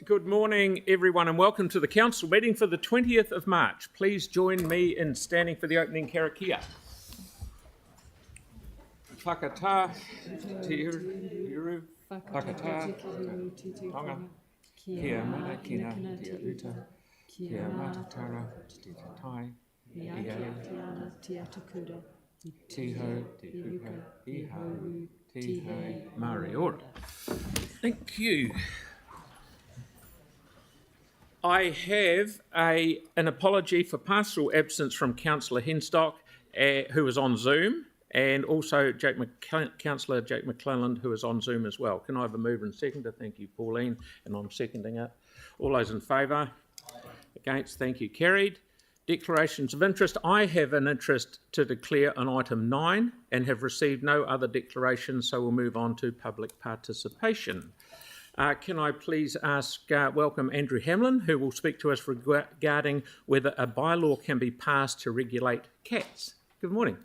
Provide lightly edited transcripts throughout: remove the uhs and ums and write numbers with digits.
Good morning, everyone, and welcome to the Council meeting for the 20th of March. Please join me in standing for the opening karakia. Whakatā, te uru, whakatā, tonga, kia mana kina, te uta, kia matatara, te tai, tiho, te huka, iharu, tiho, mare ora. Thank you. I have an apology for pastoral absence from Councillor Henstock, who is on Zoom, and also Councillor Jake McClelland, who is on Zoom as well. Can I have a mover and seconder? Thank you, Pauline, and I'm seconding it. All those in favour? Against? Thank you. Carried. Declarations of interest. I have an interest to declare on item 9 and have received no other declarations, so we'll move on to public participation. Can I please welcome Andrew Hamlin, who will speak to us regarding whether a bylaw can be passed to regulate cats. Good morning.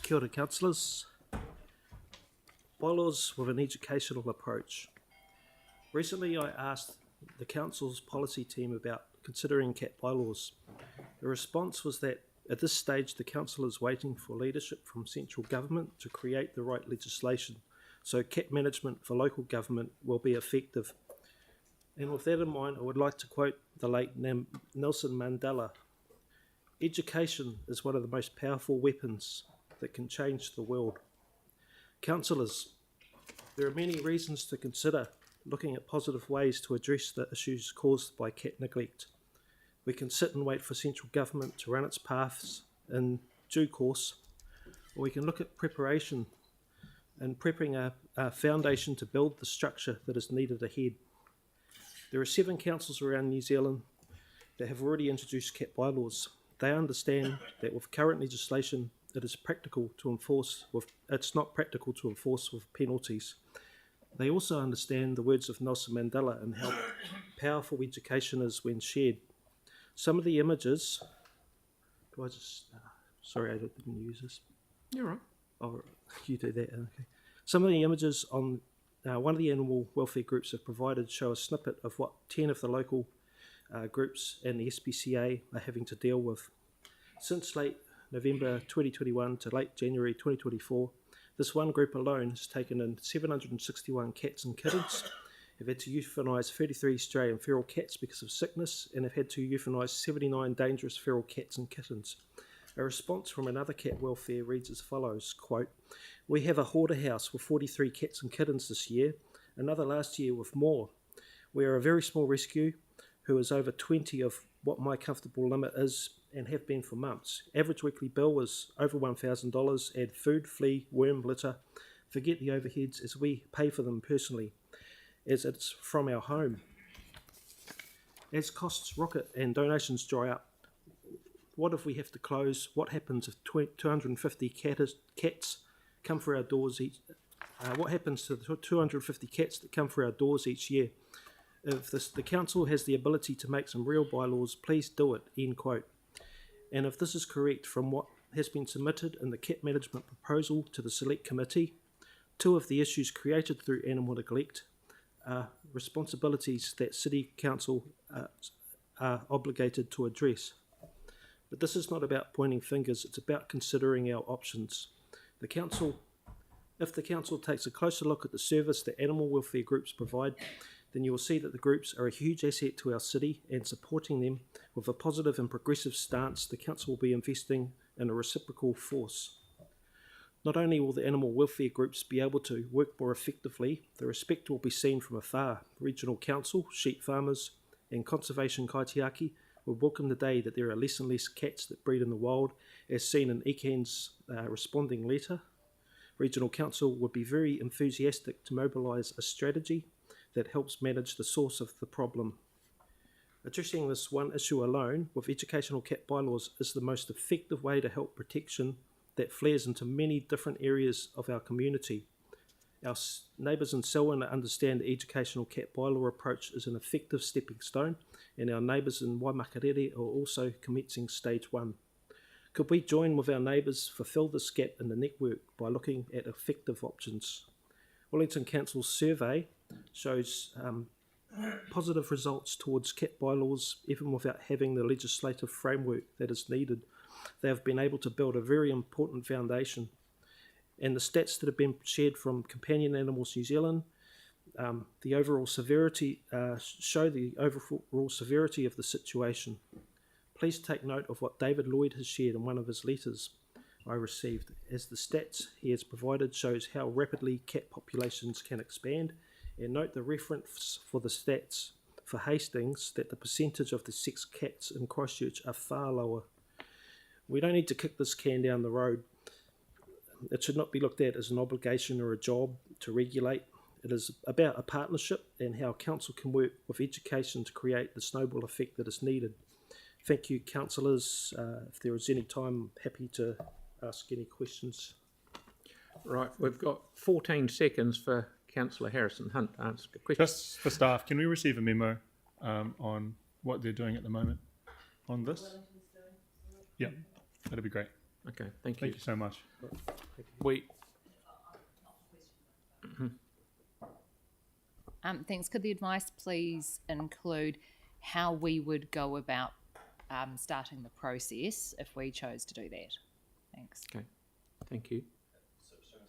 Kia ora, councillors. Bylaws with an educational approach. Recently I asked the Council's policy team about considering cat bylaws. The response was that at this stage the Council is waiting for leadership from central government to create the right legislation, so cat management for local government will be effective. And with that in mind, I would like to quote the late Nelson Mandela. Education is one of the most powerful weapons that can change the world. Councillors, there are many reasons to consider looking at positive ways to address the issues caused by cat neglect. We can sit and wait for central government to run its paths in due course, or we can look at preparation and prepping a foundation to build the structure that is needed ahead. There are 7 councils around New Zealand that have already introduced cat bylaws. They understand that with current legislation, it's not practical to enforce with penalties. They also understand the words of Nelson Mandela and how powerful education is when shared. Some of the images... sorry, I didn't use this. You're right. Oh, you do that, okay. Some of the images on one of the animal welfare groups have provided show a snippet of what 10 of the local groups and the SPCA are having to deal with. Since late November 2021 to late January 2024, this one group alone has taken in 761 cats and kittens, have had to euthanise 33 stray and feral cats because of sickness, and have had to euthanise 79 dangerous feral cats and kittens. A response from another cat welfare reads as follows, quote, "We have a hoarder house with 43 cats and kittens this year, another last year with more. We are a very small rescue who is over 20 of what my comfortable limit is and have been for months. Average weekly bill is over $1,000, add food, flea, worm, litter. Forget the overheads as we pay for them personally, as it's from our home. As costs rocket and donations dry up, what if we have to close? What happens if 250 cats come through our doors each? What happens to the 250 cats that come through our doors each year? If the council has the ability to make some real bylaws, please do it," end quote. And if this is correct from what has been submitted in the cat management proposal to the Select Committee, 2 of the issues created through animal neglect are responsibilities that City Council are obligated to address. But this is not about pointing fingers, it's about considering our options. If the council takes a closer look at the service that animal welfare groups provide, then you will see that the groups are a huge asset to our city, and supporting them with a positive and progressive stance, the council will be investing in a reciprocal force. Not only will the animal welfare groups be able to work more effectively, the respect will be seen from afar. Regional council, sheep farmers and conservation kaitiaki will welcome the day that there are less and less cats that breed in the wild, as seen in ECAN's responding letter. Regional council would be very enthusiastic to mobilise a strategy that helps manage the source of the problem. Addressing this one issue alone with educational cat bylaws is the most effective way to help protection that flares into many different areas of our community. Our neighbours in Selwyn understand the educational cat bylaw approach is an effective stepping stone, and our neighbours in Waimakarere are also commencing stage 1. Could we join with our neighbours fulfil this gap in the network by looking at effective options? Wellington Council's survey shows positive results towards cat bylaws even without having the legislative framework that is needed. They have been able to build a very important foundation. And the stats that have been shared from Companion Animals New Zealand, the overall severity, show the overall severity of the situation. Please take note of what David Lloyd has shared in one of his letters I received, as the stats he has provided shows how rapidly cat populations can expand, and note the reference for the stats for Hastings that the percentage of the 6 cats in Christchurch are far lower. We don't need to kick this can down the road. It should not be looked at as an obligation or a job to regulate. It is about a partnership and how council can work with education to create the snowball effect that is needed. Thank you, councillors. If there is any time, happy to ask any questions. Right, we've got 14 seconds for Councillor Harrison Hunt to ask a question. Just for staff, can we receive a memo on what they're doing at the moment on this? Yeah, that'd be great. Okay, thank you. Thank you so much. Thanks. Could the advice please include how we would go about starting the process if we chose to do that? Thanks. Okay, thank you.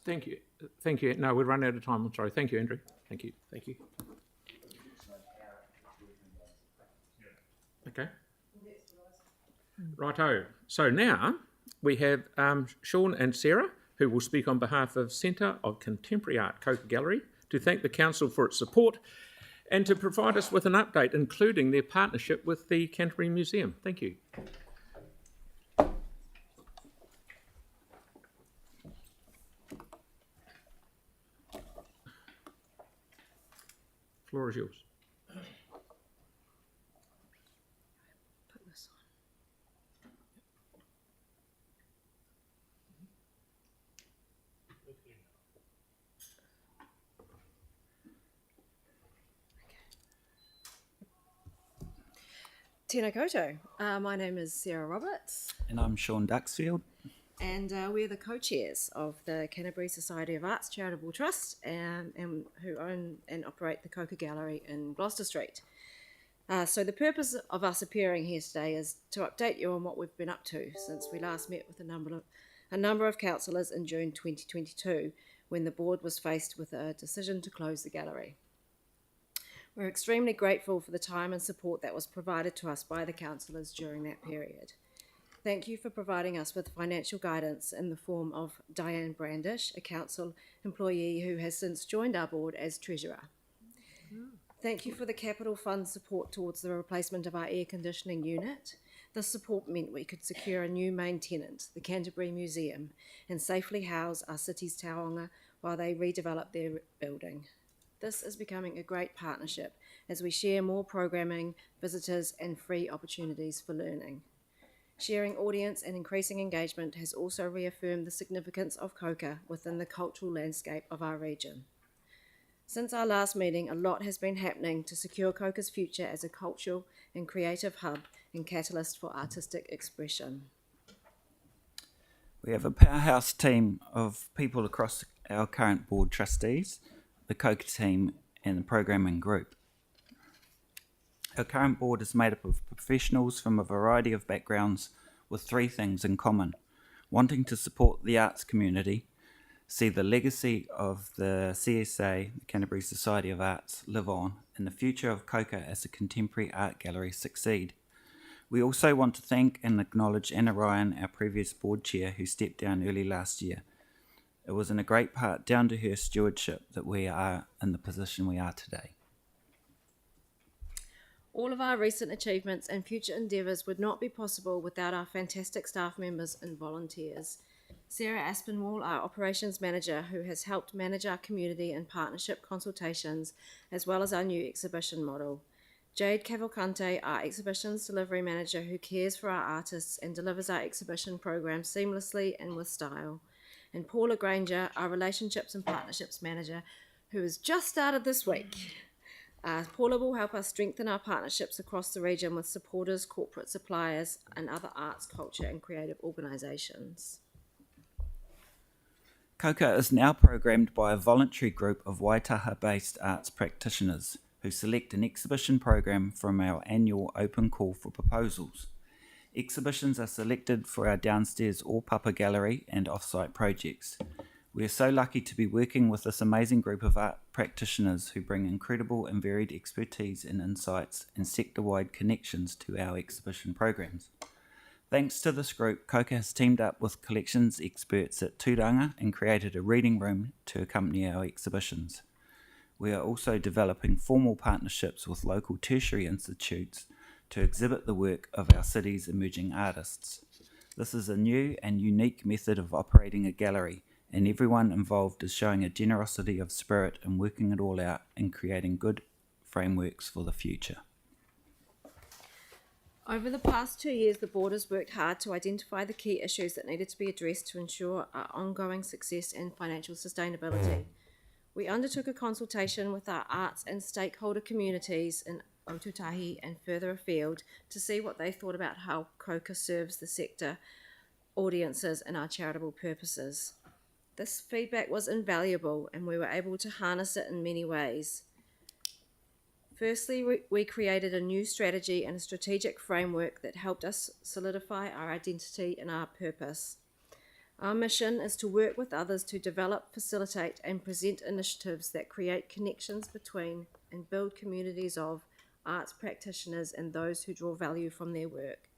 Thank you. Thank you. No, we've run out of time. I'm sorry. Thank you, Andrew. Thank you. Thank you. Okay. Righto. So now we have Sean and Sarah, who will speak on behalf of Centre of Contemporary Art Coker Gallery, to thank the Council for its support and to provide us with an update, including their partnership with the Canterbury Museum. Thank you. Floor is yours. Put this on. Tēnā koutou. My name is Sarah Roberts, And I'm Sean Duxfield. and we're the co-chairs of the Canterbury Society of Arts Charitable Trust, and who own and operate the Coker Gallery in Gloucester Street. So the purpose of us appearing here today is to update you on what we've been up to since we last met with a number of councillors in June 2022, when the board was faced with a decision to close the gallery. We're extremely grateful for the time and support that was provided to us by the councillors during that period. Thank you for providing us with financial guidance in the form of Diane Brandish, a council employee who has since joined our board as treasurer. Thank you for the capital fund support towards the replacement of our air conditioning unit. This support meant we could secure a new main tenant, the Canterbury Museum, and safely house our city's taonga while they redevelop their building. This is becoming a great partnership as we share more programming, visitors, and free opportunities for learning. Sharing audience and increasing engagement has also reaffirmed the significance of Coker within the cultural landscape of our region. Since our last meeting, a lot has been happening to secure Coker's future as a cultural and creative hub and catalyst for artistic expression. We have a powerhouse team of people across our current board trustees, the Coker team, and the programming group. Our current board is made up of professionals from a variety of backgrounds with 3 things in common: wanting to support the arts community, see the legacy of the CSA, the Canterbury Society of Arts, live on, and the future of Coker as a contemporary art gallery succeed. We also want to thank and acknowledge Anna Ryan, our previous board chair, who stepped down early last year. It was in a great part down to her stewardship that we are in the position we are today. All of our recent achievements and future endeavours would not be possible without our fantastic staff members and volunteers. Sarah Aspinwall, our operations manager, who has helped manage our community and partnership consultations, as well as our new exhibition model. Jade Cavalcante, our exhibitions delivery manager, who cares for our artists and delivers our exhibition program seamlessly and with style. and Paula Granger, our Relationships and Partnerships Manager, who has just started this week. Paula will help us strengthen our partnerships across the region with supporters, corporate suppliers, and other arts, culture, and creative organisations. COCA is now programmed by a voluntary group of Waitaha-based arts practitioners who select an exhibition program from our annual open call for proposals. Exhibitions are selected for our downstairs all-papa gallery and off-site projects. We are so lucky to be working with this amazing group of art practitioners who bring incredible and varied expertise and insights and sector-wide connections to our exhibition programs. Thanks to this group, COCA has teamed up with collections experts at Tūranga and created a reading room to accompany our exhibitions. We are also developing formal partnerships with local tertiary institutes to exhibit the work of our city's emerging artists. This is a new and unique method of operating a gallery, and everyone involved is showing a generosity of spirit and working it all out and creating good frameworks for the future. Over the past 2 years, the board has worked hard to identify the key issues that needed to be addressed to ensure our ongoing success and financial sustainability. We undertook a consultation with our arts and stakeholder communities in Otutahi and further afield to see what they thought about how COCA serves the sector, audiences, and our charitable purposes. This feedback was invaluable, and we were able to harness it in many ways. Firstly, we created a new strategy and a strategic framework that helped us solidify our identity and our purpose. Our mission is to work with others to develop, facilitate, and present initiatives that create connections between and build communities of arts practitioners and those who draw value from their work.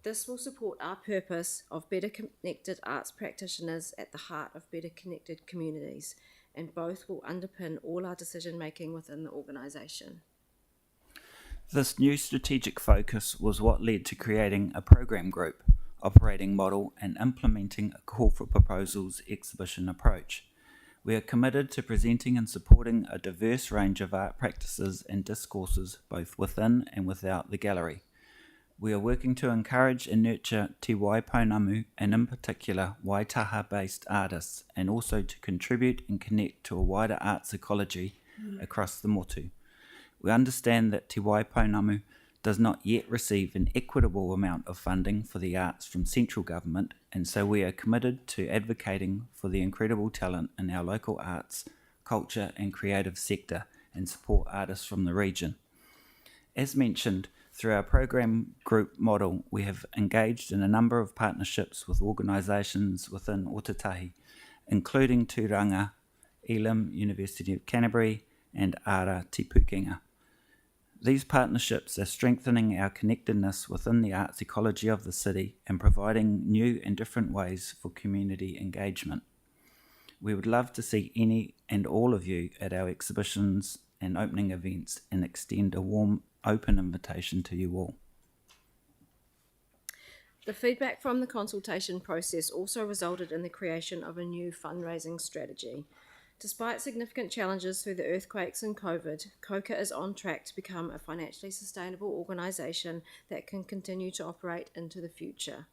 This will support our purpose of better connected arts practitioners at the heart of better connected communities, and both will underpin all our decision making within the organisation. This new strategic focus was what led to creating a program group, operating model, and implementing a call for proposals exhibition approach. We are committed to presenting and supporting a diverse range of art practices and discourses both within and without the gallery. We are working to encourage and nurture Te Waipounamu and in particular Waitaha-based artists, and also to contribute and connect to a wider arts ecology across the motu. We understand that Te Waipounamu does not yet receive an equitable amount of funding for the arts from central government, and so we are committed to advocating for the incredible talent in our local arts, culture and creative sector and support artists from the region. As mentioned, through our program group model, we have engaged in a number of partnerships with organisations within Otutahi, including Tūranga, Elam, University of Canterbury and Ara Te Pukenga. These partnerships are strengthening our connectedness within the arts ecology of the city and providing new and different ways for community engagement. We would love to see any and all of you at our exhibitions and opening events and extend a warm, open invitation to you all. The feedback from the consultation process also resulted in the creation of a new fundraising strategy. Despite significant challenges through the earthquakes and COVID, COCA is on track to become a financially sustainable organisation that can continue to operate into the future.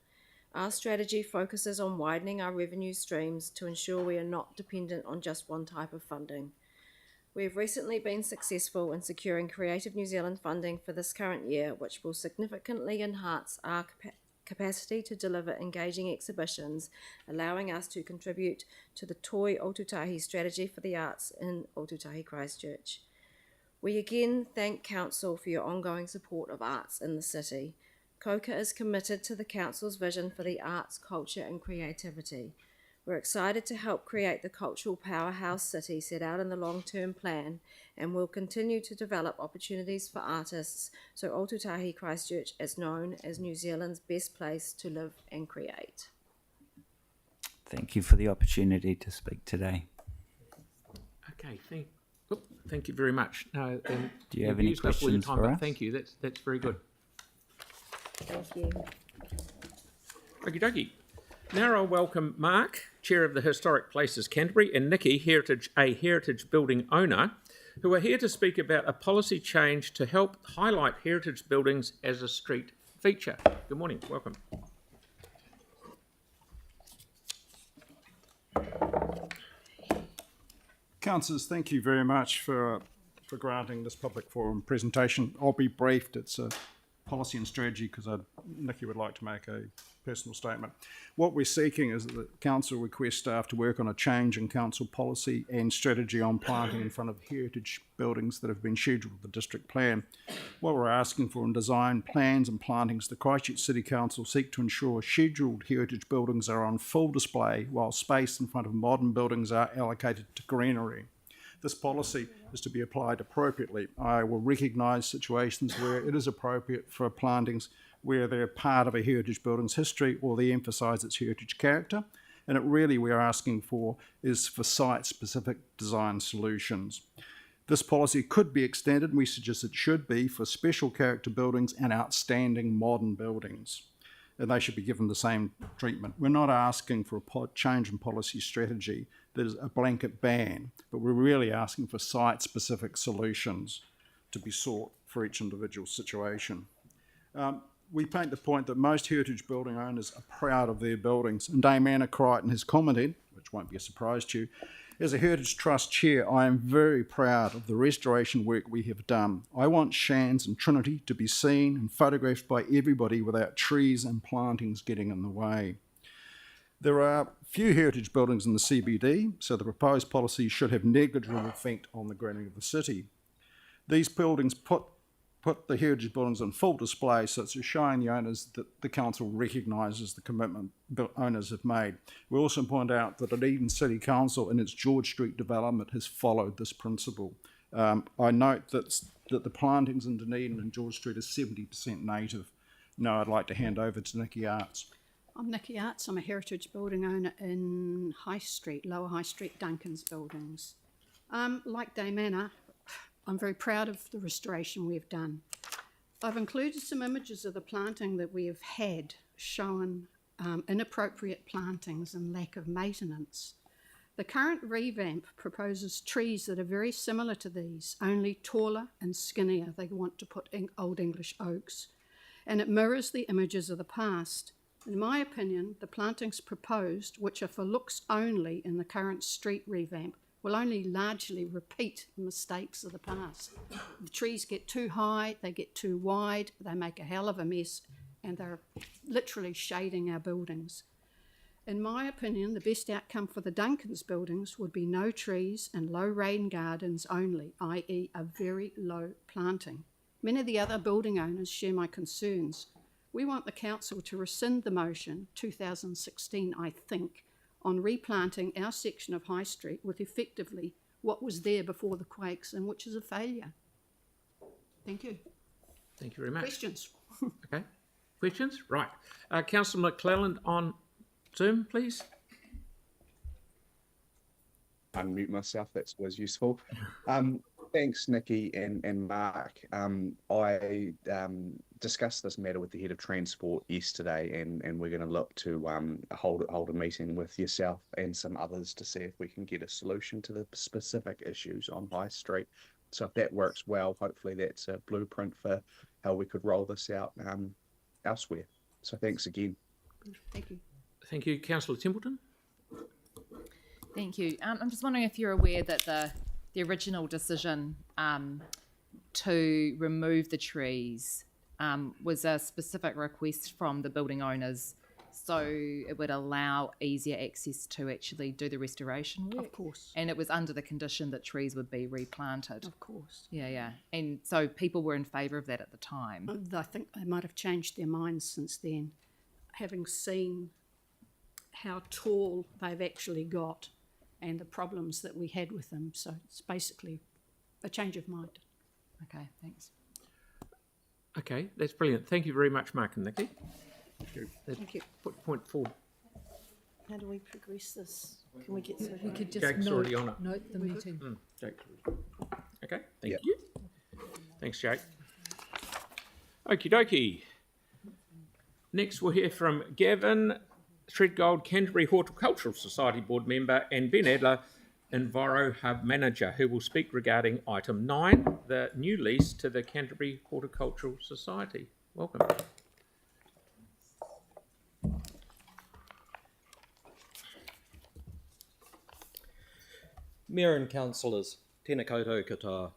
Our strategy focuses on widening our revenue streams to ensure we are not dependent on just one type of funding. We have recently been successful in securing Creative New Zealand funding for this current year, which will significantly enhance our capacity to deliver engaging exhibitions, allowing us to contribute to the Toi Otutahi strategy for the arts in Otutahi Christchurch. We again thank Council for your ongoing support of arts in the city. COCA is committed to the Council's vision for the arts, culture and creativity. We're excited to help create the cultural powerhouse city set out in the long-term plan, and will continue to develop opportunities for artists so Otutahi Christchurch is known as New Zealand's best place to live and create. Thank you for the opportunity to speak today. Okay, thank you very much. No, Do you have any used up all your questions time, for but us? thank you. That's very good. Thank you. Okie dokie. Now I'll welcome Mark, Chair of the Historic Places Canterbury, and Nikki, a heritage building owner, who are here to speak about a policy change to help highlight heritage buildings as a street feature. Good morning, welcome. Councillors, thank you very much for granting this public forum presentation. I'll be briefed. It's a policy and strategy because Nikki would like to make a personal statement. What we're seeking is that the council requests staff to work on a change in council policy and strategy on planting in front of heritage buildings that have been scheduled with the district plan. What we're asking for in design plans and plantings, the Christchurch City Council seek to ensure scheduled heritage buildings are on full display while space in front of modern buildings are allocated to greenery. This policy is to be applied appropriately. I will recognise situations where it is appropriate for plantings where they're part of a heritage building's history or they emphasise its heritage character. And it really we're asking for is for site-specific design solutions. This policy could be extended, and we suggest it should be, for special character buildings and outstanding modern buildings. And they should be given the same treatment. We're not asking for a change in policy strategy that is a blanket ban, but we're really asking for site-specific solutions to be sought for each individual situation. We paint the point that most heritage building owners are proud of their buildings, and Dame Anna Crichton has commented, which won't be a surprise to you, as a Heritage Trust Chair, I am very proud of the restoration work we have done. I want Shands and Trinity to be seen and photographed by everybody without trees and plantings getting in the way. There are few heritage buildings in the CBD, so the proposed policy should have negligible effect on the greening of the city. These buildings put the heritage buildings on full display, so it's showing the owners that the council recognises the commitment owners have made. We also point out that Eden City Council in its George Street development has followed this principle. I note that the plantings in Dunedin and George Street are 70% native. Now I'd like to hand over to Nikki Arts. I'm Nikki Arts. I'm a heritage building owner in High Street, Lower High Street, Duncan's buildings. Like Dame Anna, I'm very proud of the restoration we've done. I've included some images of the planting that we have had showing inappropriate plantings and lack of maintenance. The current revamp proposes trees that are very similar to these, only taller and skinnier. They want to put in Old English oaks, and it mirrors the images of the past. In my opinion, the plantings proposed, which are for looks only in the current street revamp, will only largely repeat the mistakes of the past. The trees get too high, they get too wide, they make a hell of a mess, and they're literally shading our buildings. In my opinion, the best outcome for the Duncans buildings would be no trees and low rain gardens only, i.e. a very low planting. Many of the other building owners share my concerns. We want the council to rescind the motion, 2016 I think, on replanting our section of High Street with effectively what was there before the quakes and which is a failure. Thank you. Thank you very much. Questions? Okay. Questions? Right. Councillor McClelland on Zoom, please. Unmute myself, that was useful. Thanks, Nikki and Mark. I discussed this matter with the head of transport yesterday, and we're going to look to hold a meeting with yourself and some others to see if we can get a solution to the specific issues on High Street. So if that works well, hopefully that's a blueprint for how we could roll this out elsewhere. So thanks again. Thank you. Thank you. Councillor Templeton. Thank you. I'm just wondering if you're aware that the original decision to remove the trees was a specific request from the building owners, so it would allow easier access to actually do the restoration work. Of course. And it was under the condition that trees would be replanted. Of course. Yeah. And so people were in favour of that at the time. I think they might have changed their minds since then, having seen how tall they've actually got and the problems that we had with them. So it's basically a change of mind. Okay, thanks. Okay, that's brilliant. Thank you very much, Mark and Nikki. Thank you. Put point forward. How do we progress this? Can we get through? We could just Jake's already on it. note the meeting. Jake. Okay, thank you. Thanks, Jake. Okie dokie. Next, we'll hear from Gavin Threadgold, Canterbury Horticultural Society board member, and Ben Adler, Enviro Hub manager, who will speak regarding item 9, the new lease to the Canterbury Horticultural Society. Welcome. Mayor and councillors, tēnā koutou katoa.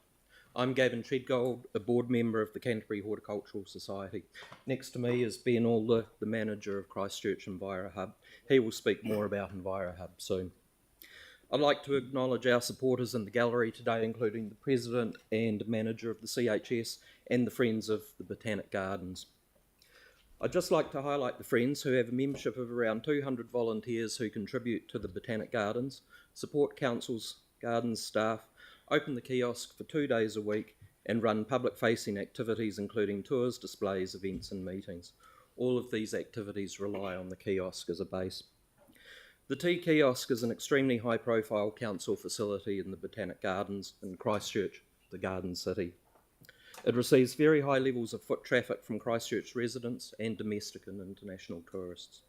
I'm Gavin Treadgold, a board member of the Canterbury Horticultural Society. Next to me is Ben Alder, the manager of Christchurch Enviro Hub. He will speak more about Enviro Hub soon. I'd like to acknowledge our supporters in the gallery today, including the president and manager of the CHS and the Friends of the Botanic Gardens. I'd just like to highlight the Friends, who have a membership of around 200 volunteers who contribute to the Botanic Gardens, support councils, gardens staff, open the kiosk for 2 days a week, and run public-facing activities including tours, displays, events and meetings. All of these activities rely on the kiosk as a base. The tea kiosk is an extremely high-profile council facility in the Botanic Gardens in Christchurch, the Garden City. It receives very high levels of foot traffic from Christchurch residents and domestic and international tourists.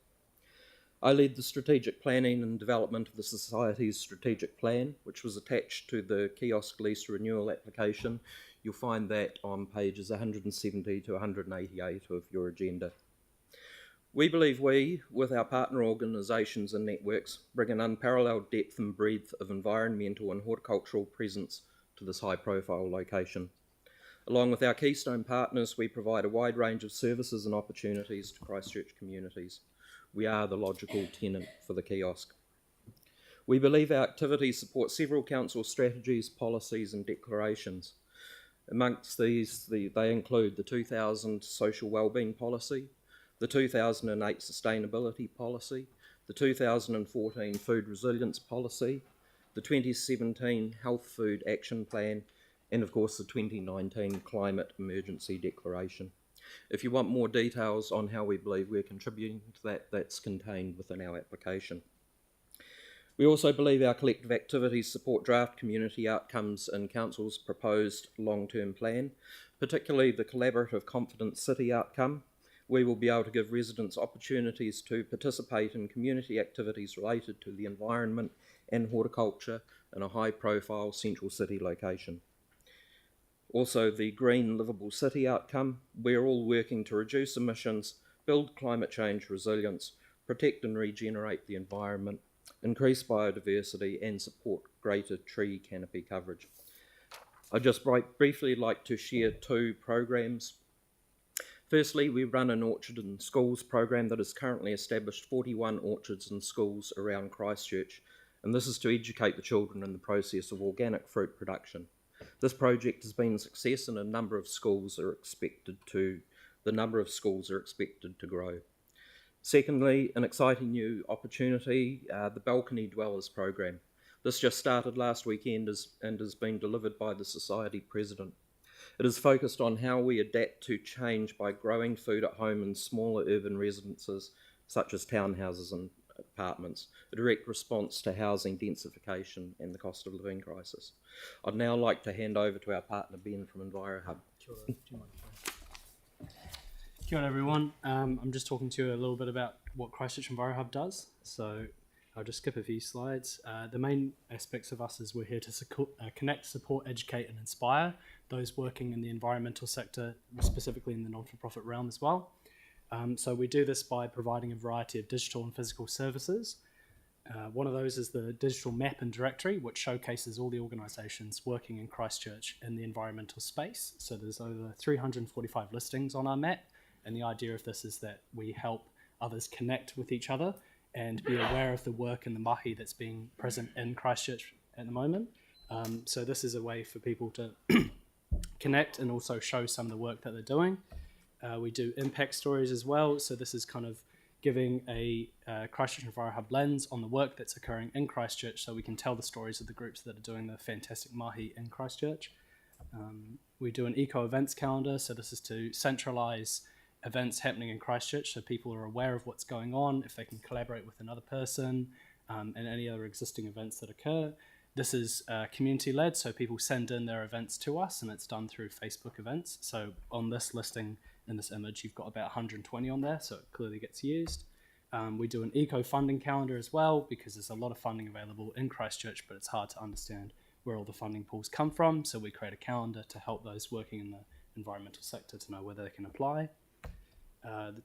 I led the strategic planning and development of the Society's strategic plan, which was attached to the kiosk lease renewal application. You'll find that on pages 170 to 188 of your agenda. We believe we, with our partner organisations and networks, bring an unparalleled depth and breadth of environmental and horticultural presence to this high-profile location. Along with our Keystone partners, we provide a wide range of services and opportunities to Christchurch communities. We are the logical tenant for the kiosk. We believe our activities support several council strategies, policies and declarations. Amongst these, they include the 2000 Social Wellbeing Policy, the 2008 Sustainability Policy, the 2014 Food Resilience Policy, the 2017 Health Food Action Plan, and of course the 2019 Climate Emergency Declaration. If you want more details on how we believe we're contributing to that, that's contained within our application. We also believe our collective activities support draft community outcomes in Council's proposed long-term plan, particularly the collaborative confident city outcome. We will be able to give residents opportunities to participate in community activities related to the environment and horticulture in a high-profile central city location. Also, the Green Livable City outcome. We're all working to reduce emissions, build climate change resilience, protect and regenerate the environment, increase biodiversity and support greater tree canopy coverage. I'd just briefly like to share 2 programs. Firstly, we run an Orchard in Schools program that has currently established 41 orchards in schools around Christchurch, and this is to educate the children in the process of organic fruit production. This project has been a success and the number of schools are expected to grow. Secondly, an exciting new opportunity, the Balcony Dwellers program. This just started last weekend and has been delivered by the Society President. It is focused on how we adapt to change by growing food at home in smaller urban residences such as townhouses and apartments, a direct response to housing densification and the cost of living crisis. I'd now like to hand over to our partner Ben from Enviro Hub. Kia ora everyone. I'm just talking to you a little bit about what Christchurch Enviro Hub does. So I'll just skip a few slides. The main aspects of us is we're here to connect, support, educate and inspire those working in the environmental sector, specifically in the non-for-profit realm as well. So we do this by providing a variety of digital and physical services. One of those is the digital map and directory, which showcases all the organisations working in Christchurch in the environmental space. So there's over 345 listings on our map, and the idea of this is that we help others connect with each other and be aware of the work and the mahi that's being present in Christchurch at the moment. So this is a way for people to connect and also show some of the work that they're doing. We do impact stories as well, so this is kind of giving a Christchurch Enviro Hub lens on the work that's occurring in Christchurch so we can tell the stories of the groups that are doing the fantastic mahi in Christchurch. We do an eco events calendar, so this is to centralise events happening in Christchurch so people are aware of what's going on, if they can collaborate with another person, and any other existing events that occur. This is community led, so people send in their events to us and it's done through Facebook events. So on this listing, in this image, you've got about 120 on there, so it clearly gets used. We do an eco funding calendar as well because there's a lot of funding available in Christchurch, but it's hard to understand where all the funding pools come from. So we create a calendar to help those working in the environmental sector to know whether they can apply. The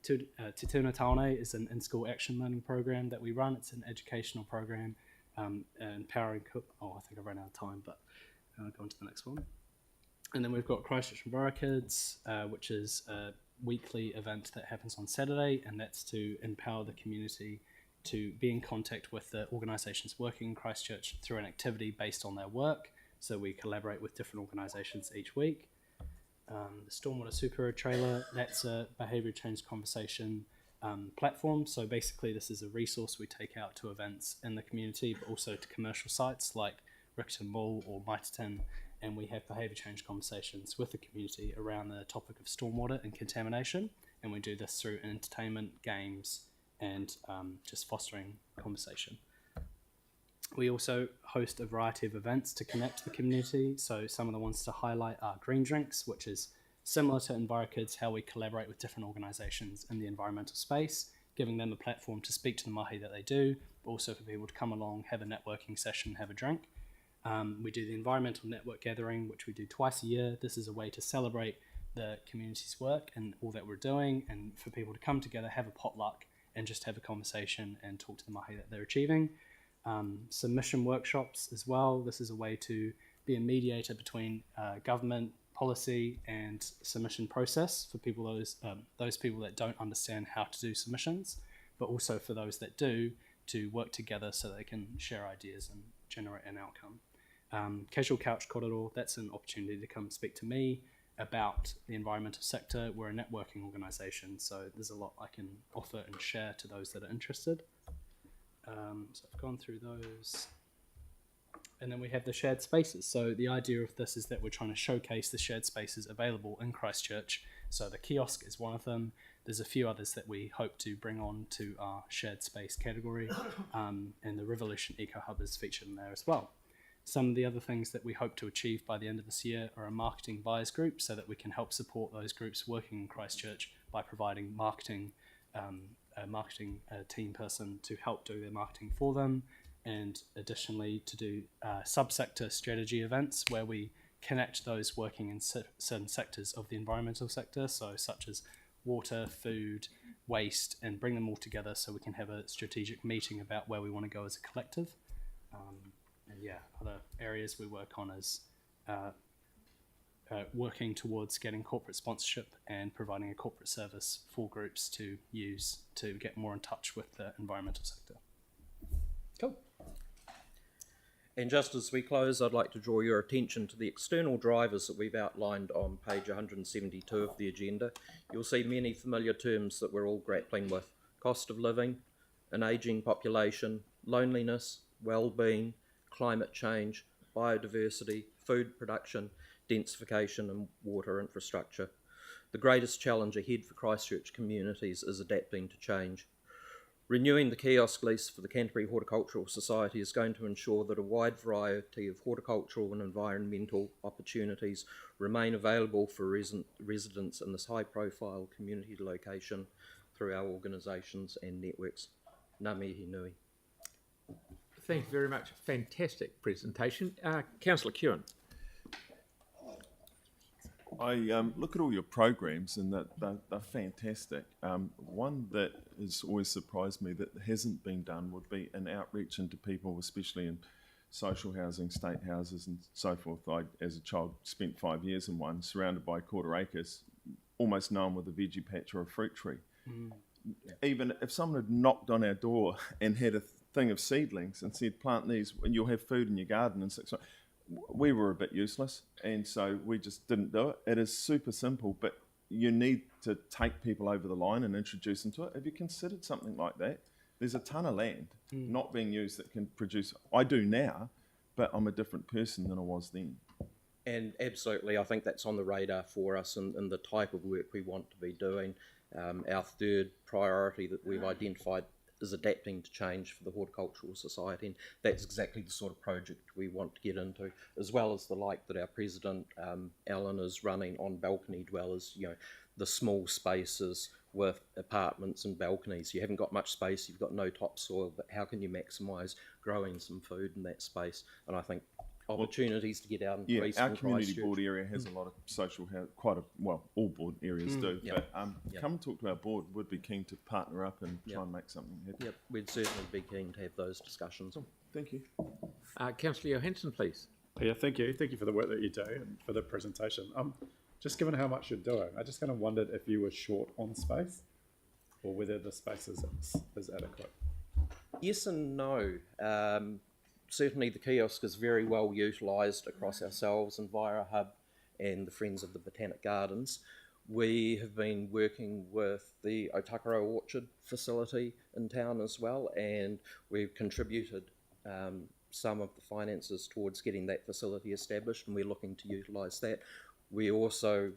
Te Tuna Taone is an in-school action learning program that we run. It's an educational program empowering. I think I've run out of time, but I'll go on to the next one. And then we've got Christchurch Enviro Kids, which is a weekly event that happens on Saturday, and that's to empower the community to be in contact with the organisations working in Christchurch through an activity based on their work. So we collaborate with different organisations each week. The Stormwater Super Trailer, that's a behaviour change conversation platform. So basically this is a resource we take out to events in the community, but also to commercial sites like Rickerton Mall or Maitatin, and we have behaviour change conversations with the community around the topic of stormwater and contamination, and we do this through entertainment, games, and just fostering conversation. We also host a variety of events to connect to the community, so some of the ones to highlight are Green Drinks, which is similar to EnviroKids, how we collaborate with different organisations in the environmental space, giving them a platform to speak to the mahi that they do, but also for people to come along, have a networking session, have a drink. We do the environmental network gathering, which we do twice a year. This is a way to celebrate the community's work and all that we're doing, and for people to come together, have a potluck, and just have a conversation and talk to the mahi that they're achieving. Submission workshops as well. This is a way to be a mediator between government policy and submission process for people, those people that don't understand how to do submissions, but also for those that do, to work together so they can share ideas and generate an outcome. Casual Couch Korero, that's an opportunity to come speak to me about the environmental sector. We're a networking organisation, so there's a lot I can offer and share to those that are interested. So I've gone through those. And then we have the shared spaces. So the idea of this is that we're trying to showcase the shared spaces available in Christchurch. So the kiosk is one of them. There's a few others that we hope to bring on to our shared space category. And the Revolution Eco Hub is featured in there as well. Some of the other things that we hope to achieve by the end of this year are a marketing buyers group, so that we can help support those groups working in Christchurch by providing marketing, a marketing team person to help do their marketing for them, and additionally to do subsector strategy events where we connect those working in certain sectors of the environmental sector, so such as water, food, waste, and bring them all together so we can have a strategic meeting about where we want to go as a collective. And yeah, other areas we work on is working towards getting corporate sponsorship and providing a corporate service for groups to use to get more in touch with the environmental sector. Cool. And just as we close, I'd like to draw your attention to the external drivers that we've outlined on page 172 of the agenda. You'll see many familiar terms that we're all grappling with: cost of living, an ageing population, loneliness, well-being, climate change, biodiversity, food production, densification and water infrastructure. The greatest challenge ahead for Christchurch communities is adapting to change. Renewing the kiosk lease for the Canterbury Horticultural Society is going to ensure that a wide variety of horticultural and environmental opportunities remain available for residents in this high-profile community location through our organisations and networks. Ngā mihi nui. Thank you very much. Fantastic presentation. Councillor Kewen. I look at all your programs and they're fantastic. One that has always surprised me that hasn't been done would be an outreach into people, especially in social housing, state houses and so forth. I, as a child, spent 5 years in one, surrounded by quarter acres, almost known with a veggie patch or a fruit tree. Even if someone had knocked on our door and had a thing of seedlings and said, plant these and you'll have food in your garden in 6 months, we were a bit useless, and so we just didn't do it. It is super simple, but you need to take people over the line and introduce them to it. Have you considered something like that? There's a ton of land not being used that can produce. I do now, but I'm a different person than I was then. And absolutely, I think that's on the radar for us and the type of work we want to be doing. Our third priority that we've identified is adapting to change for the Horticultural Society, and that's exactly the sort of project we want to get into, as well as the like that our President Alan is running on balcony dwellers, you know, the small spaces with apartments and balconies. You haven't got much space, you've got no topsoil, but how can you maximise growing some food in that space? And I think opportunities to get out and Yeah, police our in community Christchurch. board area has a lot of social all board areas do. Yep. But come and talk to our board. We'd be keen to partner up and try and make something happen. Yep, we'd certainly be keen to have those discussions. Thank you. Councillor Johansson, please. Yeah, thank you. Thank you for the work that you do and for the presentation. Just given how much you're doing, I just kind of wondered if you were short on space or whether the space is adequate. Yes and no. Certainly the kiosk is very well utilised across ourselves and via Hub and the Friends of the Botanic Gardens. We have been working with the Otakaro Orchard facility in town as well, and we've contributed some of the finances towards getting that facility established, and we're looking to utilise that. We also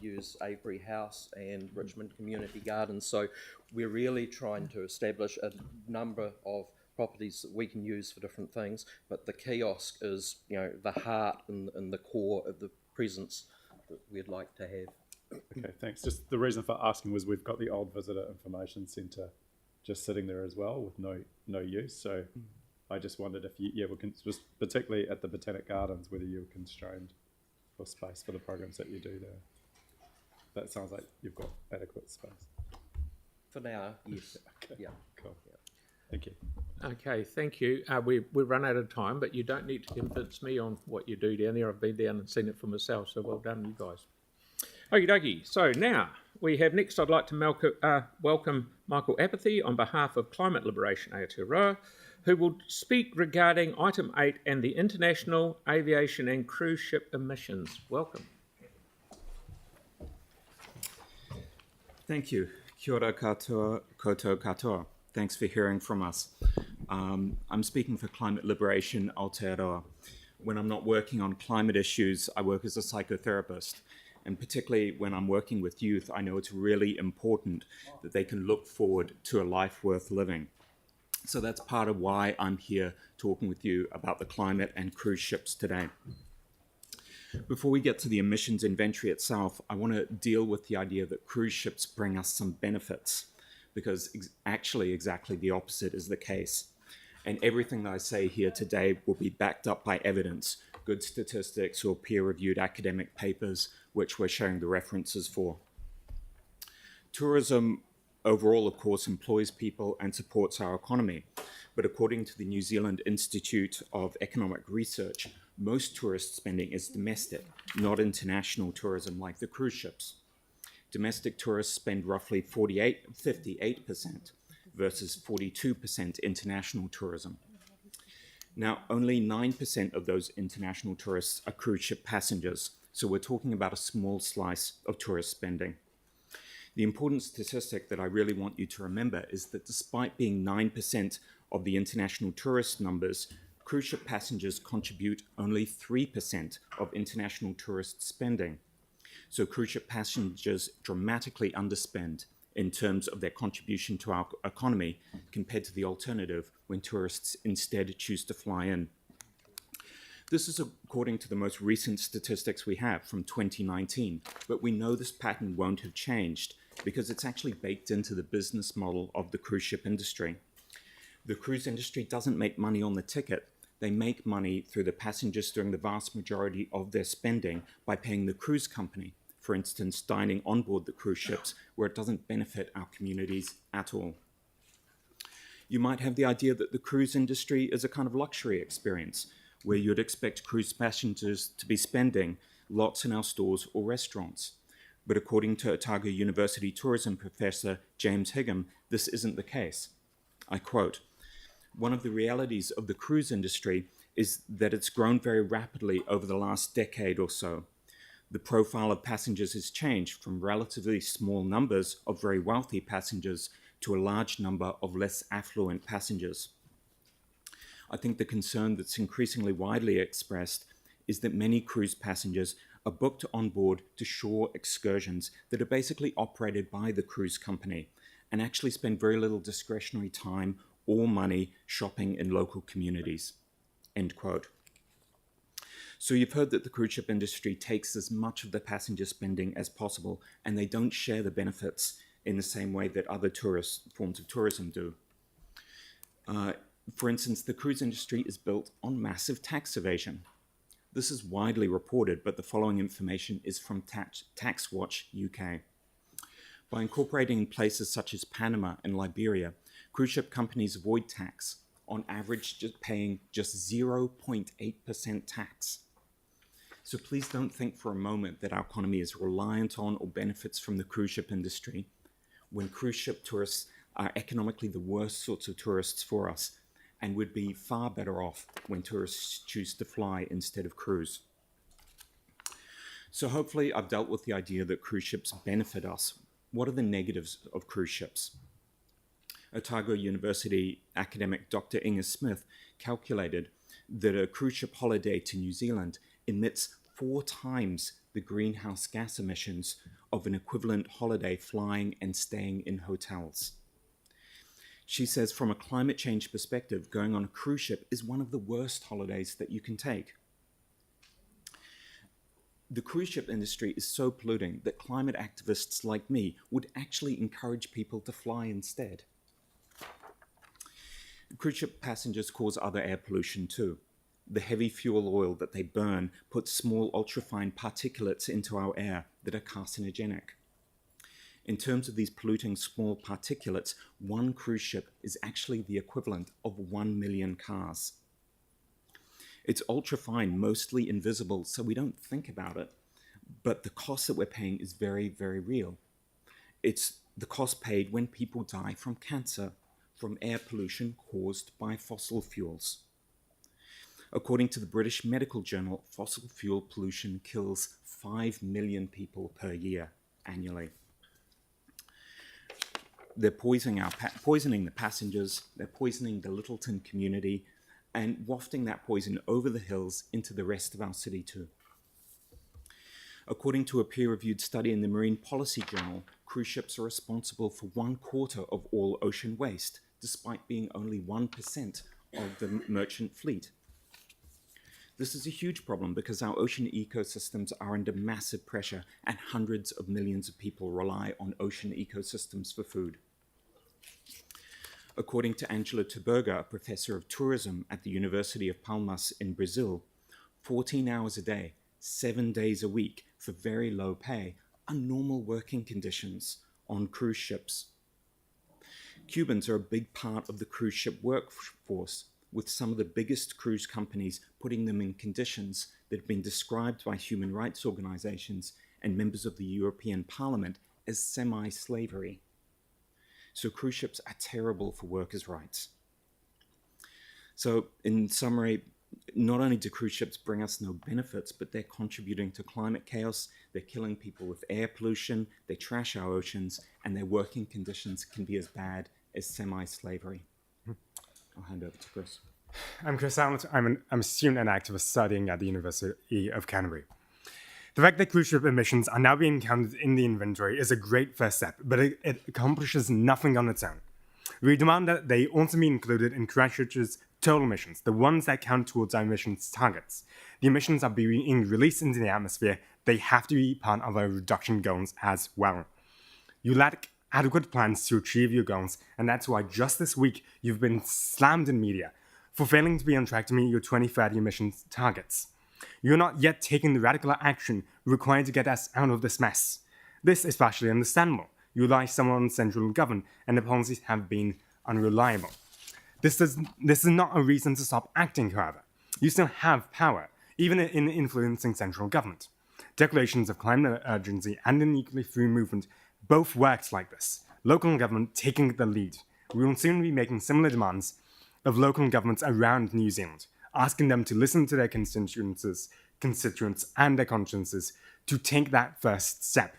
use Avery House and Richmond Community Gardens, so we're really trying to establish a number of properties that we can use for different things, but the kiosk is, the heart and the core of the presence that we'd like to have. Okay, thanks. Just the reason for asking was we've got the old visitor information centre just sitting there as well with no use. So I just wondered if just particularly at the Botanic Gardens, whether you were constrained for space for the programs that you do there. That sounds like you've got adequate space. For now, yes. Okay. Yeah. Cool. Yeah. Thank you. Okay, thank you. We've run out of time, but you don't need to convince me on what you do down there. I've been down and seen it for myself, so well done, you guys. Okie dokie. So now we have next, I'd like to welcome Michael Apathy on behalf of Climate Liberation Aotearoa, who will speak regarding item 8 and the international aviation and cruise ship emissions. Welcome. Thank you. Kia ora katoa, koutou katoa. Thanks for hearing from us. I'm speaking for Climate Liberation Aotearoa. When I'm not working on climate issues, I work as a psychotherapist. And particularly when I'm working with youth, I know it's really important that they can look forward to a life worth living. So that's part of why I'm here talking with you about the climate and cruise ships today. Before we get to the emissions inventory itself, I want to deal with the idea that cruise ships bring us some benefits, because actually exactly the opposite is the case. And everything that I say here today will be backed up by evidence, good statistics or peer-reviewed academic papers, which we're sharing the references for. Tourism overall, of course, employs people and supports our economy. But according to the New Zealand Institute of Economic Research, most tourist spending is domestic, not international tourism like the cruise ships. Domestic tourists spend roughly 58% versus 42% international tourism. Now, only 9% of those international tourists are cruise ship passengers, so we're talking about a small slice of tourist spending. The important statistic that I really want you to remember is that despite being 9% of the international tourist numbers, cruise ship passengers contribute only 3% of international tourist spending. So cruise ship passengers dramatically underspend in terms of their contribution to our economy compared to the alternative when tourists instead choose to fly in. This is according to the most recent statistics we have from 2019, but we know this pattern won't have changed because it's actually baked into the business model of the cruise ship industry. The cruise industry doesn't make money on the ticket. They make money through the passengers doing the vast majority of their spending by paying the cruise company, for instance, dining on board the cruise ships, where it doesn't benefit our communities at all. You might have the idea that the cruise industry is a kind of luxury experience, where you'd expect cruise passengers to be spending lots in our stores or restaurants. But according to Otago University tourism professor James Higham, this isn't the case. I quote, "One of the realities of the cruise industry is that it's grown very rapidly over the last decade or so. The profile of passengers has changed from relatively small numbers of very wealthy passengers to a large number of less affluent passengers. I think the concern that's increasingly widely expressed is that many cruise passengers are booked on board to shore excursions that are basically operated by the cruise company and actually spend very little discretionary time or money shopping in local communities." End quote. So you've heard that the cruise ship industry takes as much of the passenger spending as possible, and they don't share the benefits in the same way that other forms of tourism do. For instance, the cruise industry is built on massive tax evasion. This is widely reported, but the following information is from TaxWatch UK. By incorporating in places such as Panama and Liberia, cruise ship companies avoid tax, on average just paying just 0.8% tax. So please don't think for a moment that our economy is reliant on or benefits from the cruise ship industry, when cruise ship tourists are economically the worst sorts of tourists for us, and would be far better off when tourists choose to fly instead of cruise. So hopefully I've dealt with the idea that cruise ships benefit us. What are the negatives of cruise ships? Otago University academic Dr. Inga Smith calculated that a cruise ship holiday to New Zealand emits 4 times the greenhouse gas emissions of an equivalent holiday flying and staying in hotels. She says from a climate change perspective, going on a cruise ship is one of the worst holidays that you can take. The cruise ship industry is so polluting that climate activists like me would actually encourage people to fly instead. Cruise ship passengers cause other air pollution too. The heavy fuel oil that they burn puts small ultrafine particulates into our air that are carcinogenic. In terms of these polluting small particulates, one cruise ship is actually the equivalent of 1 million cars. It's ultrafine, mostly invisible, so we don't think about it, but the cost that we're paying is very, very real. It's the cost paid when people die from cancer, from air pollution caused by fossil fuels. According to the British Medical Journal, fossil fuel pollution kills 5 million people per year annually. They're poisoning the passengers, they're poisoning the Littleton community, and wafting that poison over the hills into the rest of our city too. According to a peer-reviewed study in the Marine Policy Journal, cruise ships are responsible for 1/4 of all ocean waste, despite being only 1% of the merchant fleet. This is a huge problem because our ocean ecosystems are under massive pressure and hundreds of millions of people rely on ocean ecosystems for food. According to Angela Tuberga, a professor of tourism at the University of Palmas in Brazil, 14 hours a day, 7 days a week for very low pay are normal working conditions on cruise ships. Cubans are a big part of the cruise ship workforce, with some of the biggest cruise companies putting them in conditions that have been described by human rights organizations and members of the European Parliament as semi-slavery. So cruise ships are terrible for workers' rights. So in summary, not only do cruise ships bring us no benefits, but they're contributing to climate chaos, they're killing people with air pollution, they trash our oceans, and their working conditions can be as bad as semi-slavery. I'll hand over to Chris. I'm Chris Allen. I'm a student and activist studying at the University of Canterbury. The fact that cruise ship emissions are now being counted in the inventory is a great first step, but it accomplishes nothing on its own. We demand that they also be included in Christchurch's total emissions, the ones that count towards our emissions targets. The emissions are being released into the atmosphere. They have to be part of our reduction goals as well. You lack adequate plans to achieve your goals, and that's why just this week you've been slammed in media for failing to be on track to meet your 2030 emissions targets. You're not yet taking the radical action required to get us out of this mess. This is partially understandable. You rely somewhat on central government, and the policies have been unreliable. This is not a reason to stop acting, however. You still have power, even in influencing central government. Declarations of climate urgency and the nuclear free movement both worked like this. Local government taking the lead. We will soon be making similar demands of local governments around New Zealand, asking them to listen to their constituents and their consciences to take that first step.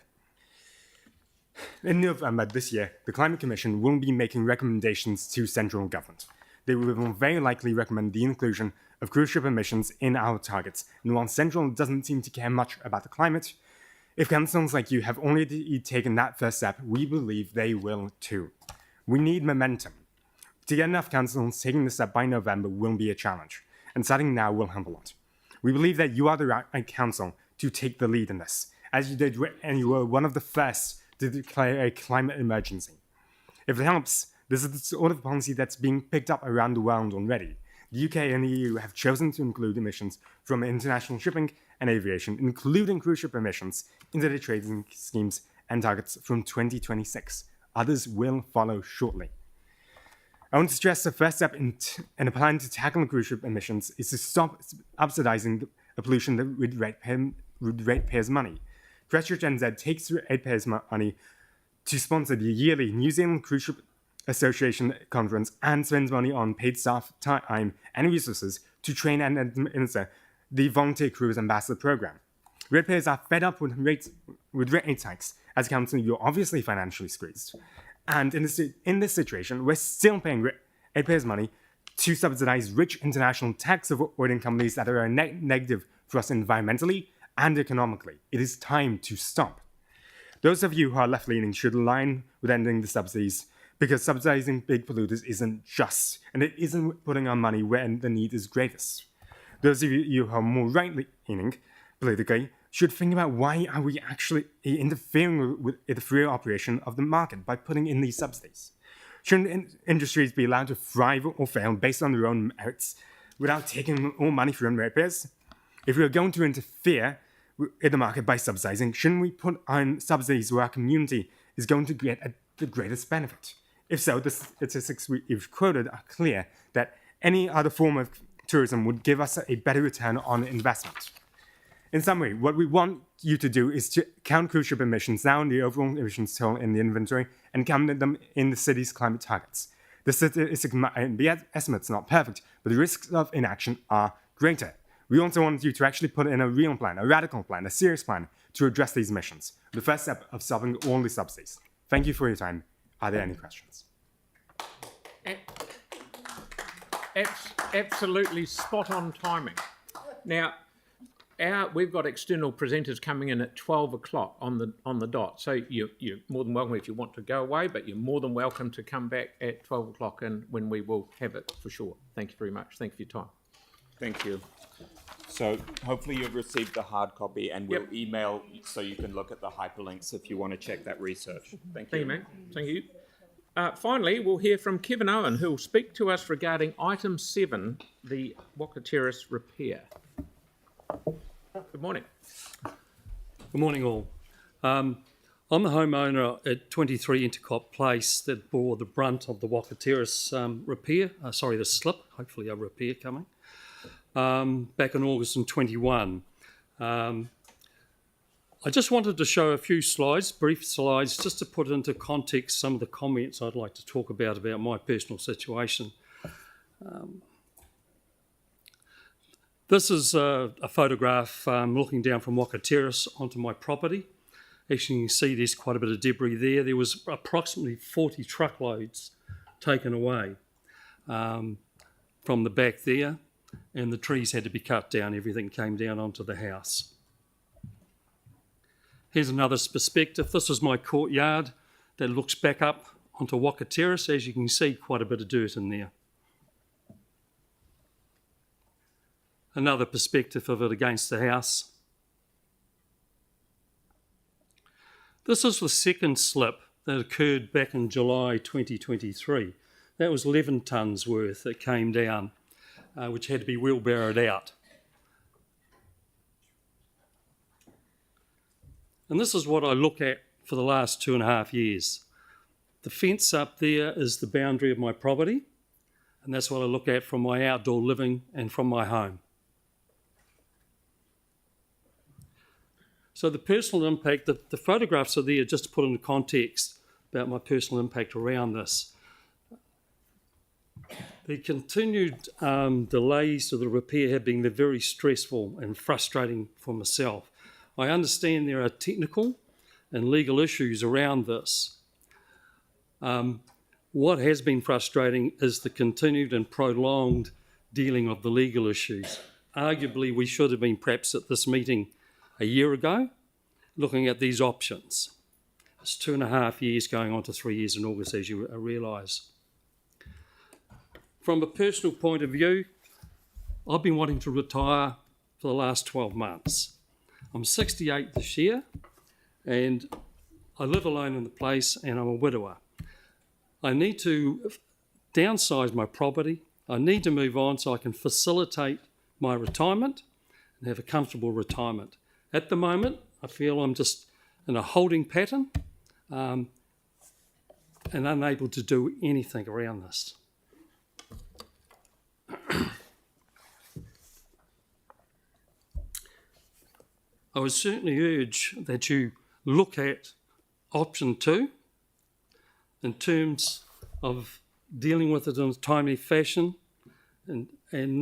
In November this year, the Climate Commission will be making recommendations to central government. They will very likely recommend the inclusion of cruise ship emissions in our targets, and while Central doesn't seem to care much about the climate, if councils like you have already taken that first step, we believe they will too. We need momentum. To get enough councils taking this step by November will be a challenge, and starting now will help a lot. We believe that you are the right council to take the lead in this, as you did, and you were one of the first to declare a climate emergency. If it helps, This is the sort of policy that's being picked up around the world already. The UK and the EU have chosen to include emissions from international shipping and aviation, including cruise ship emissions, into their trading schemes and targets from 2026. Others will follow shortly. I want to stress the first step in a plan to tackle cruise ship emissions is to stop subsidising the pollution that with ratepayers' money. Christchurch NZ takes ratepayers' money to sponsor the yearly New Zealand Cruise Ship Association conference and spends money on paid staff time and resources to train and administer the Volunteer Cruise Ambassador program. Ratepayers are fed up with rate hikes. As council, you're obviously financially squeezed. And in this situation, we're still paying ratepayers' money to subsidize rich international tax-avoiding companies that are negative for us environmentally and economically. It is time to stop. Those of you who are left-leaning should align with ending the subsidies, because subsidizing big polluters isn't just, and it isn't putting our money where the need is greatest. Those of you who are more right-leaning politically should think about why are we actually interfering with the free operation of the market by putting in these subsidies. Shouldn't industries be allowed to thrive or fail based on their own merits without taking more money from ratepayers? If we are going to interfere in the market by subsidizing, shouldn't we put on subsidies where our community is going to get the greatest benefit? If so, the statistics we've quoted are clear that any other form of tourism would give us a better return on investment. In summary, what we want you to do is to count cruise ship emissions now in the overall emissions total in the inventory and count them in the city's climate targets. The statistic might be estimates not perfect, but the risks of inaction are greater. We also want you to actually put in a real plan, a radical plan, a serious plan to address these emissions. The first step of stopping all the subsidies. Thank you for your time. Are there any questions? Absolutely spot on timing. Now, we've got external presenters coming in at 12 o'clock on the dot. So you're more than welcome if you want to go away, but you're more than welcome to come back at 12 o'clock and when we will have it for sure. Thank you very much. Thank you for your time. Thank you. So hopefully you've received the hard copy and we'll email so you can look at the hyperlinks if you want to check that research. Thank you. Thank you, mate. Thank you. Finally, we'll hear from Kevin Owen, who will speak to us regarding item 7, the Waka Terrace repair. Good morning. Good morning, all. I'm the homeowner at 23 Intercop Place that bore the brunt of the Waka Terrace repair. The slip, hopefully a repair coming, back in August in 21. I just wanted to show a few slides, brief slides, just to put into context some of the comments I'd like to talk about my personal situation. This is a photograph looking down from Waka Terrace onto my property. Actually, you can see there's quite a bit of debris there. There was approximately 40 truckloads taken away from the back there, and the trees had to be cut down. Everything came down onto the house. Here's another perspective. This is my courtyard that looks back up onto Waka Terrace. As you can see, quite a bit of dirt in there. Another perspective of it against the house. This is the second slip that occurred back in July 2023. That was 11 tonnes worth that came down, which had to be wheelbarrowed out. And this is what I look at for the last 2.5 years. The fence up there is the boundary of my property, and that's what I look at from my outdoor living and from my home. So the personal impact, the photographs are there just to put into context about my personal impact around this. The continued delays to the repair have been very stressful and frustrating for myself. I understand there are technical and legal issues around this. What has been frustrating is the continued and prolonged dealing of the legal issues. Arguably, we should have been perhaps at this meeting a year ago, looking at these options. It's 2.5 years going on to 3 years in August, as you realise. From a personal point of view, I've been wanting to retire for the last 12 months. I'm 68 this year, and I live alone in the place, and I'm a widower. I need to downsize my property. I need to move on so I can facilitate my retirement and have a comfortable retirement. At the moment, I feel I'm just in a holding pattern and unable to do anything around this. I would certainly urge that you look at option 2 in terms of dealing with it in a timely fashion and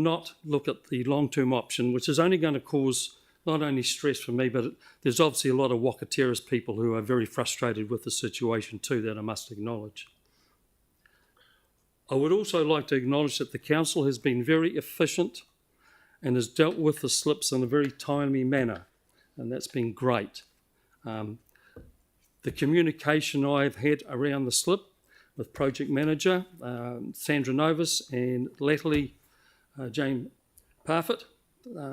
not look at the long-term option, which is only going to cause not only stress for me, but there's obviously a lot of Wakateras people who are very frustrated with the situation too, that I must acknowledge. I would also like to acknowledge that the council has been very efficient and has dealt with the slips in a very timely manner, and that's been great. The communication I've had around the slip with project manager Sandra Novus and latterly Jane Parfitt,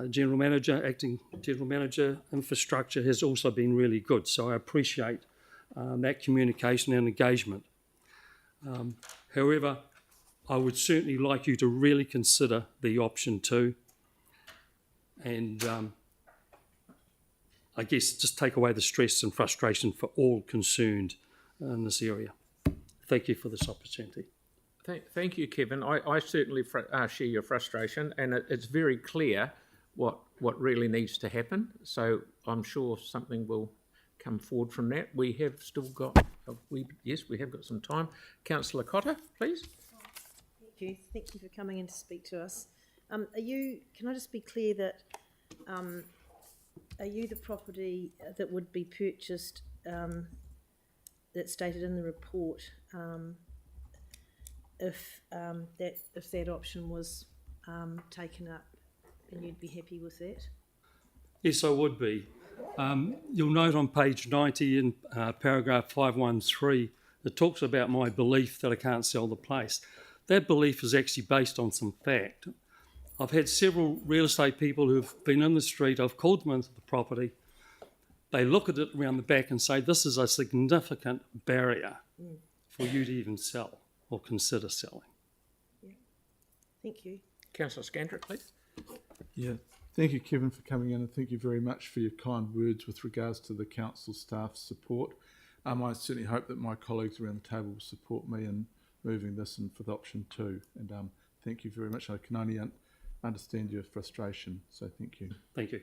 General Manager, Acting General Manager, Infrastructure, has also been really good. So I appreciate that communication and engagement. However, I would certainly like you to really consider the option 2 and I guess just take away the stress and frustration for all concerned in this area. Thank you for this opportunity. Thank you, Kevin. I certainly share your frustration, and it's very clear what really needs to happen. So I'm sure something will come forward from that. We have still got, we have got some time. Councillor Cotter, please. Thank you for coming in to speak to us. Can I just be clear that, are you the property that would be purchased, that's stated in the report, if that option was taken up, and you'd be happy with that? Yes, I would be. You'll note on page 90 in paragraph 513, it talks about my belief that I can't sell the place. That belief is actually based on some fact. I've had several real estate people who've been in the street, I've called them into the property, they look at it around the back and say, this is a significant barrier for you to even sell or consider selling. Yeah. Thank you. Councillor Scandrick, please. Yeah, thank you, Kevin, for coming in, and thank you very much for your kind words with regards to the council staff's support. I certainly hope that my colleagues around the table will support me in moving this and for the option 2. And thank you very much. I can only understand your frustration, so thank you. Thank you.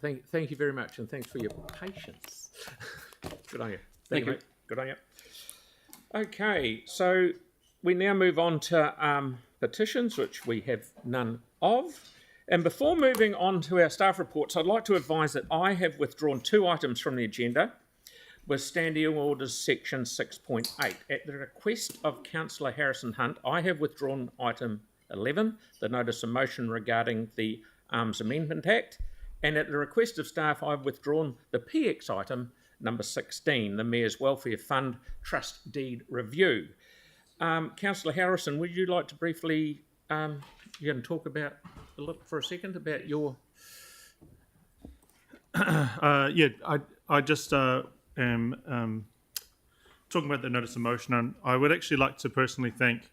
Thank you very much, and thanks for your patience. Good on you. Thank you. Mate. Good on you. Okay, so we now move on to petitions, which we have none of. And before moving on to our staff reports, I'd like to advise that I have withdrawn 2 items from the agenda with Standing Orders Section 6.8. At the request of Councillor Harrison Hunt, I have withdrawn item 11, the notice of motion regarding the Arms Amendment Act, and at the request of staff, I've withdrawn the PX item number 16, the Mayor's Welfare Fund Trust Deed Review. Councillor Harrison, would you like to briefly, you're going to talk about a little for a second about your... Yeah, I just am talking about the notice of motion, and I would actually like to personally thank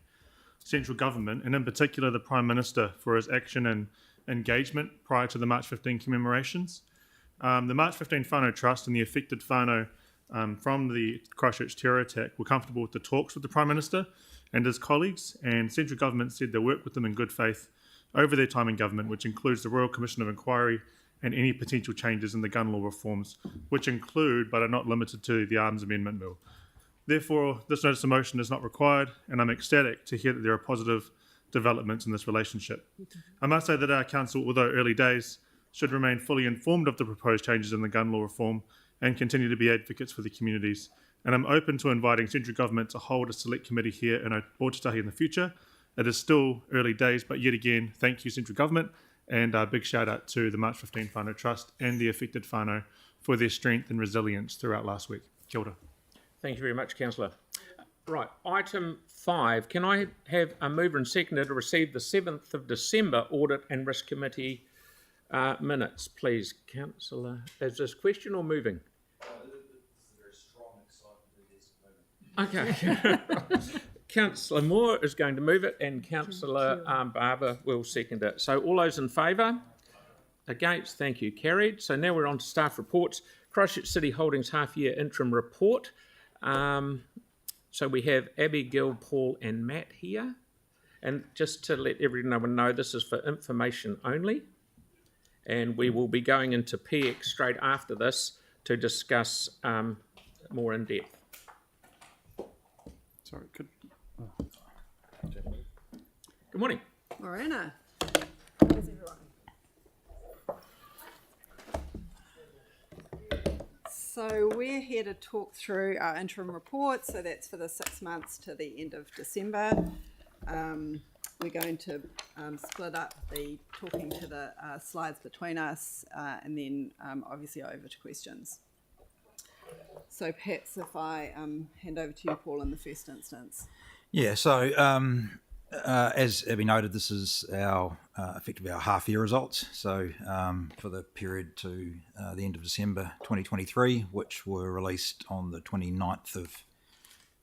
central government, and in particular the Prime Minister, for his action and engagement prior to the March 15 commemorations. The March 15 whānau Trust and the affected whānau from the Christchurch terror attack were comfortable with the talks with the Prime Minister and his colleagues, and central government said they'll work with them in good faith over their time in government, which includes the Royal Commission of Inquiry and any potential changes in the gun law reforms, which include, but are not limited to, the Arms Amendment Bill. Therefore, this notice of motion is not required, and I'm ecstatic to hear that there are positive developments in this relationship. I must say that our council, although early days, should remain fully informed of the proposed changes in the gun law reform and continue to be advocates for the communities. And I'm open to inviting central government to hold a select committee here in Ōtautahi in the future. It is still early days, but yet again, thank you, central government, and a big shout out to the March 15 Whānau Trust and the affected whānau for their strength and resilience throughout last week. Kia ora. Thank you very much, Councillor. Right, item 5. Can I have a mover and seconder to receive the 7th of December Audit and Risk Committee minutes, please, Councillor? Is this question or moving? Okay. Councillor Moore is going to move it and Councillor Barber will second it. So all those in favour? Against? Thank you. Carried. So now we're on to staff reports. Christchurch City Holdings half-year interim report. So we have Abby, Gil, Paul and Matt here. And just to let everyone know, this is for information only. And we will be going into PX straight after this to discuss more in depth. Sorry, Good morning. Morena. How's everyone? So we're here to talk through our interim report. So that's for the 6 months to the end of December. We're going to split up the talking to the slides between us and then obviously over to questions. So perhaps if I hand over to you, Paul, in the first instance. Yeah, so as Abby noted, this is our effectively our half-year results. So for the period to the end of December 2023, which were released on the 29th of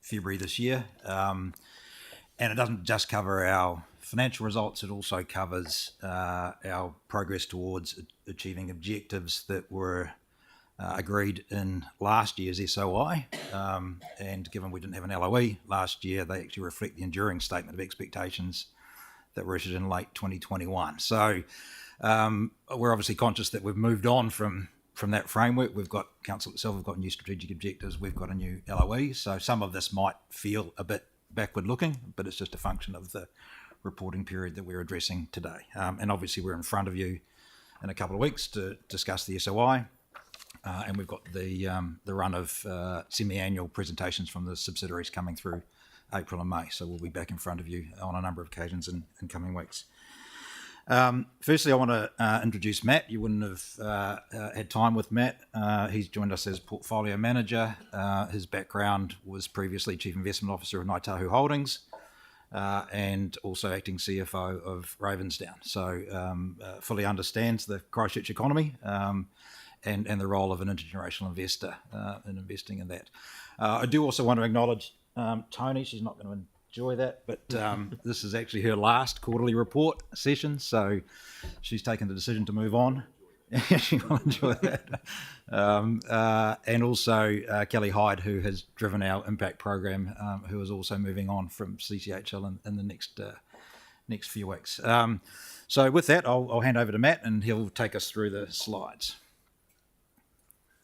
February this year. And it doesn't just cover our financial results, it also covers our progress towards achieving objectives that were agreed in last year's SOI, and given we didn't have an LOE last year, they actually reflect the enduring statement of expectations that were issued in late 2021. So we're obviously conscious that we've moved on from that framework. We've got council itself, we've got new strategic objectives, we've got a new LOE. So some of this might feel a bit backward looking, but it's just a function of the reporting period that we're addressing today. And obviously we're in front of you in a couple of weeks to discuss the SOI. And we've got the run of semi-annual presentations from the subsidiaries coming through April and May. So we'll be back in front of you on a number of occasions in coming weeks. Firstly, I want to introduce Matt. You wouldn't have had time with Matt. He's joined us as portfolio manager. His background was previously Chief Investment Officer of Ngāi Holdings and also acting CFO of Ravensdown. So fully understands the Christchurch economy. And the role of an intergenerational investor in investing in that. I do also want to acknowledge Tony. She's not going to enjoy that, but this is actually her last quarterly report session, so she's taken the decision to move on. She will enjoy that. And also Kelly Hyde, who has driven our impact program, who is also moving on from CCHL in the next few weeks. So with that, I'll hand over to Matt, and he'll take us through the slides.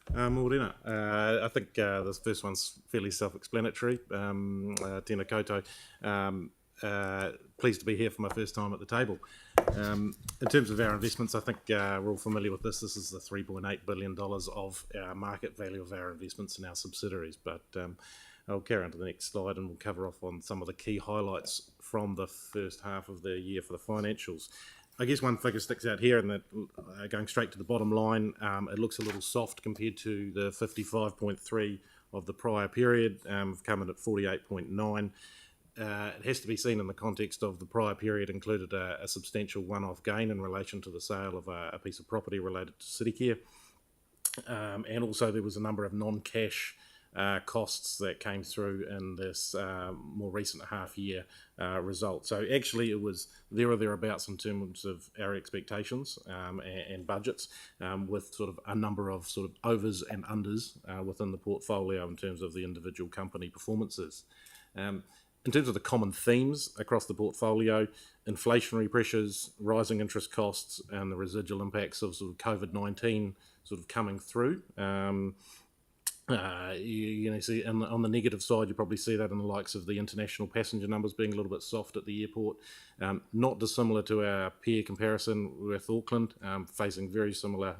Morena. I think this first one's fairly self-explanatory. Tēnā koutou. Pleased to be here for my first time at the table. In terms of our investments, I think we're all familiar with this. This is the $3.8 billion of our market value of our investments in our subsidiaries. But I'll carry on to the next slide and we'll cover off on some of the key highlights from the first half of the year for the financials. I guess one figure sticks out here, and that going straight to the bottom line, it looks a little soft compared to the 55.3 of the prior period. We've come in at 48.9. It has to be seen in the context of the prior period included a substantial one-off gain in relation to the sale of a piece of property related to CityCare. And also there was a number of non-cash costs that came through in this more recent half-year result. So actually it was there or thereabouts in terms of our expectations and budgets, with sort of a number of sort of overs and unders within the portfolio in terms of the individual company performances. In terms of the common themes across the portfolio, inflationary pressures, rising interest costs, and the residual impacts of sort of COVID-19 sort of coming through. You know, see on the negative side, you probably see that in the likes of the international passenger numbers being a little bit soft at the airport. Not dissimilar to our peer comparison with Auckland, facing very similar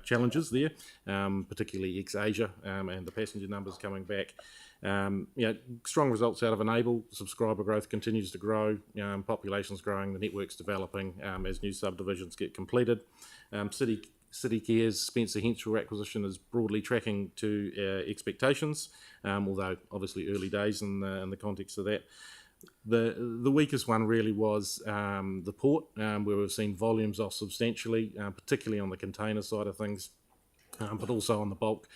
challenges there, particularly ex-Asia, and the passenger numbers coming back. You know, strong results out of Enable. Subscriber growth continues to grow. Population's growing. The network's developing as new subdivisions get completed. CityCare's Spencer Henshaw acquisition is broadly tracking to expectations, although obviously early days in the context of that. The weakest one really was the port, where we've seen volumes off substantially, particularly on the container side of things, but also on the bulk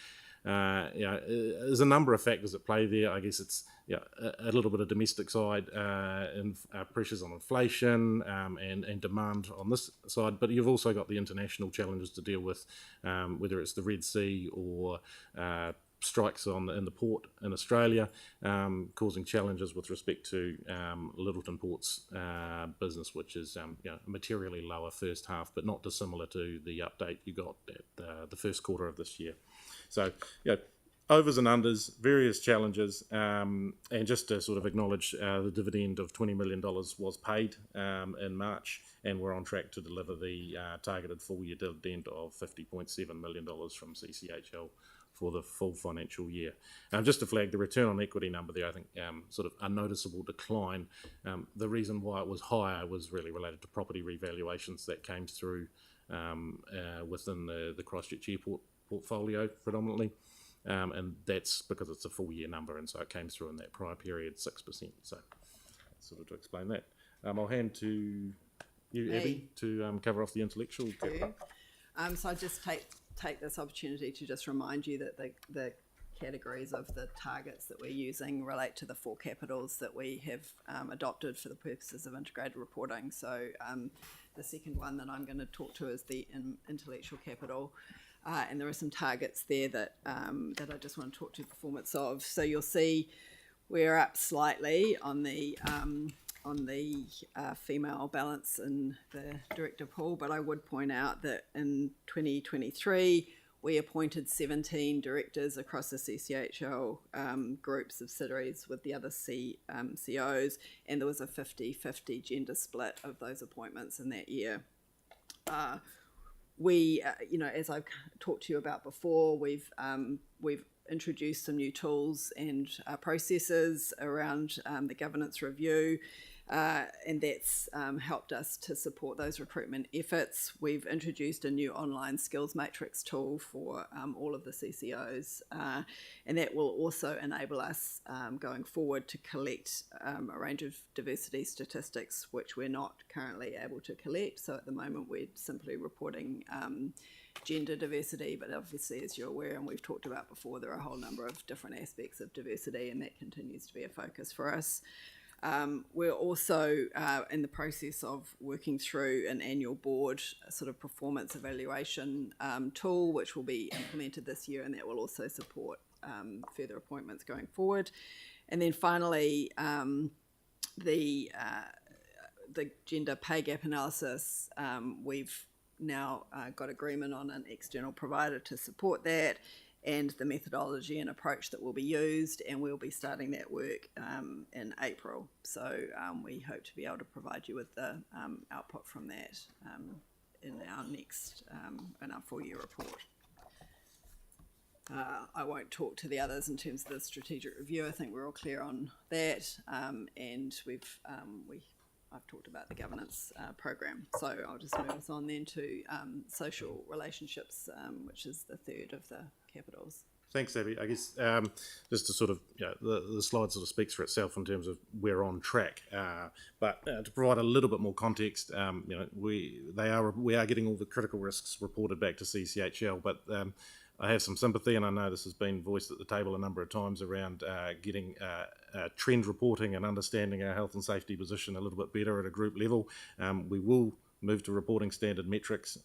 there's a number of factors at play there. I guess it's a little bit of domestic side and pressures on inflation and demand on this side, but you've also got the international challenges to deal with, whether it's the Red Sea or strikes in the port in Australia, causing challenges with respect to Littleton Port's business, which is a materially lower first half, but not dissimilar to the update you got at the first quarter of this year. So, overs and unders, various challenges, and just to sort of acknowledge the dividend of $20 million was paid in March, and we're on track to deliver the targeted full-year dividend of $50.7 million from CCHL for the full financial year. Just to flag the return on equity number there, I think sort of a noticeable decline. The reason why it was higher was really related to property revaluations that came through within the Christchurch Airport portfolio predominantly. And that's because it's a full year number, and so it came through in that prior period 6%. So sort of to explain that. I'll hand to you, Abby, to cover off the intellectual. So I just take this opportunity to just remind you that the categories of the targets that we're using relate to the 4 capitals that we have adopted for the purposes of integrated reporting. So the second one that I'm going to talk to is the intellectual capital. And there are some targets there that I just want to talk to the performance of. So you'll see we're up slightly on the female balance in the director pool, but I would point out that in 2023 we appointed 17 directors across the CCHL group subsidiaries with the other COs, and there was a 50-50 gender split of those appointments in that year. We, as I've talked to you about before, we've introduced some new tools and processes around the governance review, and that's helped us to support those recruitment efforts. We've introduced a new online skills matrix tool for all of the CCOs, and that will also enable us going forward to collect a range of diversity statistics which we're not currently able to collect. So at the moment we're simply reporting gender diversity, but obviously, as you're aware and we've talked about before, there are a whole number of different aspects of diversity, and that continues to be a focus for us. We're also in the process of working through an annual board sort of performance evaluation tool, which will be implemented this year, and that will also support further appointments going forward. And then finally, the gender pay gap analysis, we've now got agreement on an external provider to support that, and the methodology and approach that will be used, and we'll be starting that work in April. So we hope to be able to provide you with the output from that in our next, in our full year report. I won't talk to the others in terms of the strategic review. I think we're all clear on that, and I've talked about the governance program. So I'll just move us on then to social relationships, which is the third of the capitals. Thanks, Abby. I guess just to sort of, the slide sort of speaks for itself in terms of we're on track. But to provide a little bit more context, we are getting all the critical risks reported back to CCHL, but I have some sympathy, and I know this has been voiced at the table a number of times around getting trend reporting and understanding our health and safety position a little bit better at a group level. We will move to reporting standard metrics.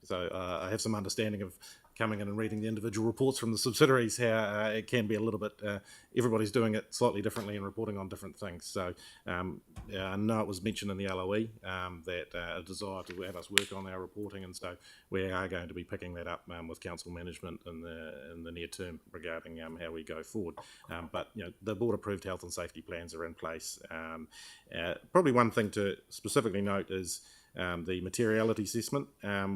So I have some understanding of coming in and reading the individual reports from the subsidiaries, how it can be a little bit, everybody's doing it slightly differently and reporting on different things. So I know it was mentioned in the LOE that a desire to have us work on our reporting, and so we are going to be picking that up with council management in the near term regarding how we go forward. But the board approved health and safety plans are in place. Probably one thing to specifically note is the materiality assessment.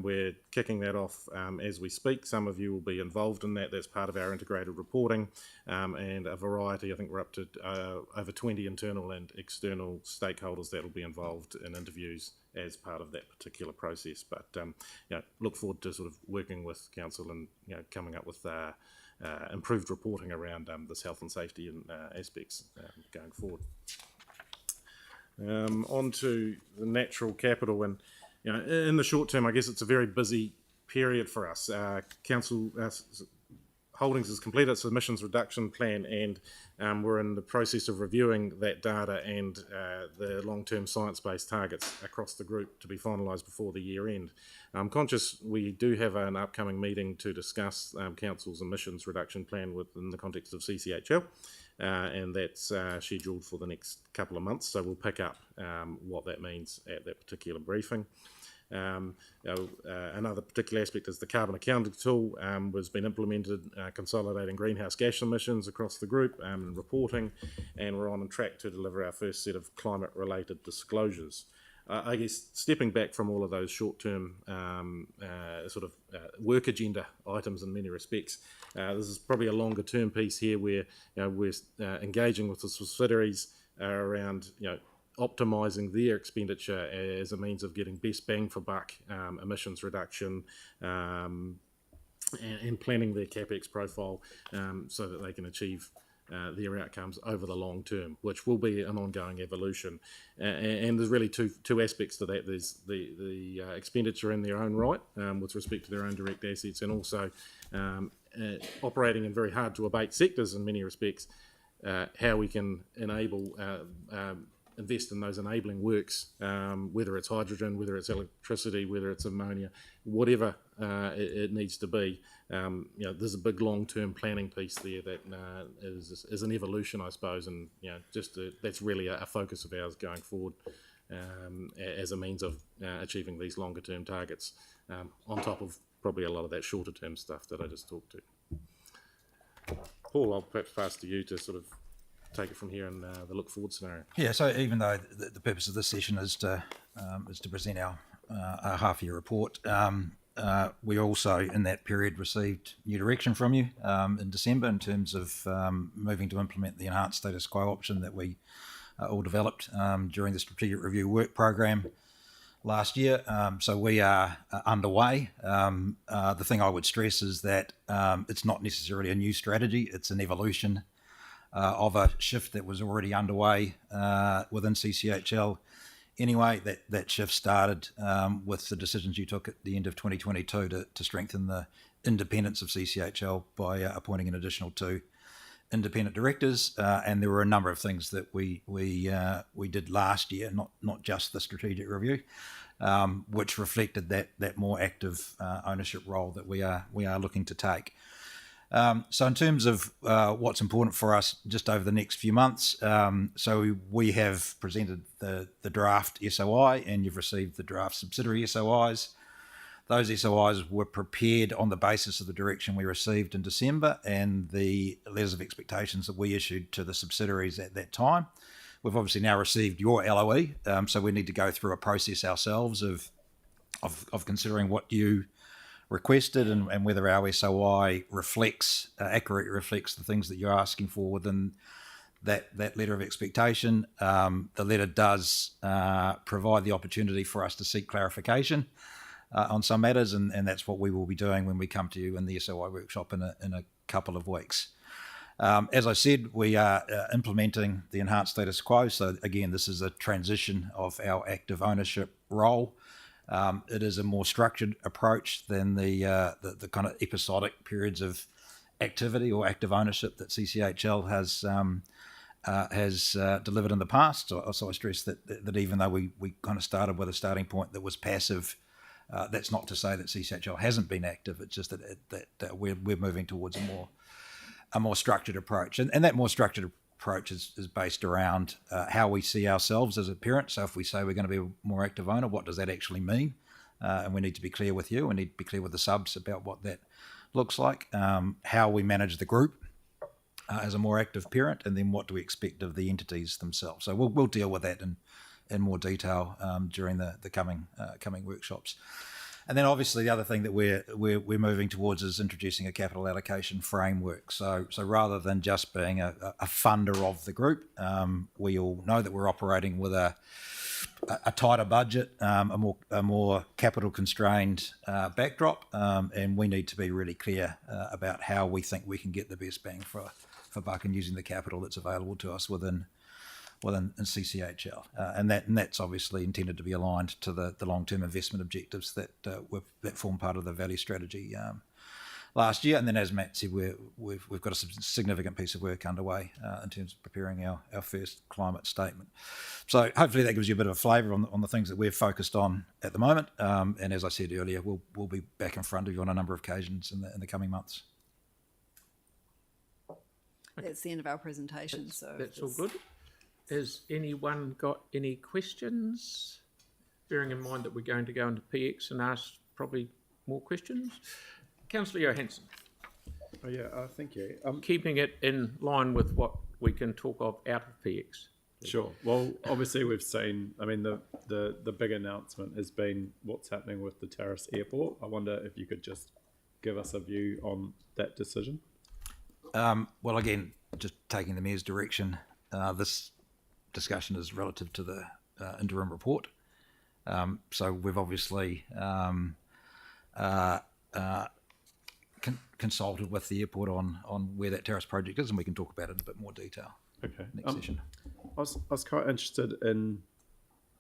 We're kicking that off as we speak. Some of you will be involved in that. That's part of our integrated reporting, and a variety. I think we're up to over 20 internal and external stakeholders that will be involved in interviews as part of that particular process. But look forward to sort of working with council and coming up with improved reporting around this health and safety and aspects going forward. On to the natural capital, and in the short term, I guess it's a very busy period for us. Council Holdings has completed its emissions reduction plan, and we're in the process of reviewing that data and the long-term science-based targets across the group to be finalised before the year end. I'm conscious we do have an upcoming meeting to discuss Council's emissions reduction plan within the context of CCHL, and that's scheduled for the next couple of months, so we'll pick up what that means at that particular briefing. Another particular aspect is the carbon accounting tool was been implemented, consolidating greenhouse gas emissions across the group and reporting, and we're on track to deliver our first set of climate-related disclosures. I guess stepping back from all of those short-term work agenda items in many respects, this is probably a longer-term piece here where we're engaging with the subsidiaries around optimising their expenditure as a means of getting best bang for buck emissions reduction and planning their capex profile so that they can achieve their outcomes over the long term, which will be an ongoing evolution. And there's really two aspects to that. There's the expenditure in their own right with respect to their own direct assets, and also operating in very hard to abate sectors in many respects, how we can enable invest in those enabling works, whether it's hydrogen, whether it's electricity, whether it's ammonia, whatever it needs to be. There's a big long-term planning piece there that is an evolution, I suppose, and that's really a focus of ours going forward as a means of achieving these longer-term targets, on top of probably a lot of that shorter-term stuff that I just talked to. Paul, I'll perhaps pass to you to sort of take it from here in the look forward scenario. Yeah, so even though the purpose of this session is to present our half year report, we also in that period received new direction from you in December in terms of moving to implement the enhanced status quo option that we all developed during the strategic review work program last year. So we are underway. The thing I would stress is that it's not necessarily a new strategy, it's an evolution of a shift that was already underway within CCHL. Anyway, that shift started with the decisions you took at the end of 2022 to strengthen the independence of CCHL by appointing an additional 2 independent directors, and there were a number of things that we did last year, not just the strategic review, which reflected that more active ownership role that we are looking to take. So in terms of what's important for us just over the next few months, so we have presented the draft SOI, and you've received the draft subsidiary SOIs. Those SOIs were prepared on the basis of the direction we received in December and the letters of expectations that we issued to the subsidiaries at that time. We've obviously now received your LOE, so we need to go through a process ourselves of considering what you requested and whether our SOI accurately reflects the things that you're asking for within that letter of expectation. The letter does provide the opportunity for us to seek clarification on some matters, and that's what we will be doing when we come to you in the SOI workshop in a couple of weeks. As I said, we are implementing the enhanced status quo. So again, this is a transition of our active ownership role. It is a more structured approach than the kind of episodic periods of activity or active ownership that CCHL has delivered in the past. So I stress that even though we kind of started with a starting point that was passive, that's not to say that CCHL hasn't been active. It's just that we're moving towards a more structured approach, and that more structured approach is based around how we see ourselves as a parent. So if we say we're going to be a more active owner, what does that actually mean? And we need to be clear with you. We need to be clear with the subs about what that looks like, how we manage the group as a more active parent, and then what do we expect of the entities themselves. So we'll deal with that in more detail during the coming workshops. And then obviously the other thing that we're moving towards is introducing a capital allocation framework. So rather than just being a funder of the group, we all know that we're operating with a tighter budget, a more capital constrained backdrop, and we need to be really clear about how we think we can get the best bang for buck in using the capital that's available to us within CCHL, and that's obviously intended to be aligned to the long-term investment objectives that form part of the value strategy last year. And then, as Matt said, we've got a significant piece of work underway in terms of preparing our first climate statement. So hopefully that gives you a bit of a flavour on the things that we're focused on at the moment. And as I said earlier, we'll be back in front of you on a number of occasions in the coming months. That's the end of our presentation. That's all good. Has anyone got any questions? Bearing in mind that we're going to go into PX and ask probably more questions. Councillor Johansson. Oh yeah, thank you. Keeping it in line with what we can talk of out of PX. Sure. Well, obviously we've seen, I mean, the big announcement has been what's happening with the Terrace Airport. I wonder if you could just give us a view on that decision. Well, again, just taking the Mayor's direction, this discussion is relative to the interim report. So we've obviously consulted with the airport on where that terrace project is, and we can talk about it in a bit more detail. Okay. Next session. I was quite interested in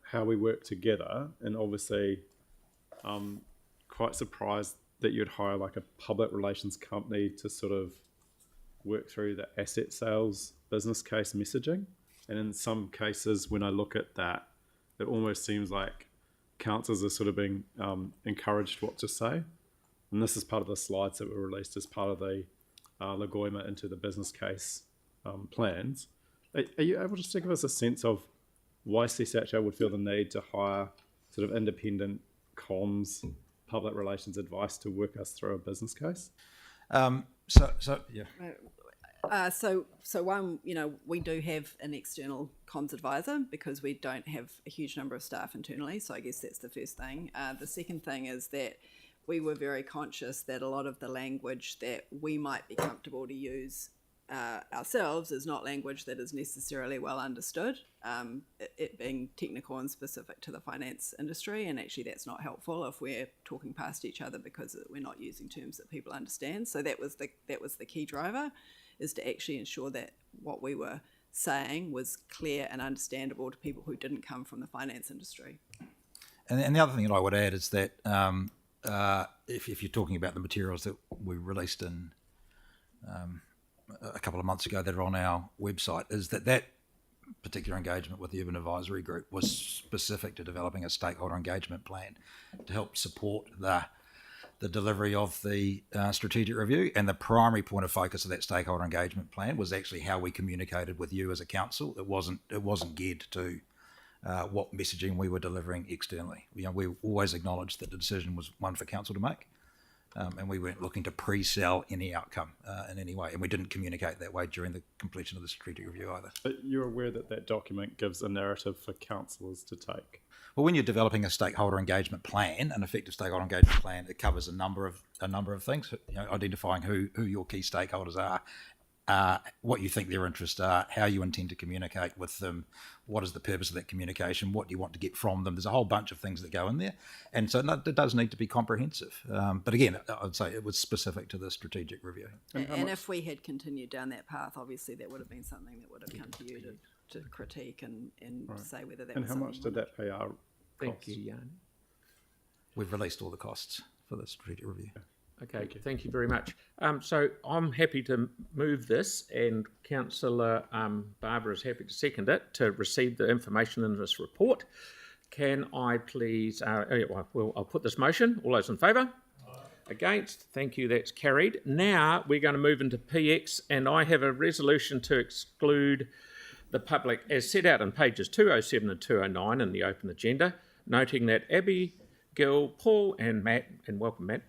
how we work together, and obviously quite surprised that you'd hire like a public relations company to sort of work through the asset sales business case messaging. And in some cases, when I look at that, it almost seems like councils are sort of being encouraged what to say. And this is part of the slides that were released as part of the Lagoima into the business case plans. Are you able to give us a sense of why CCHR would feel the need to hire sort of independent comms, public relations advice to work us through a business case? So one, we do have an external comms advisor because we don't have a huge number of staff internally. So I guess that's the first thing. The second thing is that we were very conscious that a lot of the language that we might be comfortable to use ourselves is not language that is necessarily well understood, it being technical and specific to the finance industry, and actually that's not helpful if we're talking past each other because we're not using terms that people understand. So that was the key driver, is to actually ensure that what we were saying was clear and understandable to people who didn't come from the finance industry. And the other thing that I would add is that if you're talking about the materials that we released in a couple of months ago that are on our website, is that particular engagement with the Urban Advisory Group was specific to developing a stakeholder engagement plan to help support the delivery of the strategic review. And the primary point of focus of that stakeholder engagement plan was actually how we communicated with you as a council. It wasn't geared to what messaging we were delivering externally. We always acknowledged that the decision was one for council to make. And we weren't looking to pre-sell any outcome in any way. And we didn't communicate that way during the completion of the strategic review either. But you're aware that document gives a narrative for councillors to take? Well, when you're developing a stakeholder engagement plan, an effective stakeholder engagement plan, it covers a number of things. Identifying who your key stakeholders are, what you think their interests are, how you intend to communicate with them, what is the purpose of that communication, what do you want to get from them. There's a whole bunch of things that go in there. And so it does need to be comprehensive. But again, I'd say it was specific to the strategic review. And if we had continued down that path, obviously that would have been something that would have come to you to critique and Right. say whether that and was how much did that PR cost? Thank you, Jan. We've released all the costs for the strategic review. Okay, thank you very much. So I'm happy to move this, and Councillor Barbara is happy to second it, to receive the information in this report. Can I please, I'll put this motion. All those in favour? Against? Thank you, that's carried. Now we're going to move into PX, and I have a resolution to exclude the public as set out on pages 207 and 209 in the open agenda, noting that Abby, Gil, Paul and Matt, and welcome Matt,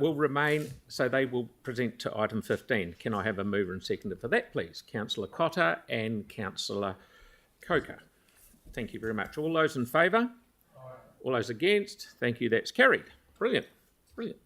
will remain, so they will present to item 15. Can I have a mover and seconder for that, please? Councillor Cotter and Councillor Coker. Thank you very much. All those in favour? All those against? Thank you, that's carried. Brilliant, brilliant.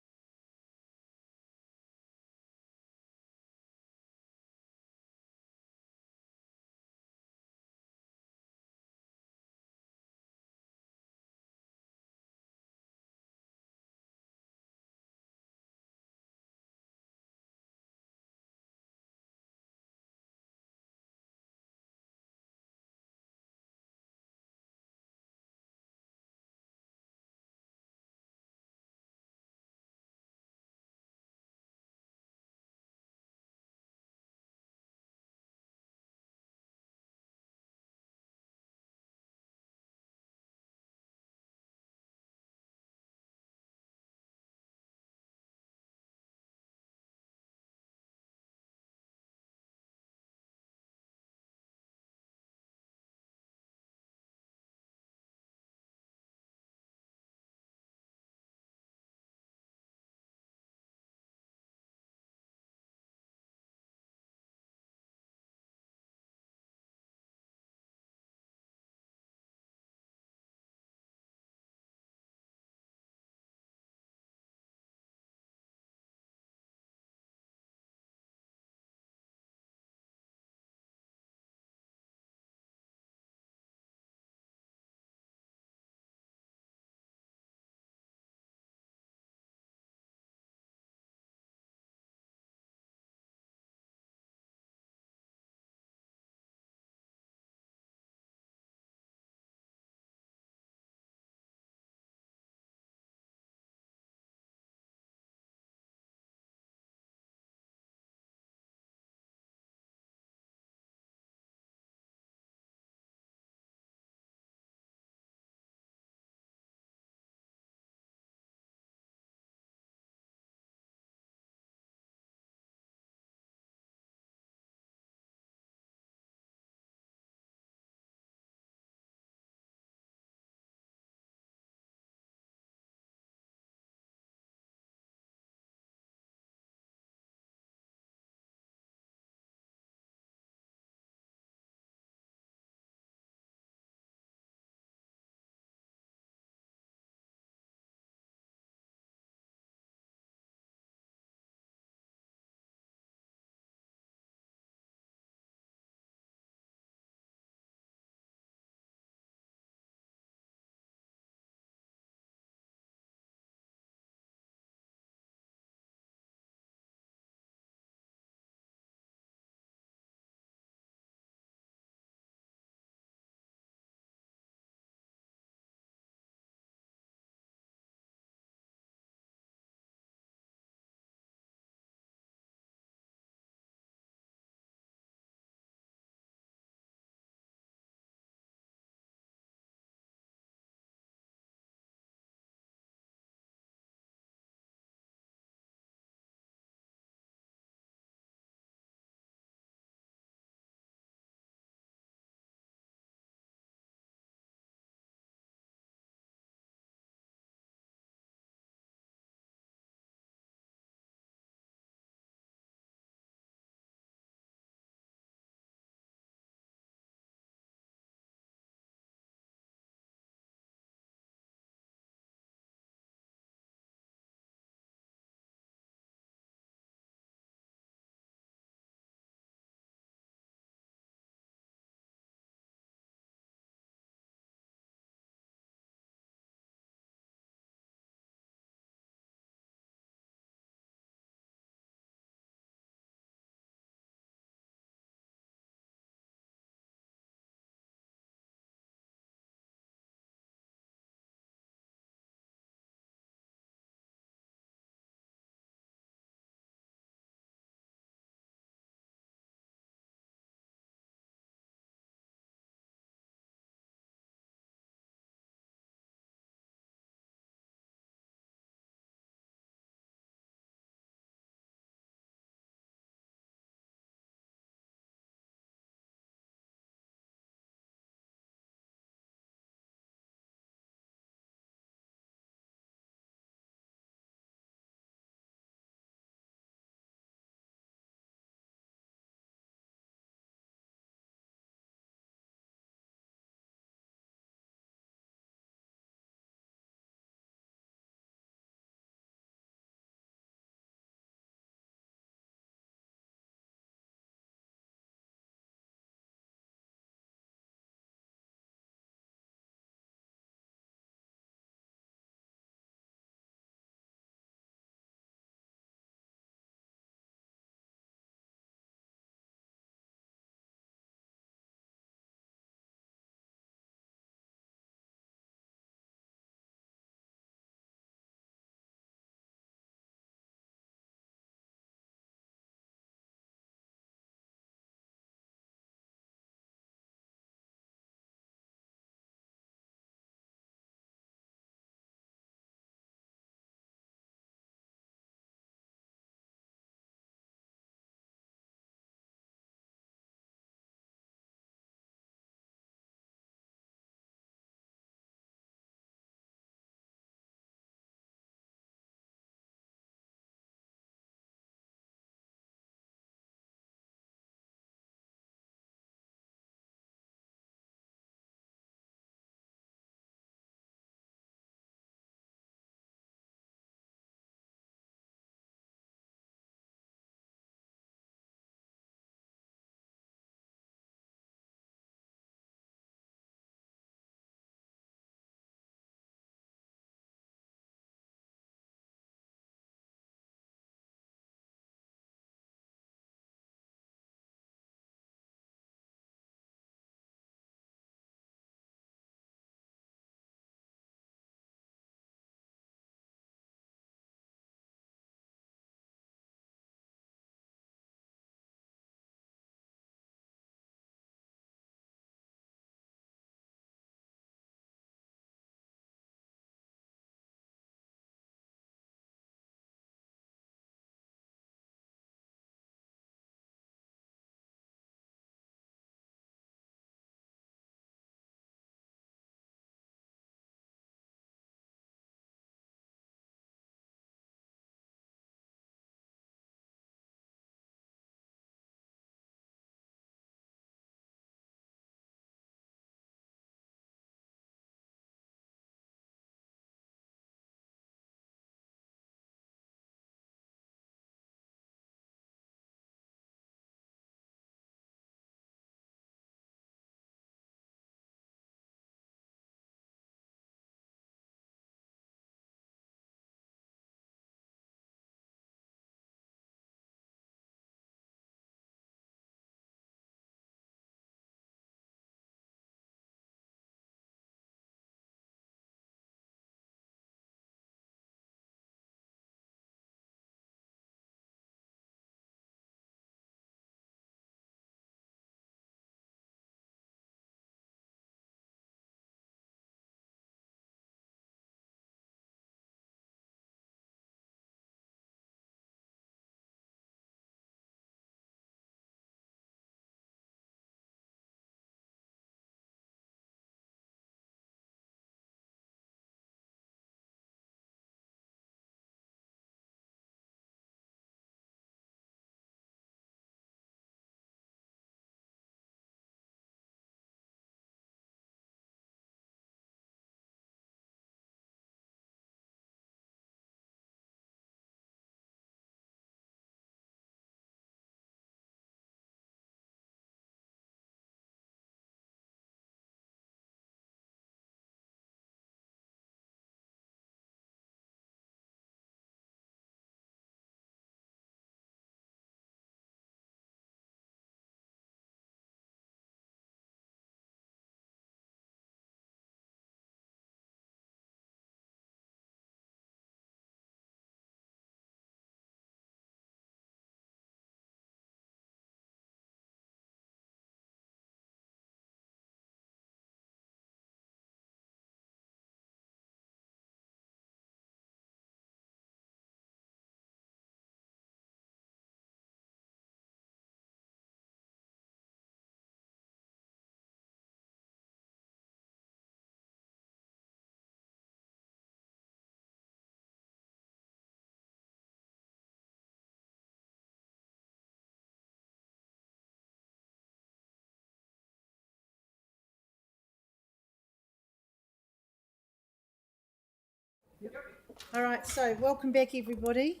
All right, so welcome back, everybody.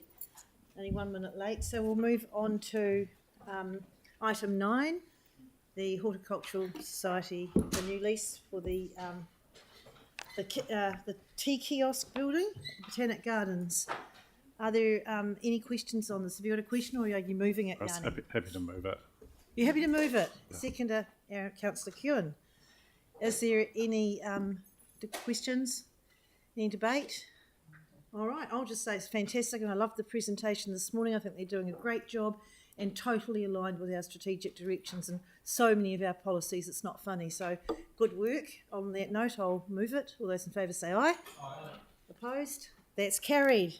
Only 1 minute late, so we'll move on to item 9, the Horticultural Society, the new lease for the tea kiosk building, Botanic Gardens. Are there any questions on this? Have you got a question, or are you moving it, I was Yanni? happy to move it. You're happy to move it? Seconder, Councillor Kewen. Is there any questions? Any debate? All right, I'll just say it's fantastic, and I love the presentation this morning. I think they're doing a great job and totally aligned with our strategic directions and so many of our policies. It's not funny. So good work. On that note, I'll move it. All those in favour say aye. Aye. Opposed? That's carried.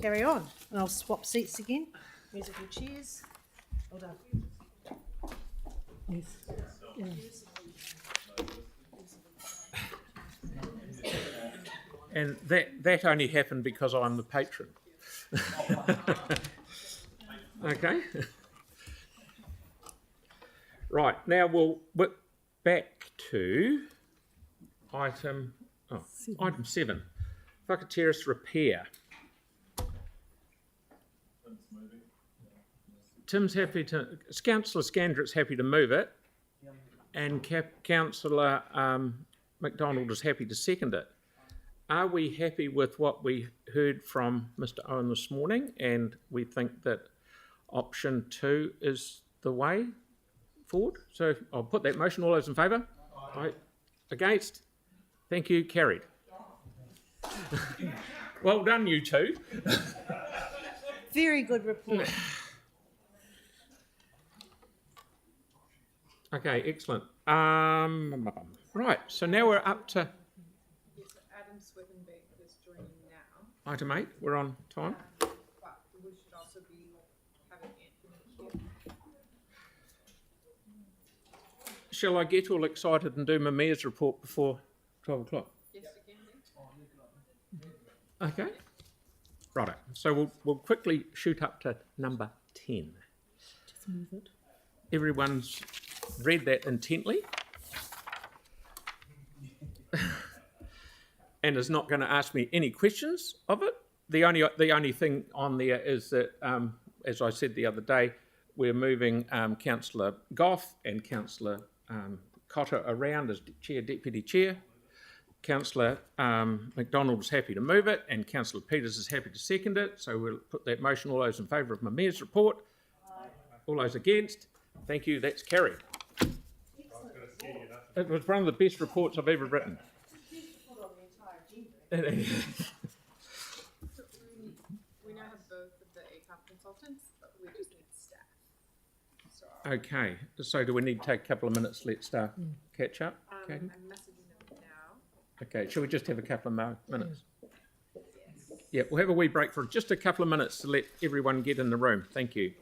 Carry on. And I'll swap seats again. Musical chairs. Well done. Yes. Yeah. And that only happened because I'm the patron. Okay. Right, now we'll whip back to item 7, Whakaterrace repair. Tim's happy to, Councillor Scandrett's happy to move it, and Councillor McDonald is happy to second it. Are we happy with what we heard from Mr. Owen this morning, and we think that option 2 is the way forward? So I'll put that motion. All those in favour? Aye. Against? Thank you. Carried. Well done, you two. Very good report. Okay, excellent. Right, so now we're up to Adam Swithenbeck is joining now. item 8. We're on time. But we should also be having Anthony here. Shall I get all excited and do my mayor's report before 12 o'clock? Yes, you can. Okay. Righto. So we'll quickly shoot up to number 10. Just move it. Everyone's read that intently and is not going to ask me any questions of it. The only thing on there is that, as I said the other day, we're moving Councillor Goff and Councillor Cotter around as Chair, Deputy Chair. Councillor McDonald is happy to move it, and Councillor Peters is happy to second it. So we'll put that motion. All those in favour of my mayor's report? Aye. All those against? Thank you. That's carried. It was one of the best reports I've ever written. We now have both of the ACOP consultants, but we just need staff. So, Okay. So do we need to take a couple of minutes to let staff catch up? Okay. I'm messaging them now. Okay. Shall we just have a couple of minutes? Yes. Yeah, we'll have a wee break for just a couple of minutes to let everyone get in the room. Thank you.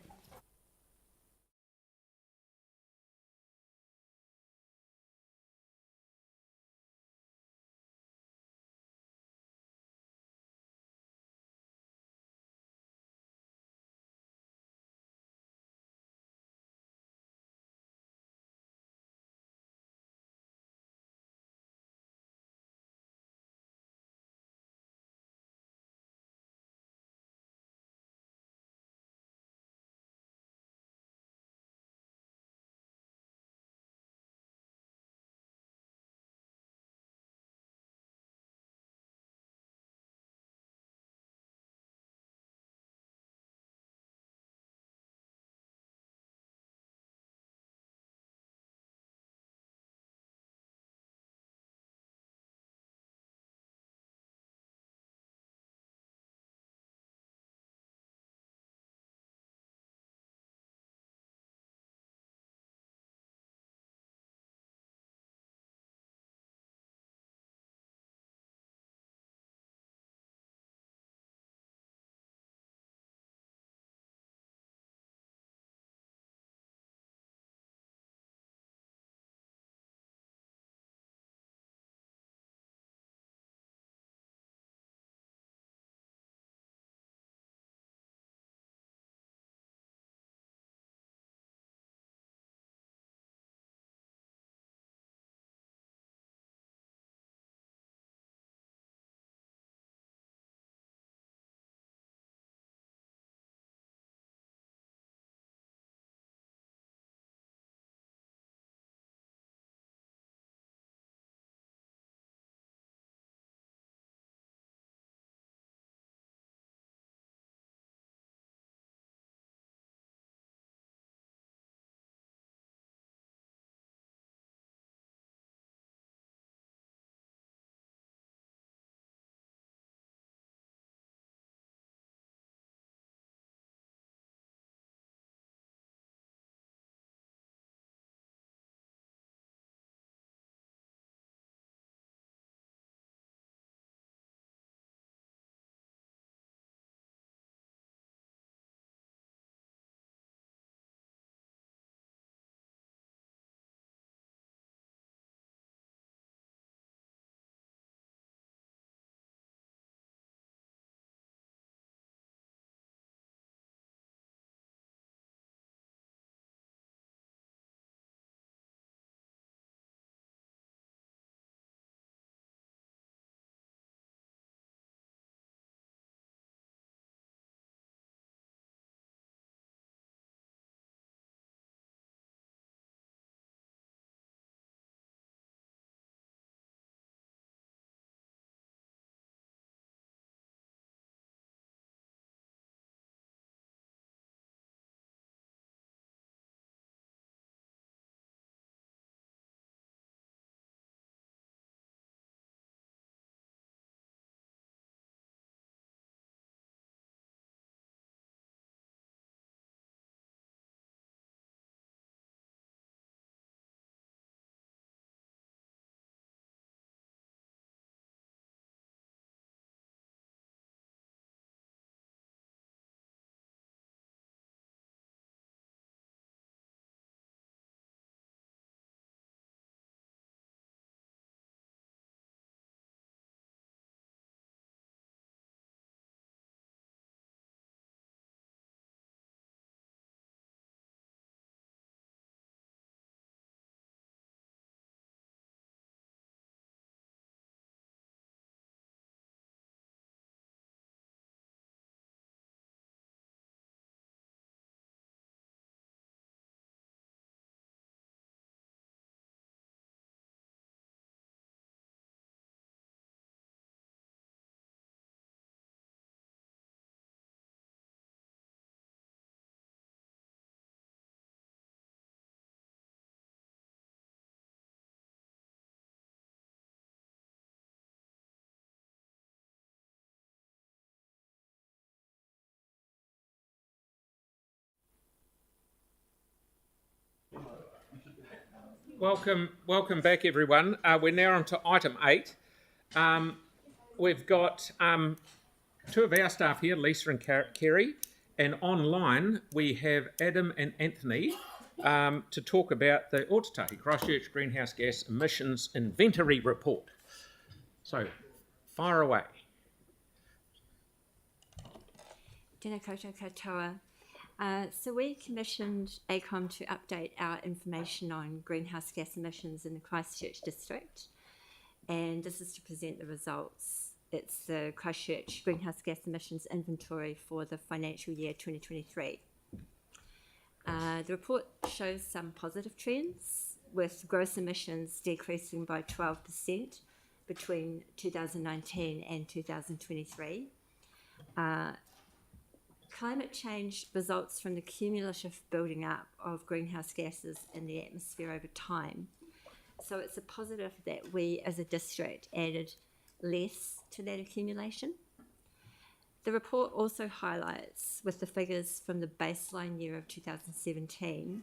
Welcome back, everyone. We're now on to item 8. We've got two of our staff here, Lisa and Kerry, and online we have Adam and Anthony to talk about the Ōtautahi Christchurch Greenhouse Gas Emissions Inventory Report. So, fire away. Tēnā koutou katoa. So we commissioned ACOM to update our information on greenhouse gas emissions in the Christchurch district, and this is to present the results. It's the Christchurch Greenhouse Gas Emissions Inventory for the financial year 2023. The report shows some positive trends, with gross emissions decreasing by 12% between 2019 and 2023. Climate change results from the cumulative building up of greenhouse gases in the atmosphere over time. So it's a positive that we as a district added less to that accumulation. The report also highlights, with the figures from the baseline year of 2017,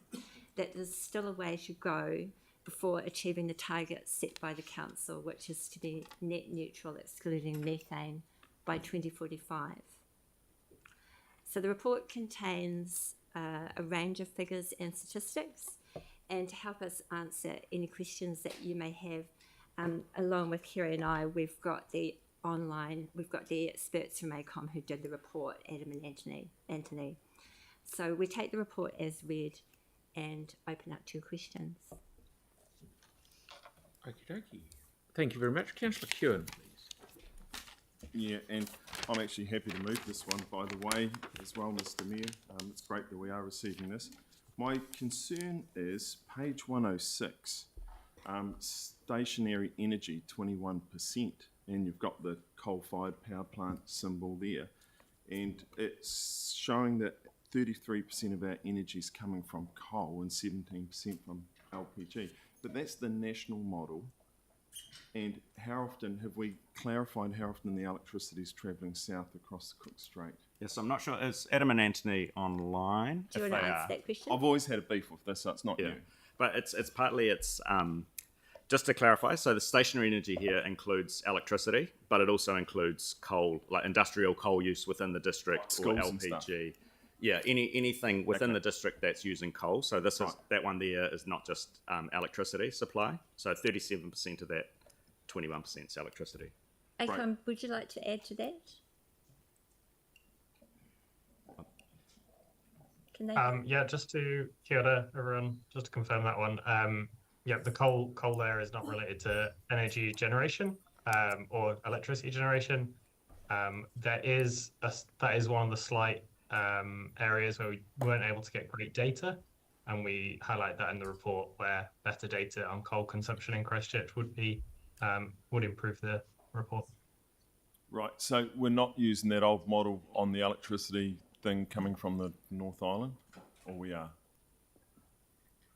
that there's still a way to go before achieving the target set by the council, which is to be net neutral excluding methane by 2045. So the report contains a range of figures and statistics, and to help us answer any questions that you may have, along with Kerry and I, we've got the experts from ACOM who did the report, Adam and Anthony. So we take the report as read and open up to your questions. Okie dokie. Thank you very much. Councillor Kewen, please. Yeah, and I'm actually happy to move this one, by the way, as well, Mr. Mayor. It's great that we are receiving this. My concern is page 106, stationary energy 21%, and you've got the coal-fired power plant symbol there, and it's showing that 33% of our energy is coming from coal and 17% from LPG. But that's the national model. And how often have we clarified how often the electricity is travelling south across the Cook Strait? Yes, I'm not sure. Is Adam and Anthony online? Do you want to answer that question? I've always had a beef with this, so it's not new. But it's partly just to clarify. So the stationary energy here includes electricity, but it also includes coal, like industrial coal use within the district, Schools or and stuff. LPG. Yeah, anything within the district that's using coal. So this is that one there is not just electricity supply. So 37% of that, 21% is electricity. ACOM, would you like to add to that? Can they? Yeah, just to kia ora, everyone, just to confirm that one. Yeah, the coal there is not related to energy generation or electricity generation. That is one of the slight areas where we weren't able to get great data, and we highlight that in the report, where better data on coal consumption in Christchurch would improve the report. Right, So we're not using that old model on the electricity thing coming from the North Island, or we are?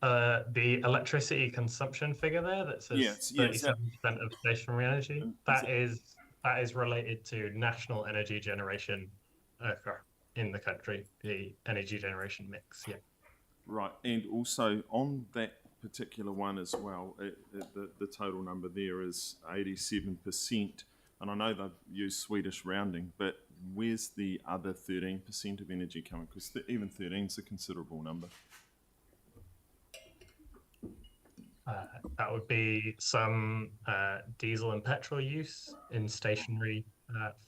The electricity consumption figure there that says 37% of stationary energy, that is related to national energy generation in the country, the energy generation mix, yeah. Right, and also on that particular one as well, the total number there is 87%, and I know they've used Swedish rounding, but where's the other 13% of energy coming? Because even 13 is a considerable number. That would be some diesel and petrol use in stationary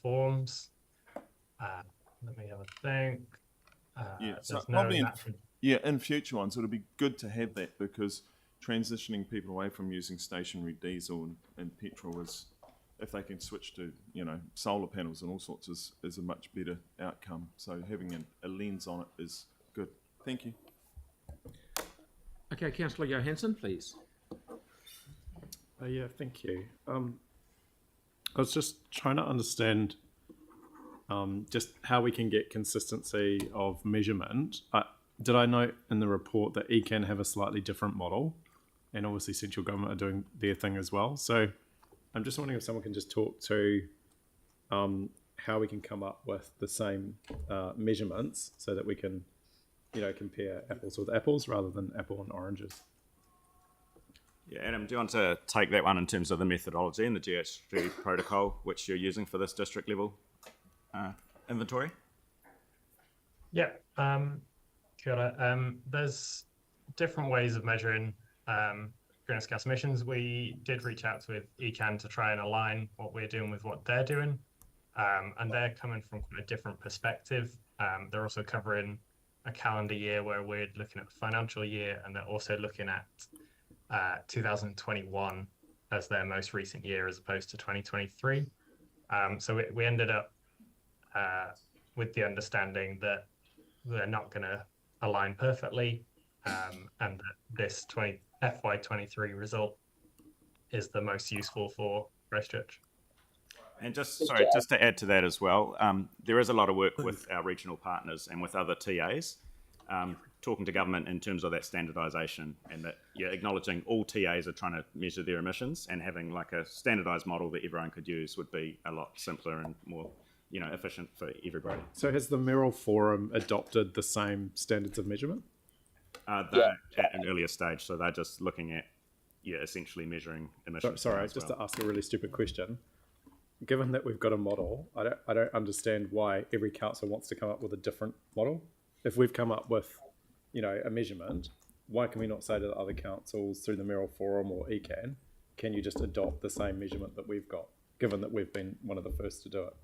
forms. Let me have a think. So probably in future ones, it'll be good to have that, because transitioning people away from using stationary diesel and petrol is, if they can switch to solar panels and all sorts, is a much better outcome. So having a lens on it is good. Thank you. Okay, Councillor Johansson, please. Yeah, thank you. I was just trying to understand just how we can get consistency of measurement. Did I note in the report that ECAN have a slightly different model, and obviously central government are doing their thing as well? So I'm just wondering if someone can just talk to how we can come up with the same measurements so that we can, compare apples with apples rather than apple and oranges. Yeah, Adam, do you want to take that one in terms of the methodology and the GHG protocol which you're using for this district level inventory? Yeah, kia ora. There's different ways of measuring greenhouse gas emissions. We did reach out with ECAN to try and align what we're doing with what they're doing, and they're coming from quite a different perspective. They're also covering a calendar year where we're looking at the financial year, and they're also looking at 2021 as their most recent year as opposed to 2023. So we ended up with the understanding that they're not going to align perfectly, and that this FY23 result is the most useful for Christchurch. And just to add to that as well, there is a lot of work with our regional partners and with other TAs, talking to government in terms of that standardisation, and that you're acknowledging all TAs are trying to measure their emissions, and having like a standardised model that everyone could use would be a lot simpler and more efficient for everybody. So has the Merrill Forum adopted the same standards of measurement? They're at an earlier stage, so they're just looking at essentially measuring emissions. Sorry, just to ask a really stupid question. Given that we've got a model, I don't understand why every council wants to come up with a different model. If we've come up with, a measurement, why can we not say to the other councils through the Merrill Forum or ECAN, can you just adopt the same measurement that we've got, given that we've been one of the first to do it?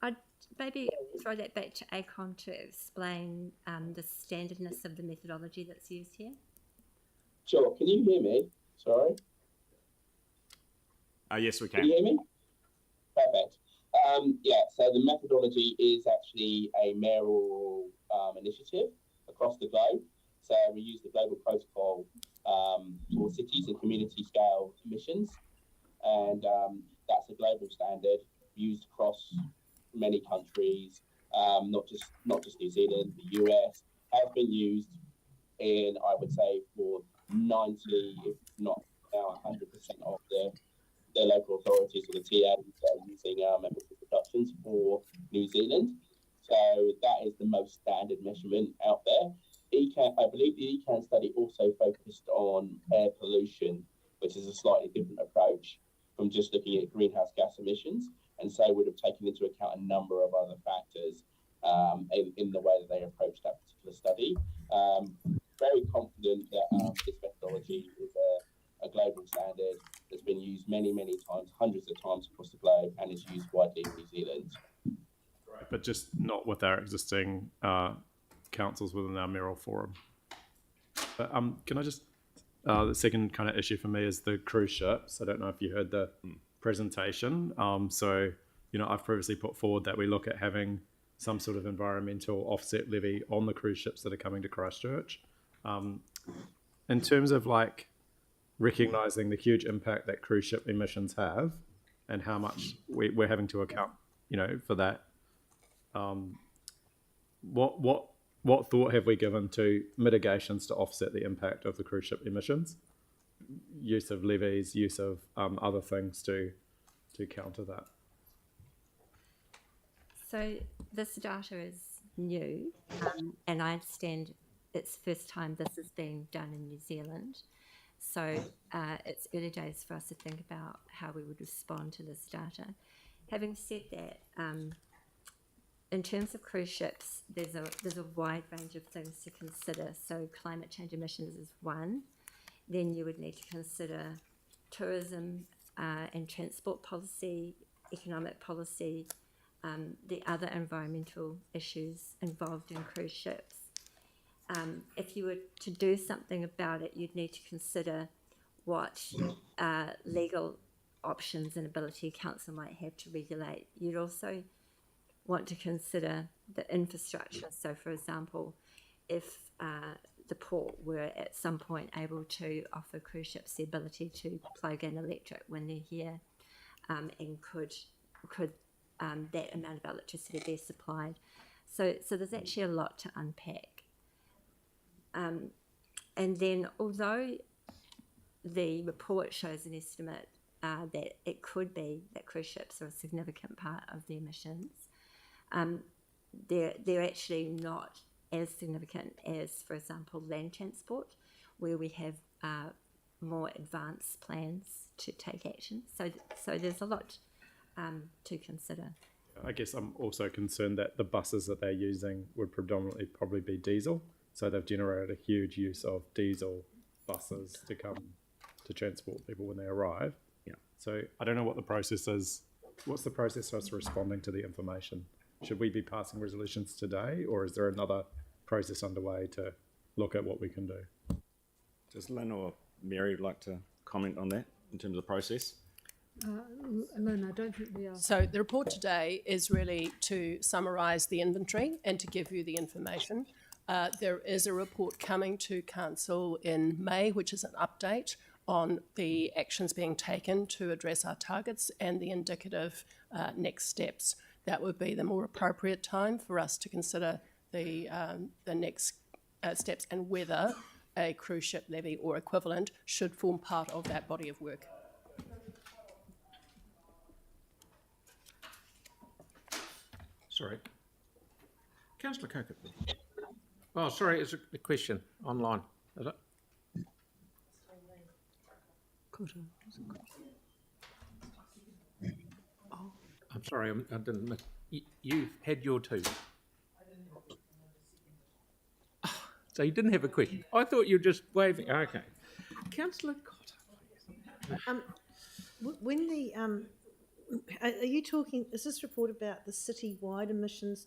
I'd maybe throw that back to ACON to explain the standardness of the methodology that's used here. Sure. Can you hear me? Sorry. Yes, we can. Can you hear me? Perfect. So the methodology is actually a mayoral initiative across the globe. So we use the global protocol for cities and community scale emissions, and that's a global standard used across many countries, not just New Zealand. The US has been used in, I would say, for 90, if not now 100% of the local authorities or the TAs are using emission reductions for New Zealand. So that is the most standard measurement out there. I believe the ECAN study also focused on air pollution, which is a slightly different approach from just looking at greenhouse gas emissions, and so would have taken into account a number of other factors in the way that they approached that particular study. Very confident that this methodology is a global standard that's been used many times, hundreds of times across the globe, and is used widely in New Zealand. Right, but just not with our existing councils within our Merrill Forum. But, can I just, the second kind of issue for me is the cruise ships. I don't know if you heard the presentation. So, I've previously put forward that we look at having some sort of environmental offset levy on the cruise ships that are coming to Christchurch. In terms of recognising the huge impact that cruise ship emissions have and how much we're having to account, for that, what thought have we given to mitigations to offset the impact of the cruise ship emissions? Use of levies, use of other things to counter that. So this data is new, and I understand it's the first time this is being done in New Zealand. So it's early days for us to think about how we would respond to this data. Having said that, in terms of cruise ships, there's a wide range of things to consider. So climate change emissions is one. Then you would need to consider tourism and transport policy, economic policy, the other environmental issues involved in cruise ships. If you were to do something about it, you'd need to consider what legal options and ability council might have to regulate. You'd also want to consider the infrastructure. So, for example, if the port were at some point able to offer cruise ships the ability to plug in electric when they're here, and could that amount of electricity be supplied? So there's actually a lot to unpack. And then, although the report shows an estimate that it could be that cruise ships are a significant part of the emissions, they're actually not as significant as, for example, land transport, where we have more advanced plans to take action. So there's a lot to consider. I guess I'm also concerned that the buses that they're using would predominantly probably be diesel. So they've generated a huge use of diesel buses to come to transport people when they arrive. Yeah. So I don't know what the process is. What's the process for us responding to the information? Should we be passing resolutions today, or is there another process underway to look at what we can do? Does Lynn or Mary like to comment on that in terms of the process? Lynn, I don't think we are. So the report today is really to summarise the inventory and to give you the information. There is a report coming to Council in May, which is an update on the actions being taken to address our targets and the indicative next steps. That would be the more appropriate time for us to consider the next steps and whether a cruise ship levy or equivalent should form part of that body of work. Sorry. Councillor Coker. Oh, sorry, it's a question online, is it? Oh, I'm sorry, I didn't. You've had your two. Oh, so you didn't have a question. I thought you were just waving. Okay. Councillor Cotter. When the are you talking? Is this report about the city-wide emissions,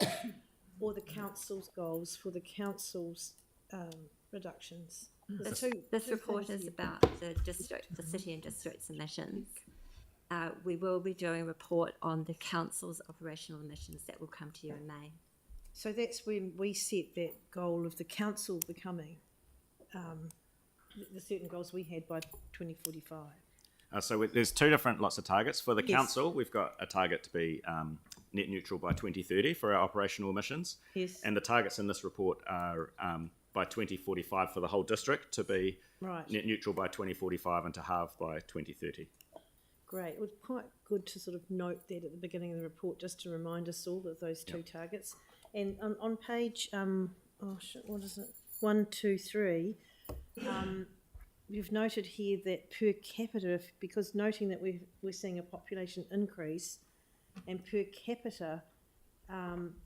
or the council's goals for the council's reductions? This report is about the district, the city and district's emissions. We will be doing a report on the council's operational emissions that will come to you in May. So that's when we set that goal of the council becoming the certain goals we had by 2045. So there's two different lots of targets. For the council, we've got a target to be net neutral by 2030 for our operational emissions. Yes. And the targets in this report are by 2045 for the whole district to be net neutral by 2045 and to halve by 2030. Great. It was quite good to sort of note that at the beginning of the report, just to remind us all of those two targets. And on page, what is it? 1, 2, 3. We've noted here that per capita, because noting that we're seeing a population increase, and per capita,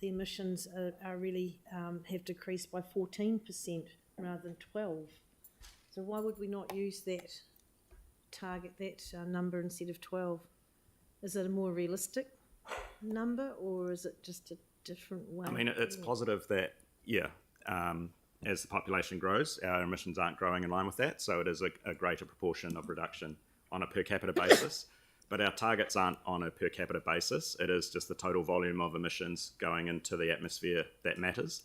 the emissions are really have decreased by 14% rather than 12%. So why would we not use that target, that number instead of 12? Is it a more realistic number, or is it just a different way? I mean, it's positive that, as the population grows, our emissions aren't growing in line with that, so it is a greater proportion of reduction on a per capita basis. But our targets aren't on a per capita basis. It is just the total volume of emissions going into the atmosphere that matters.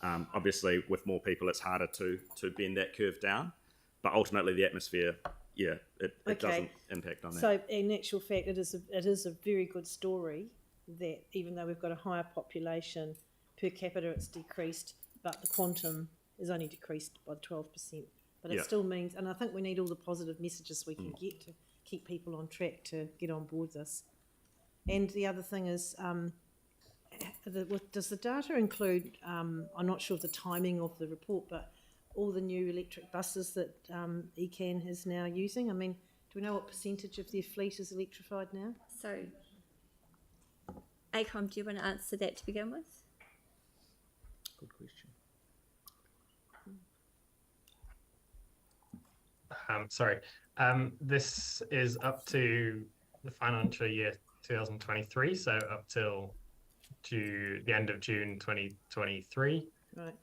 Obviously, with more people, it's harder to bend that curve down. But ultimately, the atmosphere, it doesn't impact on that. So, in actual fact, it is a very good story that even though we've got a higher population, per capita it's decreased, but the quantum is only decreased by 12%. But it still means, and I think we need all the positive messages we can get to keep people on track to get on board this. And the other thing is, does the data include, I'm not sure of the timing of the report, but all the new electric buses that ECAN is now using? I mean, do we know what percentage of their fleet is electrified now? So, ACOM, do you want to answer that to begin with? Good question. Sorry. This is up to the financial year 2023, so up till the end of June 2023. Right.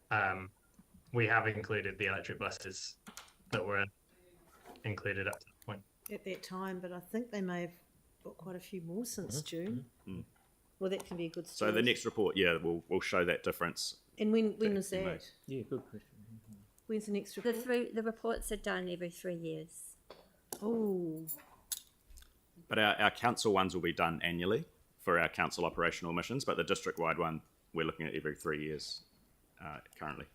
We have included the electric buses that were included up to that point. At that time, but I think they may have got quite a few more since June. Well, that can be a good story. So the next report, will show that difference. And when was that? Yeah, good question. When's the next report? The reports are done every 3 years. Oh. But our council ones will be done annually for our council operational emissions, but the district-wide one, we're looking at every 3 years currently.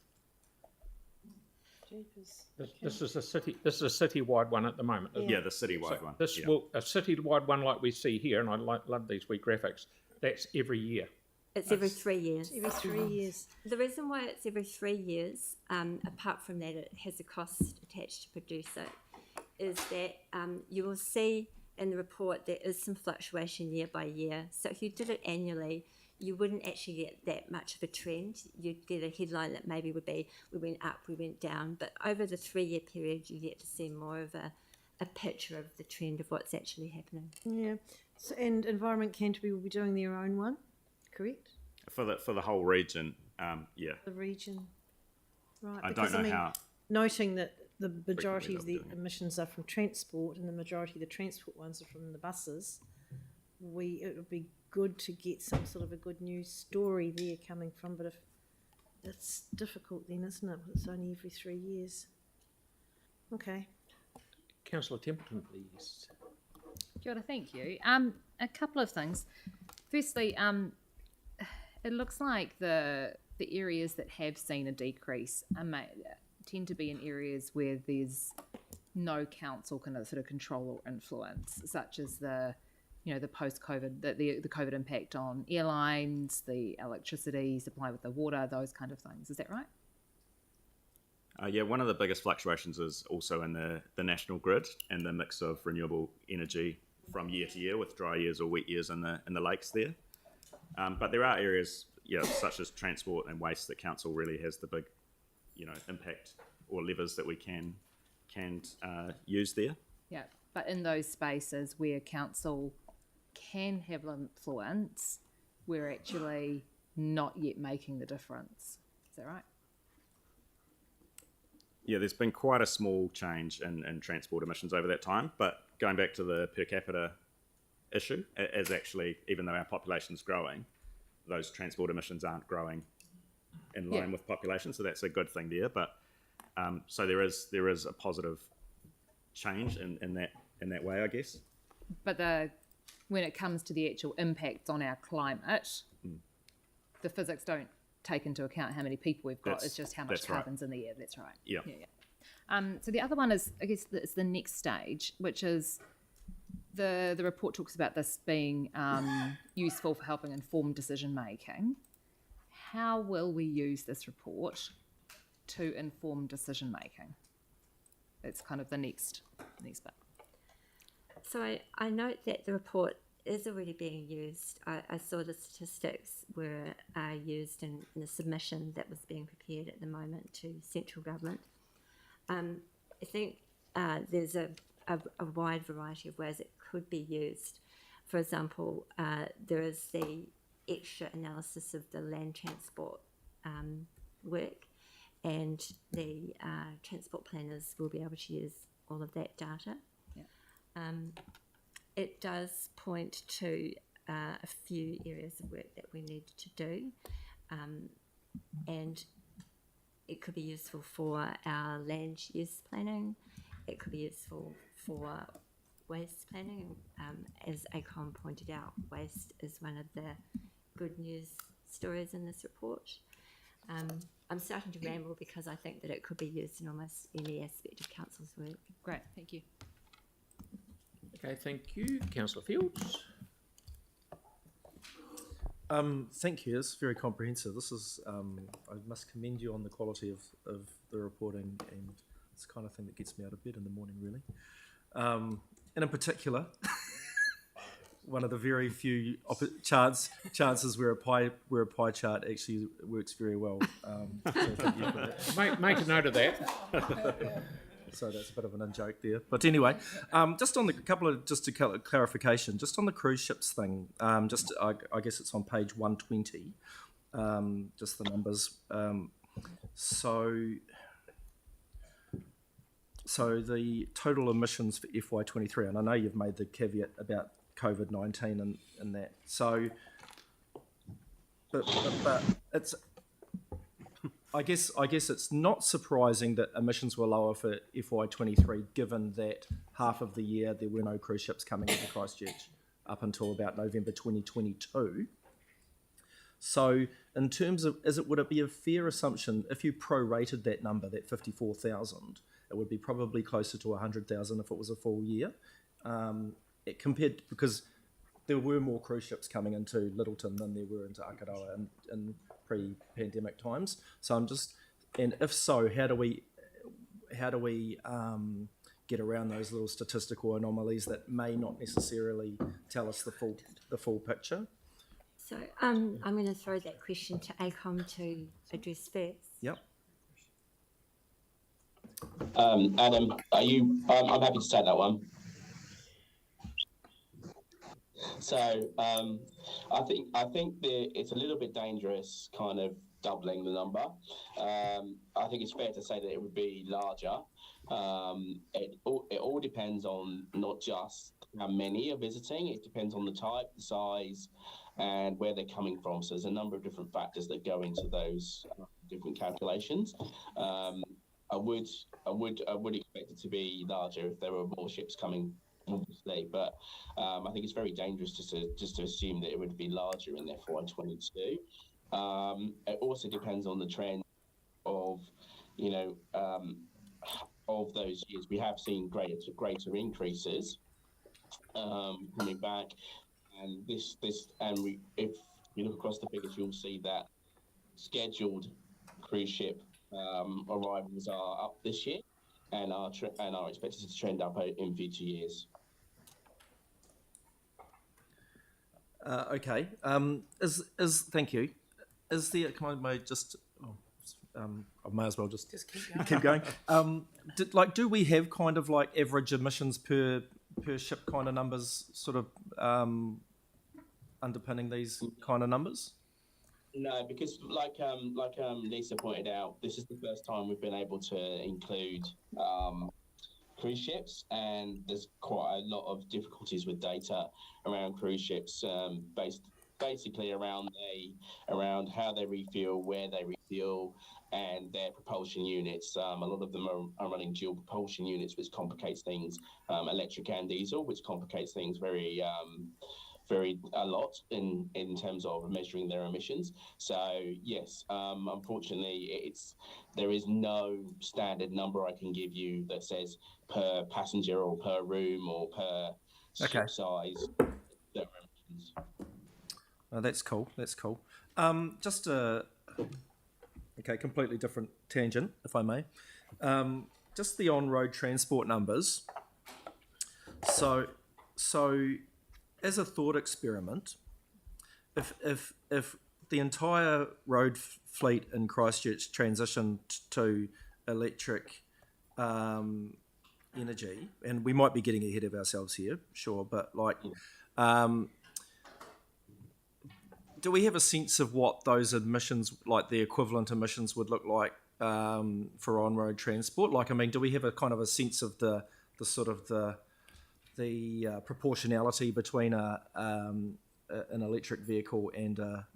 This is a city-wide one at the moment. Yeah, the city-wide one. This will a city-wide one like we see here, and I love these wee graphics. That's every year. It's every 3 years. Every 3 years. The reason why it's every 3 years, apart from that it has a cost attached to produce it, is that you will see in the report there is some fluctuation year by year. So if you did it annually, you wouldn't actually get that much of a trend. You'd get a headline that maybe would be, we went up, we went down. But over the 3 year period, you get to see more of a picture of the trend of what's actually happening. Yeah. So, and Environment Canterbury will be doing their own one, correct? For the whole region, yeah. The region. Right. I don't know how. Noting that the majority Frequently of the they'll do it. emissions are from transport and the majority of the transport ones are from the buses, it would be good to get some sort of a good news story there coming from, but if it's difficult then, isn't it? It's only every 3 years. Okay. Councillor Templeton, please. Kia ora, thank you. A couple of things. Firstly, it looks like the areas that have seen a decrease tend to be in areas where there's no council kind of sort of control or influence, such as the post-COVID, the COVID impact on airlines, the electricity supply with the water, those kind of things. Is that right? Yeah, one of the biggest fluctuations is also in the national grid and the mix of renewable energy from year to year, with dry years or wet years in the lakes there. But there are areas, such as transport and waste, that council really has the big, impact or levers that we can use there. Yeah, but in those spaces where council can have influence, we're actually not yet making the difference. Is that right? Yeah, there's been quite a small change in transport emissions over that time, but going back to the per capita issue, as actually, even though our population's growing, those transport emissions aren't growing in line with population, so that's a good thing there. But so there is a positive change in that way, I guess. But when it comes to the actual impacts on our climate, the physics don't take into account how many people we've got. It's just how much carbon's in the air. That's right. Yeah. So the other one is, I guess, it's the next stage, which is the report talks about this being useful for helping inform decision making. How will we use this report to inform decision making? It's kind of the next bit. So I note that the report is already being used. I saw the statistics were used in the submission that was being prepared at the moment to central government. I think there's a wide variety of ways it could be used. For example, there is the extra analysis of the land transport work, and the transport planners will be able to use all of that data. It does point to a few areas of work that we need to do, and it could be useful for our land use planning. It could be useful for waste planning. As ACOM pointed out, waste is one of the good news stories in this report. I'm starting to ramble because I think that it could be used in almost any aspect of council's work. Great, thank you. Okay, thank you. Councillor Fields. Thank you. It's very comprehensive. This is, I must commend you on the quality of the reporting, and it's the kind of thing that gets me out of bed in the morning, really. And in particular, one of the very few chances where a pie chart actually works very well. So thank you for that. Make a note of that. So that's a bit of an in-joke there. But anyway, just on a clarification, just on the cruise ships thing, I guess it's on page 120, just the numbers. So the total emissions for FY23, and I know you've made the caveat about COVID-19 and that. So, but it's, I guess it's not surprising that emissions were lower for FY23, given that half of the year there were no cruise ships coming into Christchurch up until about November 2022. So in terms of, would it be a fair assumption, if you prorated that number, that 54,000, it would be probably closer to 100,000 if it was a full year, compared, because there were more cruise ships coming into Littleton than there were into Akaroa in pre-pandemic times. So I'm just, and if so, how do we get around those little statistical anomalies that may not necessarily tell us the full picture? So I'm going to throw that question to ACOM to address first. Yep. Adam, are you? I'm happy to take that one. So I think it's a little bit dangerous, kind of doubling the number. I think it's fair to say that it would be larger. It all depends on not just how many are visiting. It depends on the type, the size, and where they're coming from. So there's a number of different factors that go into those different calculations. I would expect it to be larger if there were more ships coming, obviously, but I think it's very dangerous just to assume that it would be larger in FY22. It also depends on the trend of, of those years. We have seen greater increases coming back, and if you look across the figures, you'll see that scheduled cruise ship arrivals are up this year and are expected to trend up in future years. Okay. Thank you. Is there? Can I just? I may as well just keep going. Do we have kind of like average emissions per ship kind of numbers, sort of underpinning these kind of numbers? No, because like Lisa pointed out, this is the first time we've been able to include cruise ships, and there's quite a lot of difficulties with data around cruise ships, basically around how they refuel, where they refuel, and their propulsion units. A lot of them are running dual propulsion units, which complicates things, electric and diesel, which complicates things a lot in terms of measuring their emissions. So yes, unfortunately, there is no standard number I can give you that says per passenger or per room or per ship size their emissions. That's cool. That's cool. Just completely different tangent, if I may. Just the on-road transport numbers. So as a thought experiment, if the entire road fleet in Christchurch transitioned to electric energy, and we might be getting ahead of ourselves here, sure, but do we have a sense of what those emissions, like the equivalent emissions, would look like for on-road transport? Do we have a kind of a sense of the sort of the proportionality between an electric vehicle and a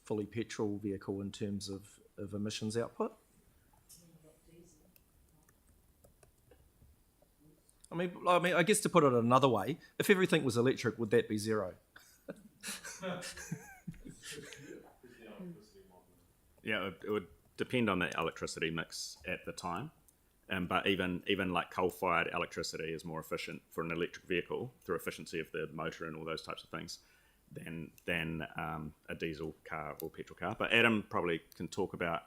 fully petrol vehicle in terms of emissions output? I guess to put it another way, if everything was electric, would that be zero? Yeah, it would depend on the electricity mix at the time. But even like coal-fired electricity is more efficient for an electric vehicle through efficiency of the motor and all those types of things than a diesel car or petrol car. But Adam probably can talk about,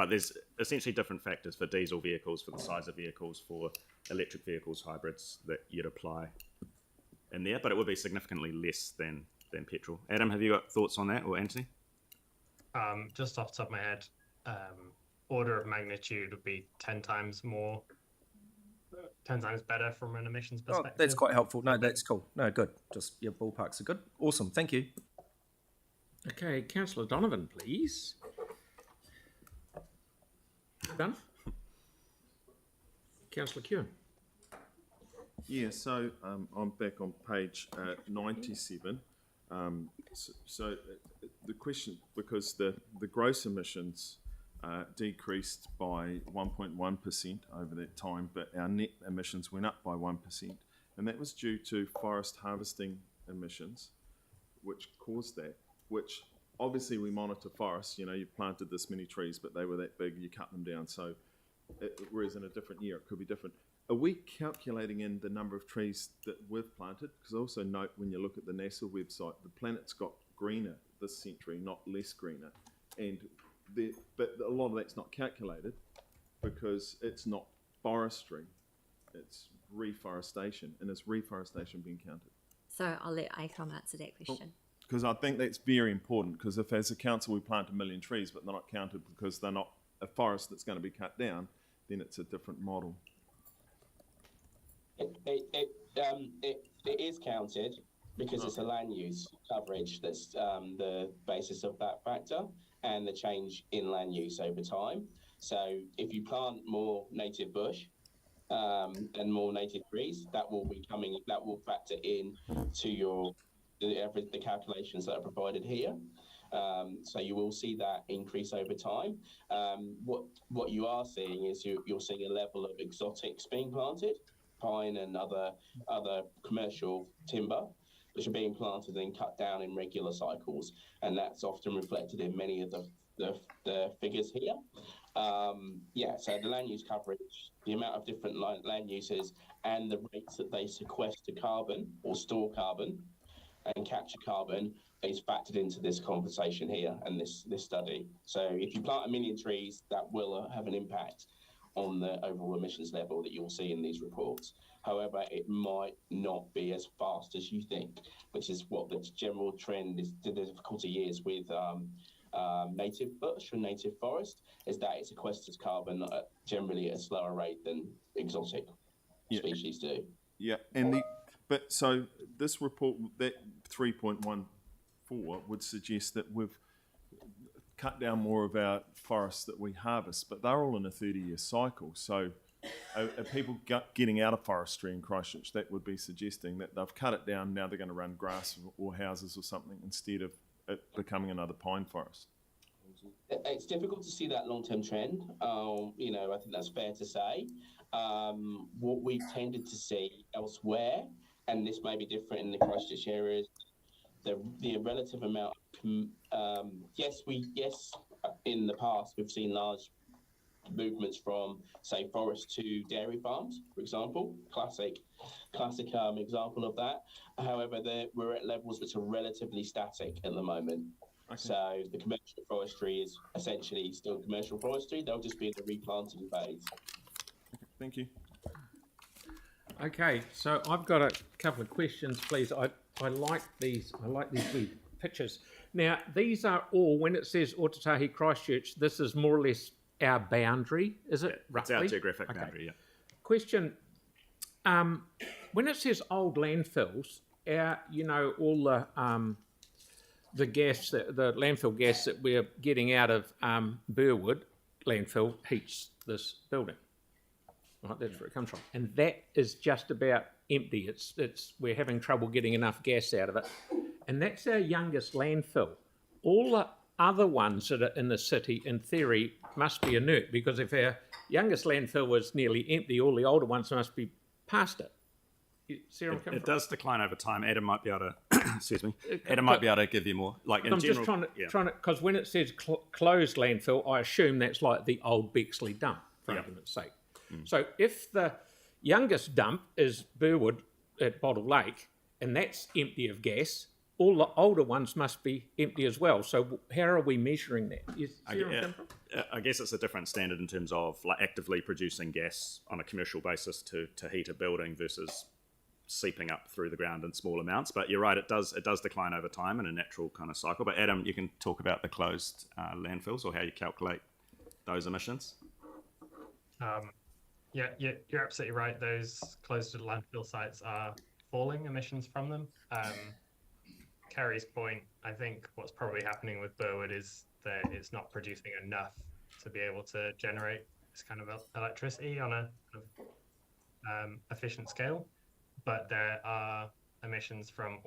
there's essentially different factors for diesel vehicles, for the size of vehicles, for electric vehicles, hybrids that you'd apply in there, but it would be significantly less than petrol. Adam, have you got thoughts on that, or Anthony? Just off the top of my head, order of magnitude would be 10 times better from an emissions perspective. Oh, that's quite helpful. No, that's cool. No, good. Just your ballparks are good. Awesome. Thank you. Okay, Councillor Donovan, please. Done? Councillor Kewen. Yeah, so I'm back on page 97. So the question, because the gross emissions decreased by 1.1% over that time, but our net emissions went up by 1%, and that was due to forest harvesting emissions, which caused that, which obviously we monitor forests. You planted this many trees, but they were that big, you cut them down, so whereas in a different year it could be different. are we calculating in the number of trees that we've planted? Because also note when you look at the NASA website, the planet's got greener this century, not less greener. And but a lot of that's not calculated because it's not forestry, it's reforestation. And is reforestation being counted? So I'll let ACOM answer that question. Because I think that's very important, because if as a council we plant 1 million trees but they're not counted because they're not a forest that's going to be cut down, then it's a different model. It is counted because it's a land use coverage that's the basis of that factor and the change in land use over time. So if you plant more native bush and more native trees, that will factor in to the calculations that are provided here. So you will see that increase over time. What you are seeing is you're seeing a level of exotics being planted, pine and other commercial timber, which are being planted and cut down in regular cycles, and that's often reflected in many of the figures here. So the land use coverage, the amount of different land uses, and the rates that they sequester carbon or store carbon and capture carbon is factored into this conversation here and this study. So if you plant 1 million trees, that will have an impact on the overall emissions level that you'll see in these reports. However, it might not be as fast as you think, which is what the general trend is. The difficulty is with native bush and native forest is that it sequesters carbon generally at a slower rate than exotic species do. Yeah, and so this report, that 3.14 would suggest that we've cut down more of our forests that we harvest, but they're all in a 30-year cycle. So are people getting out of forestry in Christchurch? That would be suggesting that they've cut it down, now they're going to run grass or houses or something instead of it becoming another pine forest. It's difficult to see that long-term trend. I think that's fair to say. What we've tended to see elsewhere, and this may be different in the Christchurch area, is the relative amount of, in the past we've seen large movements from, say, forest to dairy farms, for example, classic example of that. However, we're at levels which are relatively static at the moment. Okay. So the commercial forestry is essentially still commercial forestry. They'll just be in the replanting phase. Okay, thank you. Okay, so I've got a couple of questions, please. I like these. I like these wee pictures. Now, these are all, when it says Otatahi Christchurch, this is more or less our boundary, is it? Yeah, it's our geographic boundary, yeah. Question, when it says old landfills, all the gas, the landfill gas that we're getting out of Burwood landfill heats this building. Right, that's where it comes from, and that is just about empty. We're having trouble getting enough gas out of it, and that's our youngest landfill. All the other ones that are in the city, in theory, must be inert, because if our youngest landfill was nearly empty, all the older ones must be past it. It does decline over time. Adam might be able to, excuse me. Adam might be able to give you more. Like in I'm general, just trying to, because when it says closed landfill, I assume that's like the old Bexley dump, for argument's sake. So if the youngest dump is Burwood at Bottle Lake, and that's empty of gas, all the older ones must be empty as well. So how are we measuring that? I guess it's a different standard in terms of like actively producing gas on a commercial basis to heat a building versus seeping up through the ground in small amounts. But you're right, it does decline over time in a natural kind of cycle. But Adam, you can talk about the closed landfills or how you calculate those emissions. You're absolutely right. Those closed landfill sites are falling emissions from them. Carrie's point, I think what's probably happening with Burwood is that it's not producing enough to be able to generate this kind of electricity on a efficient scale. But there are emissions from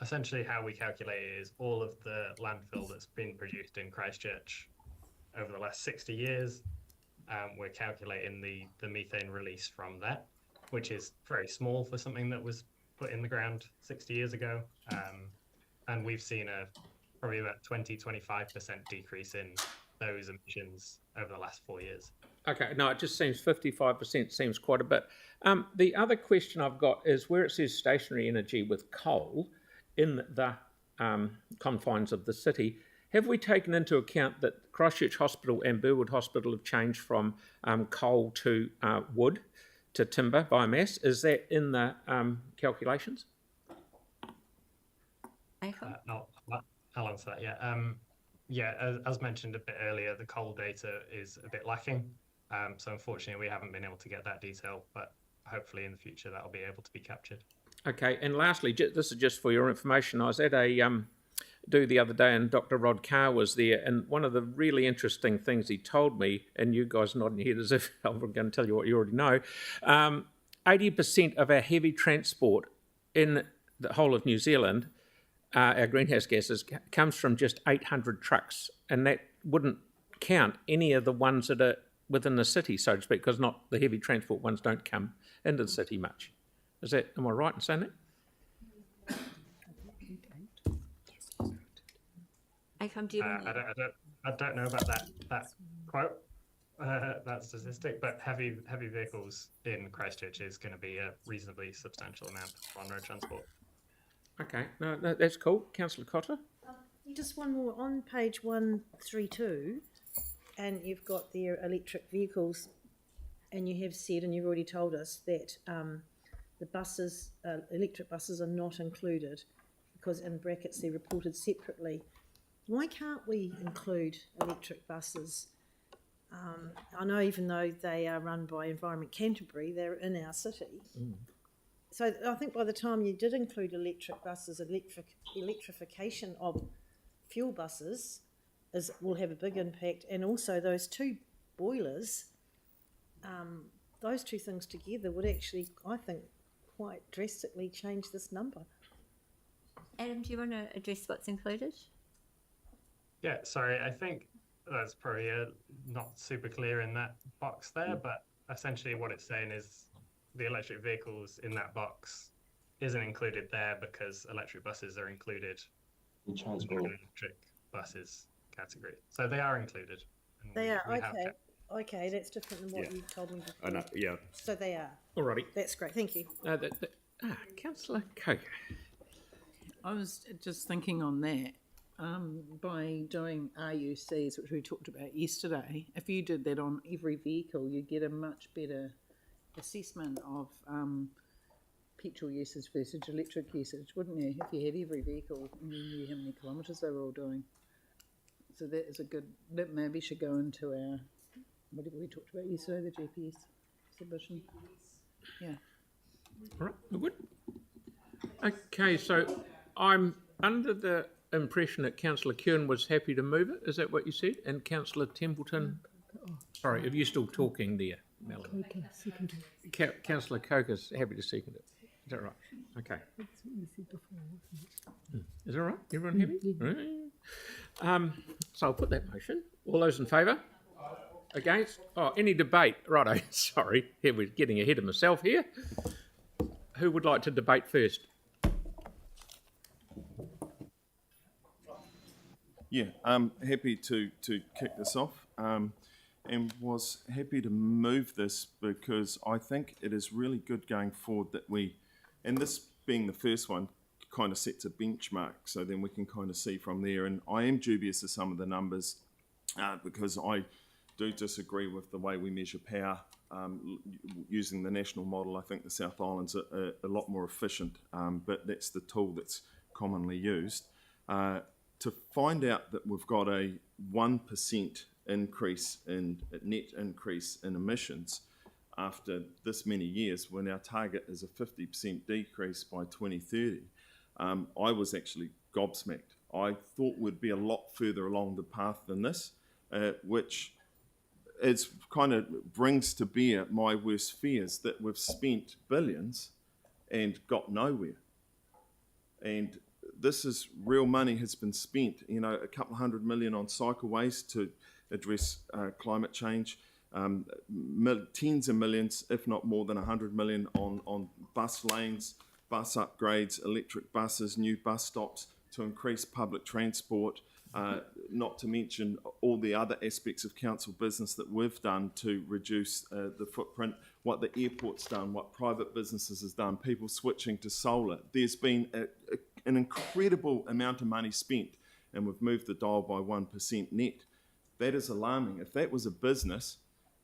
essentially how we calculate it is all of the landfill that's been produced in Christchurch over the last 60 years. We're calculating the methane release from that, which is very small for something that was put in the ground 60 years ago. And we've seen probably about 20-25% decrease in those emissions over the last 4 years. Okay, no, it just seems 55% seems quite a bit. The other question I've got is where it says stationary energy with coal in the confines of the city, have we taken into account that Christchurch Hospital and Burwood Hospital have changed from coal to wood to timber biomass? Is that in the calculations? I'll answer that, yeah. As mentioned a bit earlier, the coal data is a bit lacking. So unfortunately, we haven't been able to get that detail, but hopefully in the future that'll be able to be captured. Okay, and lastly, this is just for your information. I was at a do the other day, and Dr. Rod Carr was there, and one of the really interesting things he told me, and you guys nodding your head as if I'm going to tell you what you already know, 80% of our heavy transport in the whole of New Zealand, our greenhouse gases, comes from just 800 trucks, and that wouldn't count any of the ones that are within the city, so to speak, because not the heavy transport ones don't come into the city much. Am I right in saying that? Do you want I don't know about that quote, that statistic, but heavy vehicles in Christchurch is going to be a reasonably substantial amount on road transport. Okay, no, that's cool. Councillor Cotter? Just one more. On page 132, and you've got their electric vehicles, and you have said, and you've already told us, that the buses, electric buses, are not included because in brackets they're reported separately. Why can't we include electric buses? I know even though they are run by Environment Canterbury, they're in our city. So I think by the time you did include electric buses, electrification of fuel buses will have a big impact, and also those two boilers, those two things together would actually, I think, quite drastically change this number. Adam, do you want to address what's included? Yeah, sorry, I think that's probably not super clear in that box there, but essentially what it's saying is the electric vehicles in that box isn't included there because electric buses are included in the electric buses category. So they are included. They are, okay. Okay, that's different than what you told me before. I know, yeah. So they are. Alrighty. That's great, thank you. Councillor Coker. I was just thinking on that. By doing RUCs, which we talked about yesterday, if you did that on every vehicle, you'd get a much better assessment of petrol usage versus electric usage, wouldn't you? If you had every vehicle and you knew how many kilometres they were all doing. So that is that maybe should go into our, whatever we talked about yesterday, the GPS submission. Yeah. All right, we're good. Okay, so I'm under the impression that Councillor Kieran was happy to move it. Is that what you said? And Councillor Templeton? Sorry, are you still talking there, Melanie? Councillor Coker's happy to second it. Is that right? Okay. Is that right? Everyone happy? So I'll put that motion. All those in favour? Against? Oh, any debate? Righto. Sorry, here we're getting ahead of myself here. Who would like to debate first? Yeah, I'm happy to kick this off and was happy to move this because I think it is really good going forward that we, and this being the first one, kind of sets a benchmark so then we can kind of see from there. And I am dubious of some of the numbers because I do disagree with the way we measure power using the national model. I think the South Island's a lot more efficient, but that's the tool that's commonly used. To find out that we've got a 1% increase in net increase in emissions after this many years, when our target is a 50% decrease by 2030, I was actually gobsmacked. I thought we'd be a lot further along the path than this, which is kind of brings to bear my worst fears that we've spent billions and got nowhere. And this is real money has been spent, you know, a couple of $100 million on cycleways to address climate change, tens of millions, if not more than 100 million on bus lanes, bus upgrades, electric buses, new bus stops to increase public transport, not to mention all the other aspects of council business that we've done to reduce the footprint, what the airport's done, what private businesses has done, people switching to solar. There's been an incredible amount of money spent, and we've moved the dial by 1% net. That is alarming. If that was a business,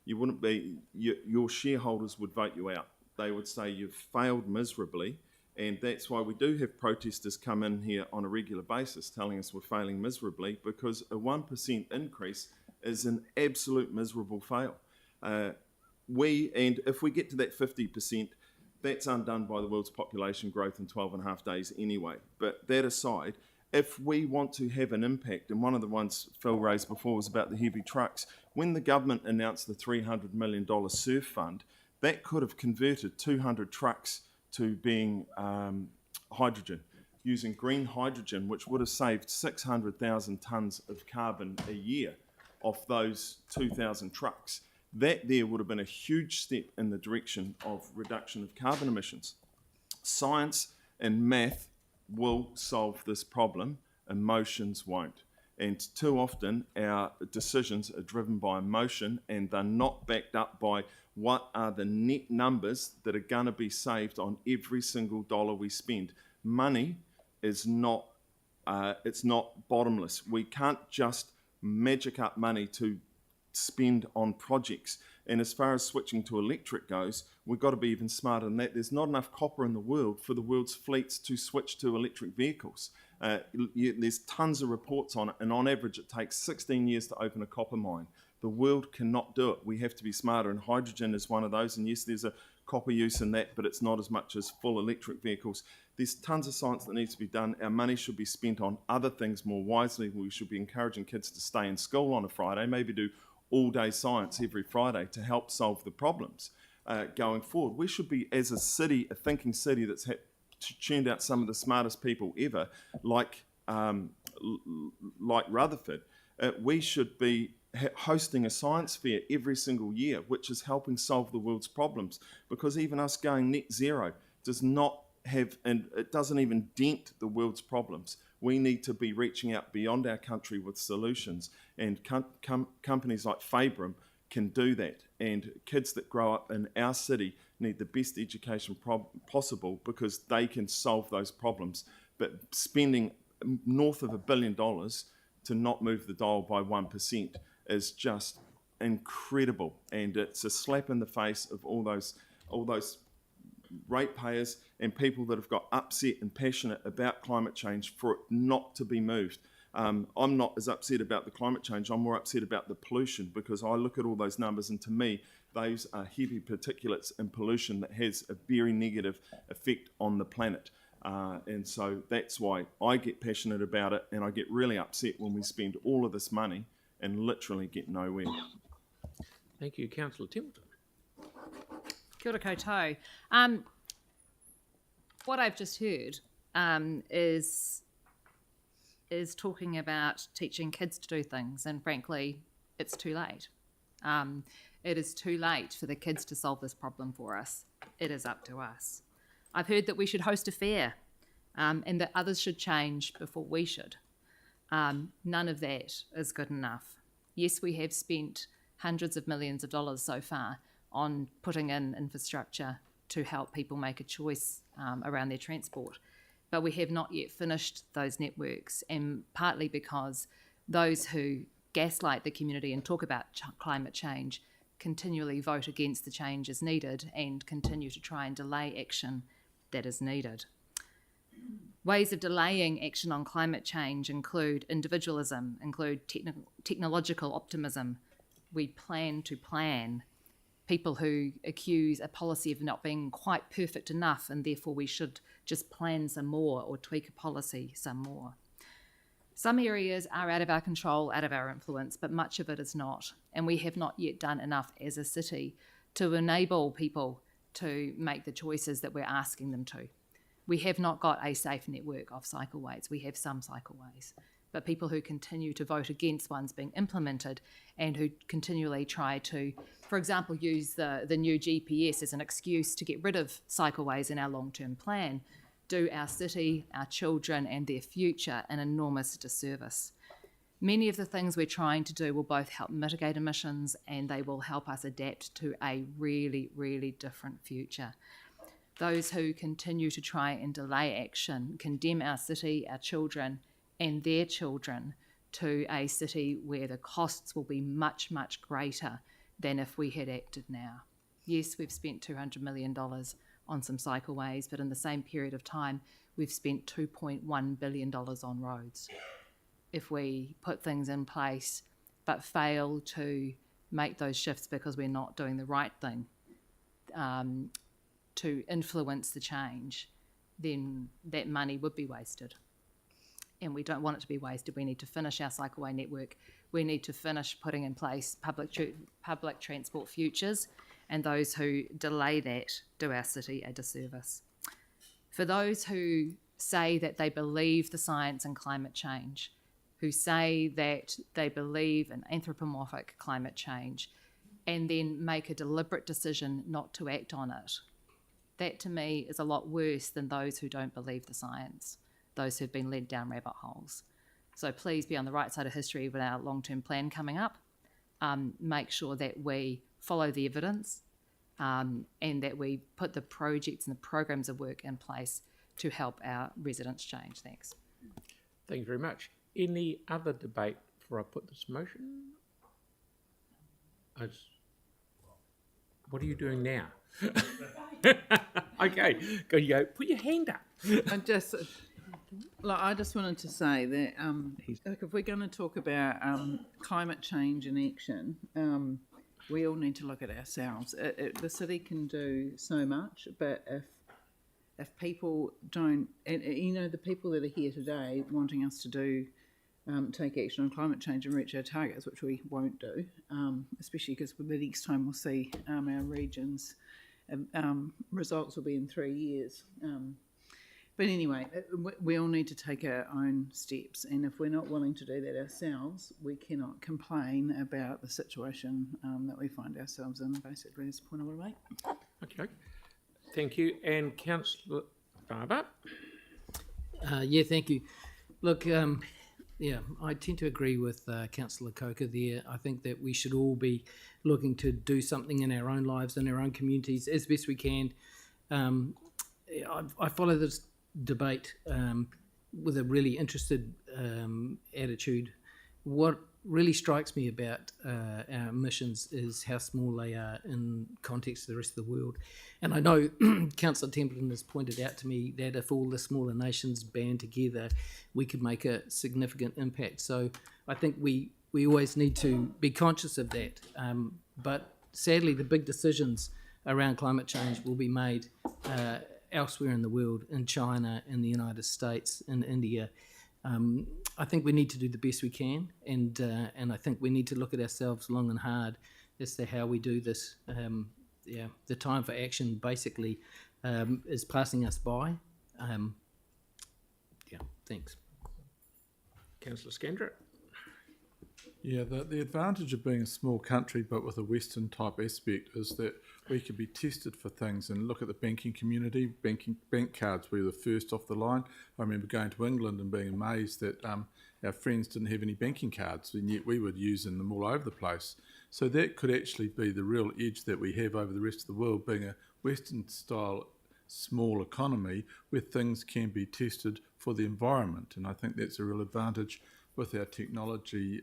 you wouldn't be, your shareholders would vote you out. They would say you've failed miserably, and that's why we do have protesters come in here on a regular basis telling us we're failing miserably, because a 1% increase is an absolute miserable fail. And if we get to that 50%, that's undone by the world's population growth in 12.5 days anyway. But that aside, if we want to have an impact, and one of the ones Phil raised before was about the heavy trucks, when the government announced the $300 million SURF fund, that could have converted 200 trucks to being hydrogen, using green hydrogen, which would have saved 600,000 tonnes of carbon a year off those 2,000 trucks. That there would have been a huge step in the direction of reduction of carbon emissions. Science and math will solve this problem, emotions won't. And too often our decisions are driven by emotion, and they're not backed up by what are the net numbers that are going to be saved on every single dollar we spend. Money is not, it's not bottomless. We can't just magic up money to spend on projects. And as far as switching to electric goes, we've got to be even smarter than that. There's not enough copper in the world for the world's fleets to switch to electric vehicles. There's tons of reports on it, and on average it takes 16 years to open a copper mine. The world cannot do it. We have to be smarter, and hydrogen is one of those. And yes, there's a copper use in that, but it's not as much as full electric vehicles. There's tons of science that needs to be done. Our money should be spent on other things more wisely. We should be encouraging kids to stay in school on a Friday, maybe do all-day science every Friday to help solve the problems going forward. We should be, as a city, a thinking city that's churned out some of the smartest people ever, like Rutherford. We should be hosting a science fair every single year, which is helping solve the world's problems, because even us going net zero does not have, and it doesn't even dent the world's problems. We need to be reaching out beyond our country with solutions, and companies like Fabrum can do that. And kids that grow up in our city need the best education possible, because they can solve those problems. But spending north of $1 billion to not move the dial by 1% is just incredible, and it's a slap in the face of all those ratepayers and people that have got upset and passionate about climate change for it not to be moved. I'm not as upset about the climate change, I'm more upset about the pollution, because I look at all those numbers, and to me those are heavy particulates and pollution that has a very negative effect on the planet. And so that's why I get passionate about it, and I get really upset when we spend all of this money and literally get nowhere. Thank you, Councillor Templeton. Kia ora koutou. What I've just heard is talking about teaching kids to do things, and frankly, it's too late. It is too late for the kids to solve this problem for us. It is up to us. I've heard that we should host a fair, and that others should change before we should. None of that is good enough. Yes, we have spent hundreds of millions of dollars so far on putting in infrastructure to help people make a choice around their transport, but we have not yet finished those networks, and partly because those who gaslight the community and talk about climate change continually vote against the changes needed and continue to try and delay action that is needed. Ways of delaying action on climate change include individualism, include technological optimism. We plan to plan. People who accuse a policy of not being quite perfect enough, and therefore we should just plan some more or tweak a policy some more. Some areas are out of our control, out of our influence, but much of it is not. And we have not yet done enough as a city to enable people to make the choices that we're asking them to. We have not got a safe network of cycleways. We have some cycleways, but people who continue to vote against ones being implemented, and who continually try to, for example, use the new GPS as an excuse to get rid of cycleways in our long-term plan, do our city, our children and their future an enormous disservice. Many of the things we're trying to do will both help mitigate emissions and they will help us adapt to a really, really different future. Those who continue to try and delay action condemn our city, our children and their children to a city where the costs will be much, much greater than if we had acted now. Yes, we've spent $200 million on some cycleways, but in the same period of time, we've spent $2.1 billion on roads. If we put things in place but fail to make those shifts because we're not doing the right thing to influence the change, then that money would be wasted. And we don't want it to be wasted. We need to finish our cycleway network. We need to finish putting in place public transport futures, and those who delay that do our city a disservice. For those who say that they believe the science and climate change, who say that they believe in anthropomorphic climate change, and then make a deliberate decision not to act on it, that to me is a lot worse than those who don't believe the science, those who've been led down rabbit holes. So please be on the right side of history with our long-term plan coming up. Make sure that we follow the evidence and that we put the projects and the programs of work in place to help our residents change. Thanks. Thank you very much. Any other debate before I put this motion? What are you doing now? Okay, go. You go. Put your hand up. I just wanted to say that if we're going to talk about climate change and action, we all need to look at ourselves. The city can do so much, but if people don't, and the people that are here today wanting us to take action on climate change and reach our targets, which we won't do, especially because the next time we'll see our region's results will be in 3 years. But anyway, we all need to take our own steps, and if we're not willing to do that ourselves, we cannot complain about the situation that we find ourselves in. Basically, that's the point I want to make. Okay, thank you. And Councillor Barber? Yeah, thank you. Look, I tend to agree with Councillor Coker there. I think that we should all be looking to do something in our own lives, in our own communities, as best we can. I follow this debate with a really interested attitude. What really strikes me about our emissions is how small they are in context of the rest of the world. And I know Councillor Templeton has pointed out to me that if all the smaller nations band together, we could make a significant impact. So I think we always need to be conscious of that. But sadly, the big decisions around climate change will be made elsewhere in the world, in China, in the United States, in India. I think we need to do the best we can, and I think we need to look at ourselves long and hard as to how we do this. The time for action basically is passing us by. Thanks. Councillor Scandrett? Yeah, the advantage of being a small country but with a Western type aspect is that we can be tested for things and look at the banking community. Bank cards, we were the first off the line. I remember going to England and being amazed that our friends didn't have any banking cards, and yet we were using them all over the place. So that could actually be the real edge that we have over the rest of the world, being a Western style small economy where things can be tested for the environment. And I think that's a real advantage with our technology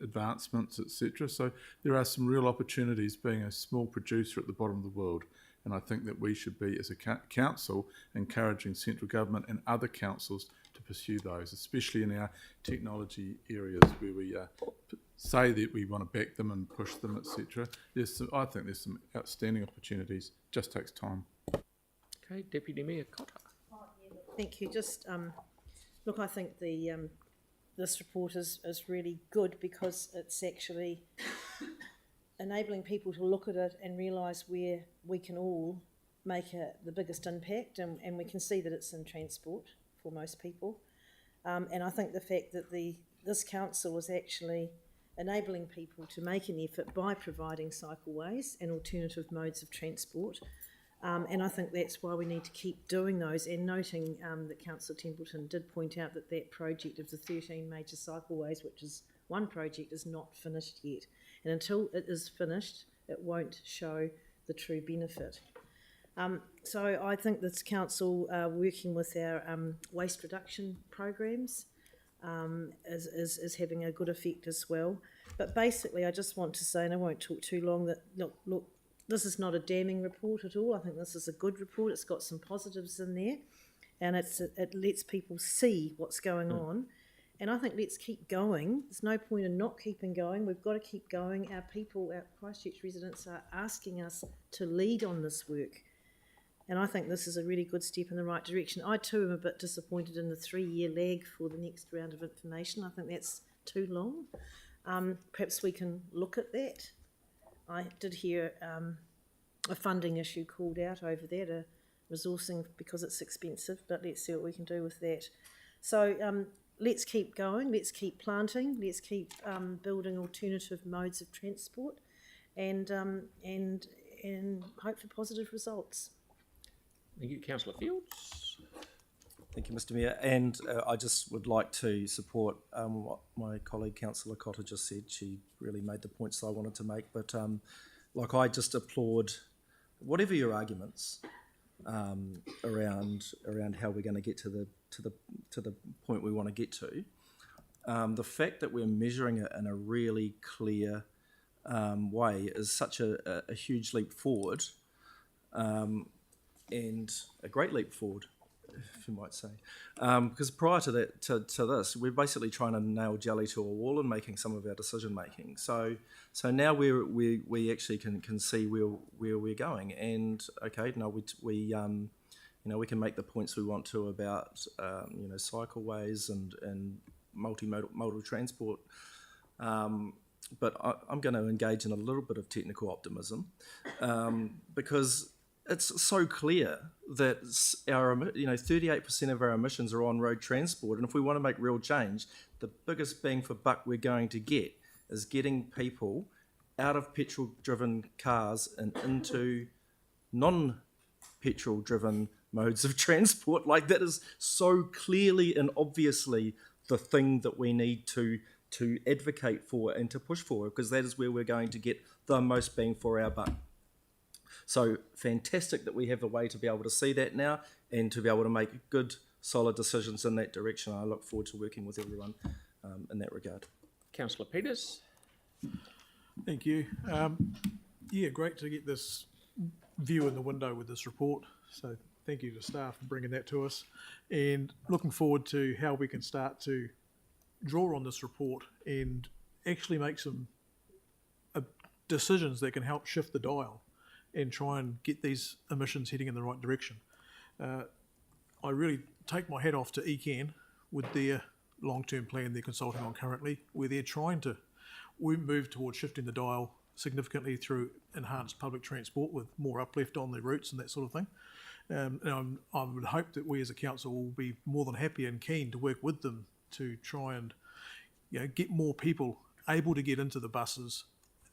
advancements, etc. So there are some real opportunities being a small producer at the bottom of the world. And I think that we should be, as a council, encouraging central government and other councils to pursue those, especially in our technology areas where we say that we want to back them and push them, etc. I think there's some outstanding opportunities. Just takes time. Okay, Deputy Mayor Cotter. Thank you. Just look, I think this report is really good because it's actually enabling people to look at it and realise where we can all make the biggest impact, and we can see that it's in transport for most people. And I think the fact that this council is actually enabling people to make an effort by providing cycleways and alternative modes of transport And I think that's why we need to keep doing those, and noting that Councillor Templeton did point out that that project of the 13 major cycleways, which is one project, is not finished yet. And until it is finished, it won't show the true benefit. So I think this council, working with our waste reduction programs, is having a good effect as well. But basically, I just want to say, and I won't talk too long, that look, this is not a damning report at all. I think this is a good report. It's got some positives in there, and it lets people see what's going on. And I think let's keep going. There's no point in not keeping going. We've got to keep going. Our people, our Christchurch residents, are asking us to lead on this work. And I think this is a really good step in the right direction. I too am a bit disappointed in the 3-year lag for the next round of information. I think that's too long. Perhaps we can look at that. I did hear a funding issue called out over there, to resourcing because it's expensive, but let's see what we can do with that. So let's keep going, let's keep planting, let's keep building alternative modes of transport, and hope for positive results. Thank you, Councillor Fields. Thank you, Mr Mayor. And I just would like to support what my colleague Councillor Cotter just said. She really made the points I wanted to make. But I just applaud whatever your arguments around how we're going to get to the point we want to get to. The fact that we're measuring it in a really clear way is such a huge leap forward, and a great leap forward, if you might say, because prior to that, to this, we're basically trying to nail jelly to a wall and making some of our decision making. So now we actually can see where we're going, and okay, no, we can make the points we want to about cycleways and multimodal transport, but I'm going to engage in a little bit of technical optimism, because it's so clear that our 38% of our emissions are on road transport, and if we want to make real change, the biggest bang for buck we're going to get is getting people out of petrol-driven cars and into non-petrol-driven modes of transport. Like, that is so clearly and obviously the thing that we need to advocate for and to push for, because that is where we're going to get the most bang for our buck. So fantastic that we have a way to be able to see that now and to be able to make good, solid decisions in that direction. I look forward to working with everyone in that regard. Councillor Peters. Thank you. Yeah, great to get this view in the window with this report. So thank you to staff for bringing that to us, and looking forward to how we can start to draw on this report and actually make some decisions that can help shift the dial and try and get these emissions heading in the right direction. I really take my hat off to ECAN with their long-term plan they're consulting on currently, where they're trying to move towards shifting the dial significantly through enhanced public transport with more uplift on the routes and that sort of thing. And I would hope that we as a council will be more than happy and keen to work with them to try and get more people able to get into the buses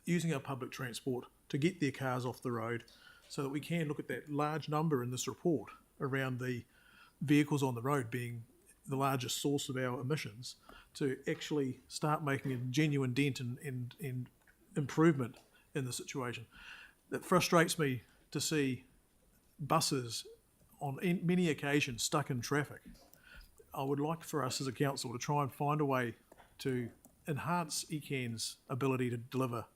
using our public transport to get their cars off the road, so that we can look at that large number in this report around the vehicles on the road being the largest source of our emissions, to actually start making a genuine dent in improvement in the situation. It frustrates me to see buses on many occasions stuck in traffic. I would like for us as a council to try and find a way to enhance ECAN's ability to deliver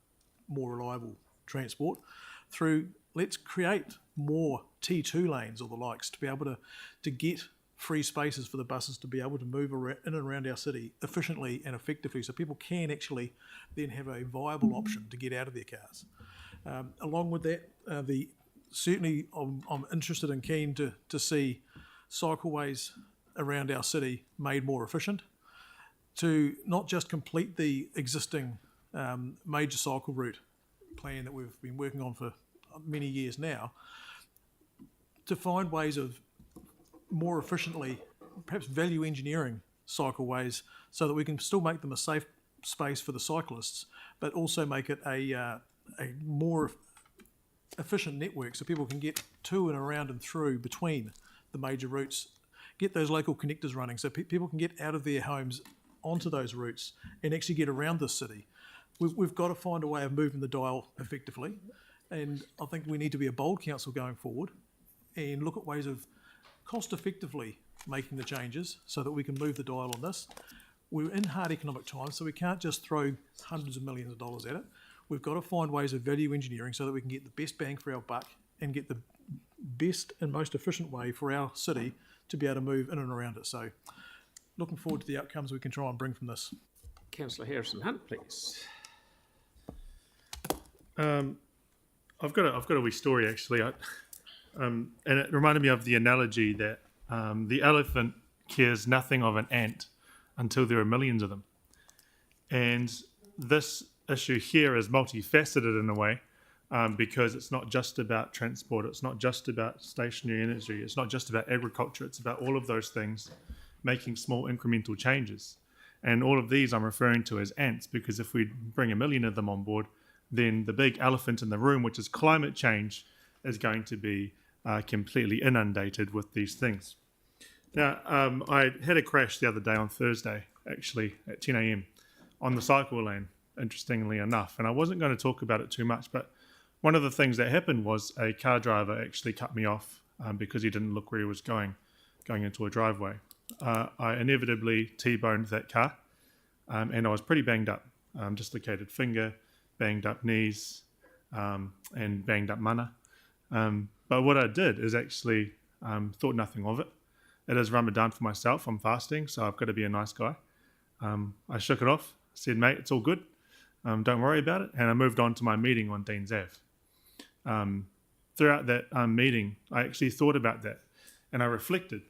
more reliable transport through, let's create more T2 lanes or the likes to be able to get free spaces for the buses to be able to move around, in and around our city efficiently and effectively, so people can actually then have a viable option to get out of their cars. Along with that, certainly I'm interested and keen to see cycleways around our city made more efficient, to not just complete the existing major cycle route plan that we've been working on for many years now, to find ways of more efficiently, perhaps value engineering cycleways, so that we can still make them a safe space for the cyclists, but also make it a more efficient network so people can get to and around and through between the major routes, get those local connectors running so people can get out of their homes onto those routes and actually get around the city. We've got to find a way of moving the dial effectively, and I think we need to be a bold council going forward and look at ways of cost effectively making the changes so that we can move the dial on this. We're in hard economic times, so we can't just throw hundreds of millions of dollars at it. We've got to find ways of value engineering so that we can get the best bang for our buck and get the best and most efficient way for our city to be able to move in and around it. So looking forward to the outcomes we can try and bring from this. Councillor Harrison-Hunt, please. I've got a wee story actually, and it reminded me of the analogy that the elephant cares nothing of an ant until there are millions of them, and this issue here is multifaceted in a way because it's not just about transport, it's not just about stationary energy, it's not just about agriculture, it's about all of those things making small incremental changes. And all of these I'm referring to as ants, because if we bring 1 million of them on board, then the big elephant in the room, which is climate change, is going to be completely inundated with these things. Now, I had a crash the other day on Thursday, actually, at 10 a.m. on the cycle lane, interestingly enough. And I wasn't going to talk about it too much, but one of the things that happened was a car driver actually cut me off because he didn't look where he was going into a driveway. I inevitably T-boned that car, and I was pretty banged up. Dislocated finger, banged up knees, and banged up mana. But what I did is actually thought nothing of it. It is Ramadan for myself. I'm fasting, so I've got to be a nice guy. I shook it off, said, mate, it's all good. Don't worry about it. And I moved on to my meeting on Dean's Ave. Throughout that meeting, I actually thought about that, and I reflected.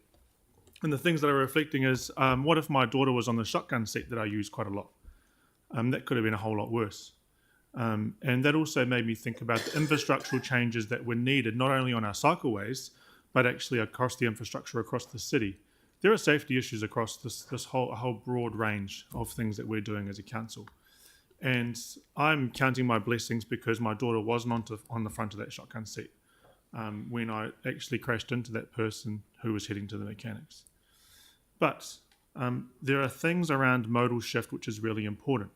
And the things that I'm reflecting is, what if my daughter was on the shotgun seat that I use quite a lot? That could have been a whole lot worse. And that also made me think about the infrastructural changes that were needed, not only on our cycleways, but actually across the infrastructure across the city. There are safety issues across this whole broad range of things that we're doing as a council. And I'm counting my blessings because my daughter wasn't on the front of that shotgun seat when I actually crashed into that person who was heading to the mechanics. But there are things around modal shift which is really important.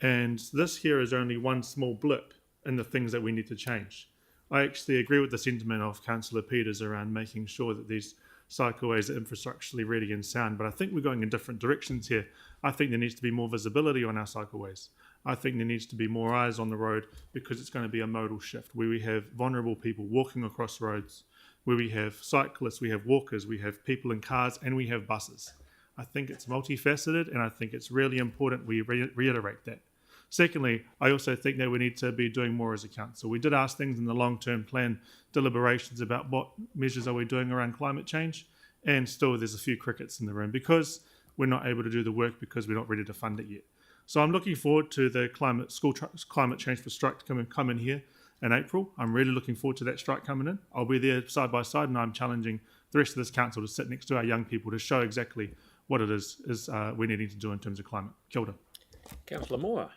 And this here is only one small blip in the things that we need to change. I actually agree with the sentiment of Councillor Peters around making sure that these cycleways are infrastructurally ready and sound, but I think we're going in different directions here. I think there needs to be more visibility on our cycleways. I think there needs to be more eyes on the road because it's going to be a modal shift where we have vulnerable people walking across roads, where we have cyclists, we have walkers, we have people in cars, and we have buses. I think it's multifaceted, and I think it's really important we reiterate that. Secondly, I also think that we need to be doing more as a council. We did ask things in the long-term plan deliberations about what measures are we doing around climate change, and still there's a few crickets in the room because we're not able to do the work because we're not ready to fund it yet. So I'm looking forward to the climate change for strike to come in here in April. I'm really looking forward to that strike coming in. I'll be there side by side, and I'm challenging the rest of this council to sit next to our young people to show exactly what it is we're needing to do in terms of climate. Kia ora. Councillor Moore.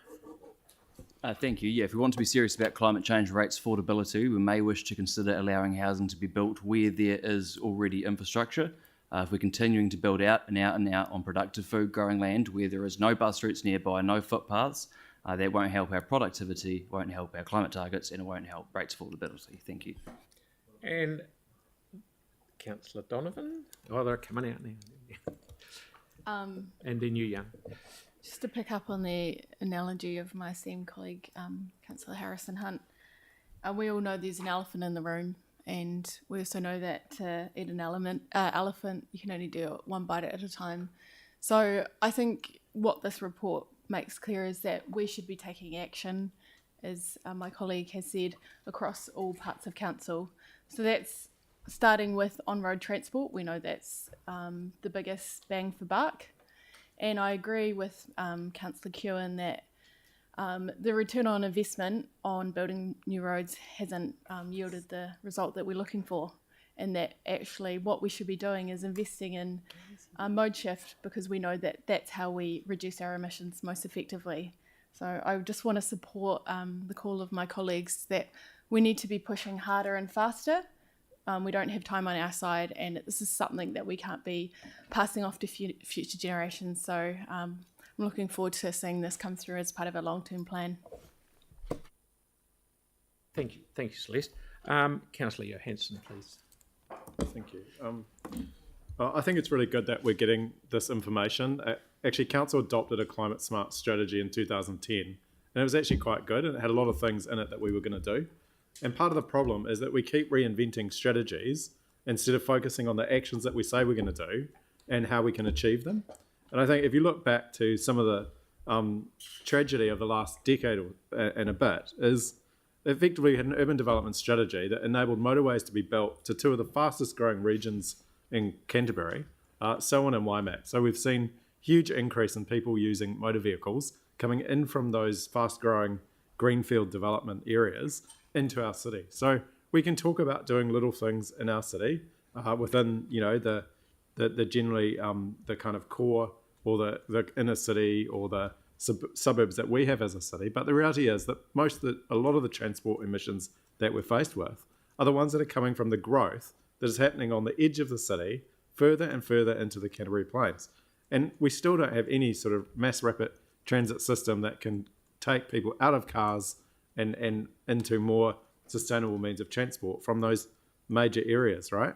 Thank you. Yeah, if we want to be serious about climate change rates affordability, we may wish to consider allowing housing to be built where there is already infrastructure. If we're continuing to build out and out on productive food growing land where there is no bus routes nearby, no footpaths, that won't help our productivity, won't help our climate targets, and it won't help rates affordability. Thank you. And Councillor Donovan. Oh, they're coming out now. And then you, Young. Just to pick up on the analogy of my esteemed colleague, Councillor Harrison-Hunt, we all know there's an elephant in the room, and we also know that to eat an elephant, you can only do it one bite at a time. So I think what this report makes clear is that we should be taking action, as my colleague has said, across all parts of council. So that's starting with on-road transport. We know that's the biggest bang for buck. And I agree with Councillor Kewen that the return on investment on building new roads hasn't yielded the result that we're looking for, and that actually what we should be doing is investing in mode shift, because we know that that's how we reduce our emissions most effectively. So I just want to support the call of my colleagues that we need to be pushing harder and faster. We don't have time on our side, and this is something that we can't be passing off to future generations. So I'm looking forward to seeing this come through as part of a long-term plan. Thank you, Celeste. Councillor Johansson, please. Thank you. I think it's really good that we're getting this information. Actually, Council adopted a climate smart strategy in 2010, and it was actually quite good, and it had a lot of things in it that we were going to do. And part of the problem is that we keep reinventing strategies instead of focusing on the actions that we say we're going to do and how we can achieve them. And I think if you look back to some of the tragedy of the last decade and a bit, is effectively we had an urban development strategy that enabled motorways to be built to two of the fastest growing regions in Canterbury, Selwyn and Waimak. So we've seen huge increase in people using motor vehicles coming in from those fast growing greenfield development areas into our city. So we can talk about doing little things in our city within, the generally the kind of core or the inner city or the suburbs that we have as a city. But the reality is that a lot of the transport emissions that we're faced with are the ones that are coming from the growth that is happening on the edge of the city, further and further into the Canterbury Plains. And we still don't have any sort of mass rapid transit system that can take people out of cars and into more sustainable means of transport from those major areas, right?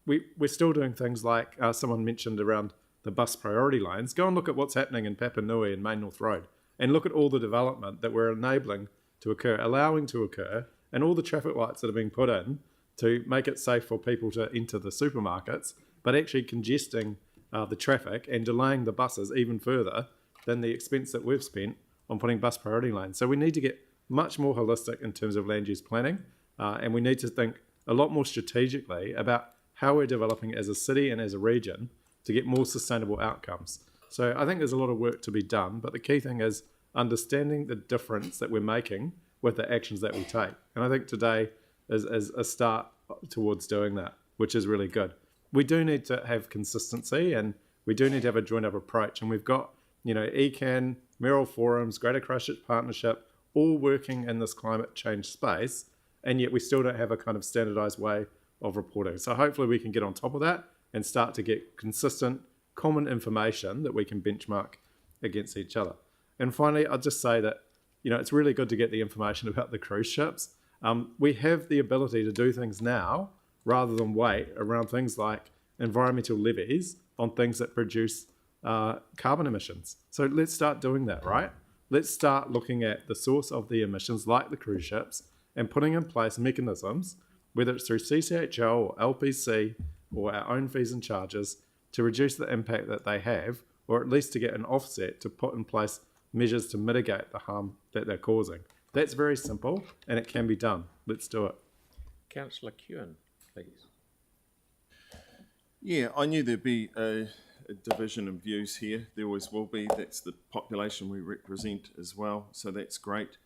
We're still doing things like someone mentioned around the bus priority lanes. Go and look at what's happening in Papanui and Main North Road, and look at all the development that we're enabling to occur, allowing to occur, and all the traffic lights that are being put in to make it safe for people to enter the supermarkets, but actually congesting the traffic and delaying the buses even further than the expense that we've spent on putting bus priority lanes. So we need to get much more holistic in terms of land use planning, and we need to think a lot more strategically about how we're developing as a city and as a region to get more sustainable outcomes. So I think there's a lot of work to be done, but the key thing is understanding the difference that we're making with the actions that we take. And I think today is a start towards doing that, which is really good. We do need to have consistency, and we do need to have a joined up approach. And we've got, ECAN, Mayoral Forums, Greater Christchurch Partnership, all working in this climate change space, and yet we still don't have a kind of standardized way of reporting. So hopefully we can get on top of that and start to get consistent, common information that we can benchmark against each other. And finally, I'll just say that, it's really good to get the information about the cruise ships. We have the ability to do things now rather than wait around things like environmental levies on things that produce carbon emissions. So let's start doing that, right? Let's start looking at the source of the emissions, like the cruise ships, and putting in place mechanisms, whether it's through CCHL or LPC or our own fees and charges, to reduce the impact that they have, or at least to get an offset to put in place measures to mitigate the harm that they're causing. That's very simple, and it can be done. Let's do it. Councillor Kewen, please. Yeah, I knew there'd be a division of views here. There always will be. That's the population we represent as well, so that's great.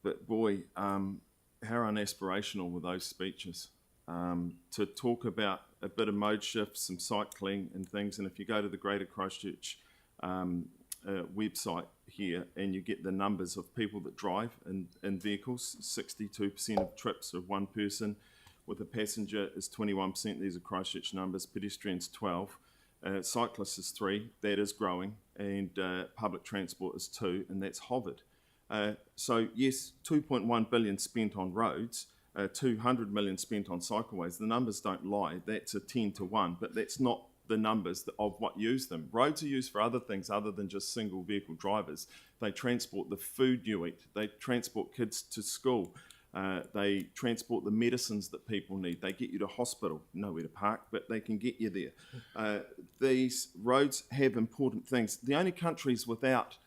But boy, how unaspirational were those speeches? To talk about a bit of mode shift, some cycling and things, and if you go to the Greater Christchurch website here and you get the numbers of people that drive in vehicles, 62% of trips of one person with a passenger is 21%. These are Christchurch numbers. Pedestrians 12, cyclists is 3, that is growing, and public transport is 2, and that's hovered. So yes, 2.1 billion spent on roads, 200 million spent on cycleways. The numbers don't lie. That's a 10 to 1, but that's not the numbers of what use them. Roads are used for other things other than just single vehicle drivers. They transport the food you eat. They transport kids to school. They transport the medicines that people need. They get you to hospital, nowhere to park, but they can get you there. These roads have important things. The only countries without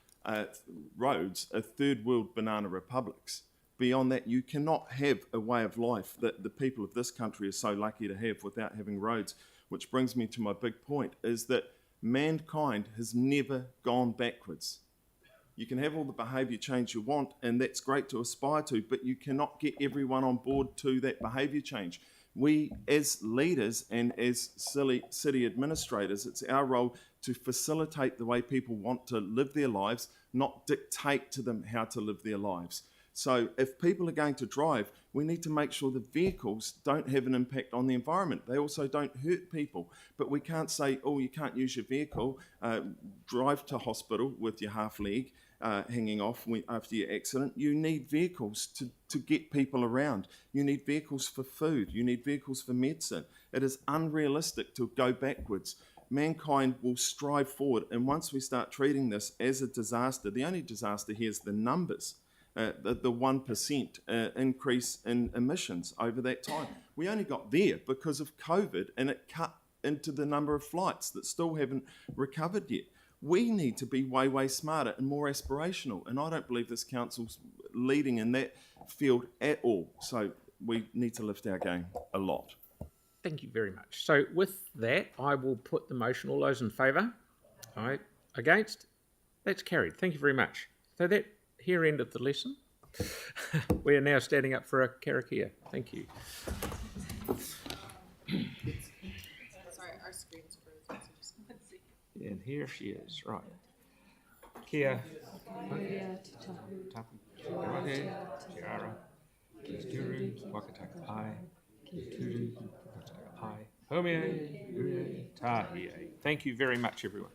roads are third world banana republics. Beyond that, you cannot have a way of life that the people of this country are so lucky to have without having roads. Which brings me to my big point, is that mankind has never gone backwards. You can have all the behaviour change you want, and that's great to aspire to, but you cannot get everyone on board to that behaviour change. We, as leaders and as city administrators, it's our role to facilitate the way people want to live their lives, not dictate to them how to live their lives. So if people are going to drive, we need to make sure the vehicles don't have an impact on the environment. They also don't hurt people. But we can't say, oh, you can't use your vehicle, drive to hospital with your half leg hanging off after your accident. You need vehicles to get people around. You need vehicles for food. You need vehicles for medicine. It is unrealistic to go backwards. Mankind will strive forward. And once we start treating this as a disaster, the only disaster here is the numbers. The 1% increase in emissions over that time. We only got there because of COVID, and it cut into the number of flights that still haven't recovered yet. We need to be way, way smarter and more aspirational, and I don't believe this council's leading in that field at all. So we need to lift our game a lot. Thank you very much. So with that, I will put the motion. All those in favour? Aye. Against? That's carried. Thank you very much. So that here ended the lesson. We are now standing up for a karakia. Thank you. Sorry, our screen's frozen, so just And here she is, right. Kia. Tapu. Tiara. Kisturu. Wakataka Pai. Kisturu. Wakataka Pai. Homie. Tahie. Thank you very much, everyone.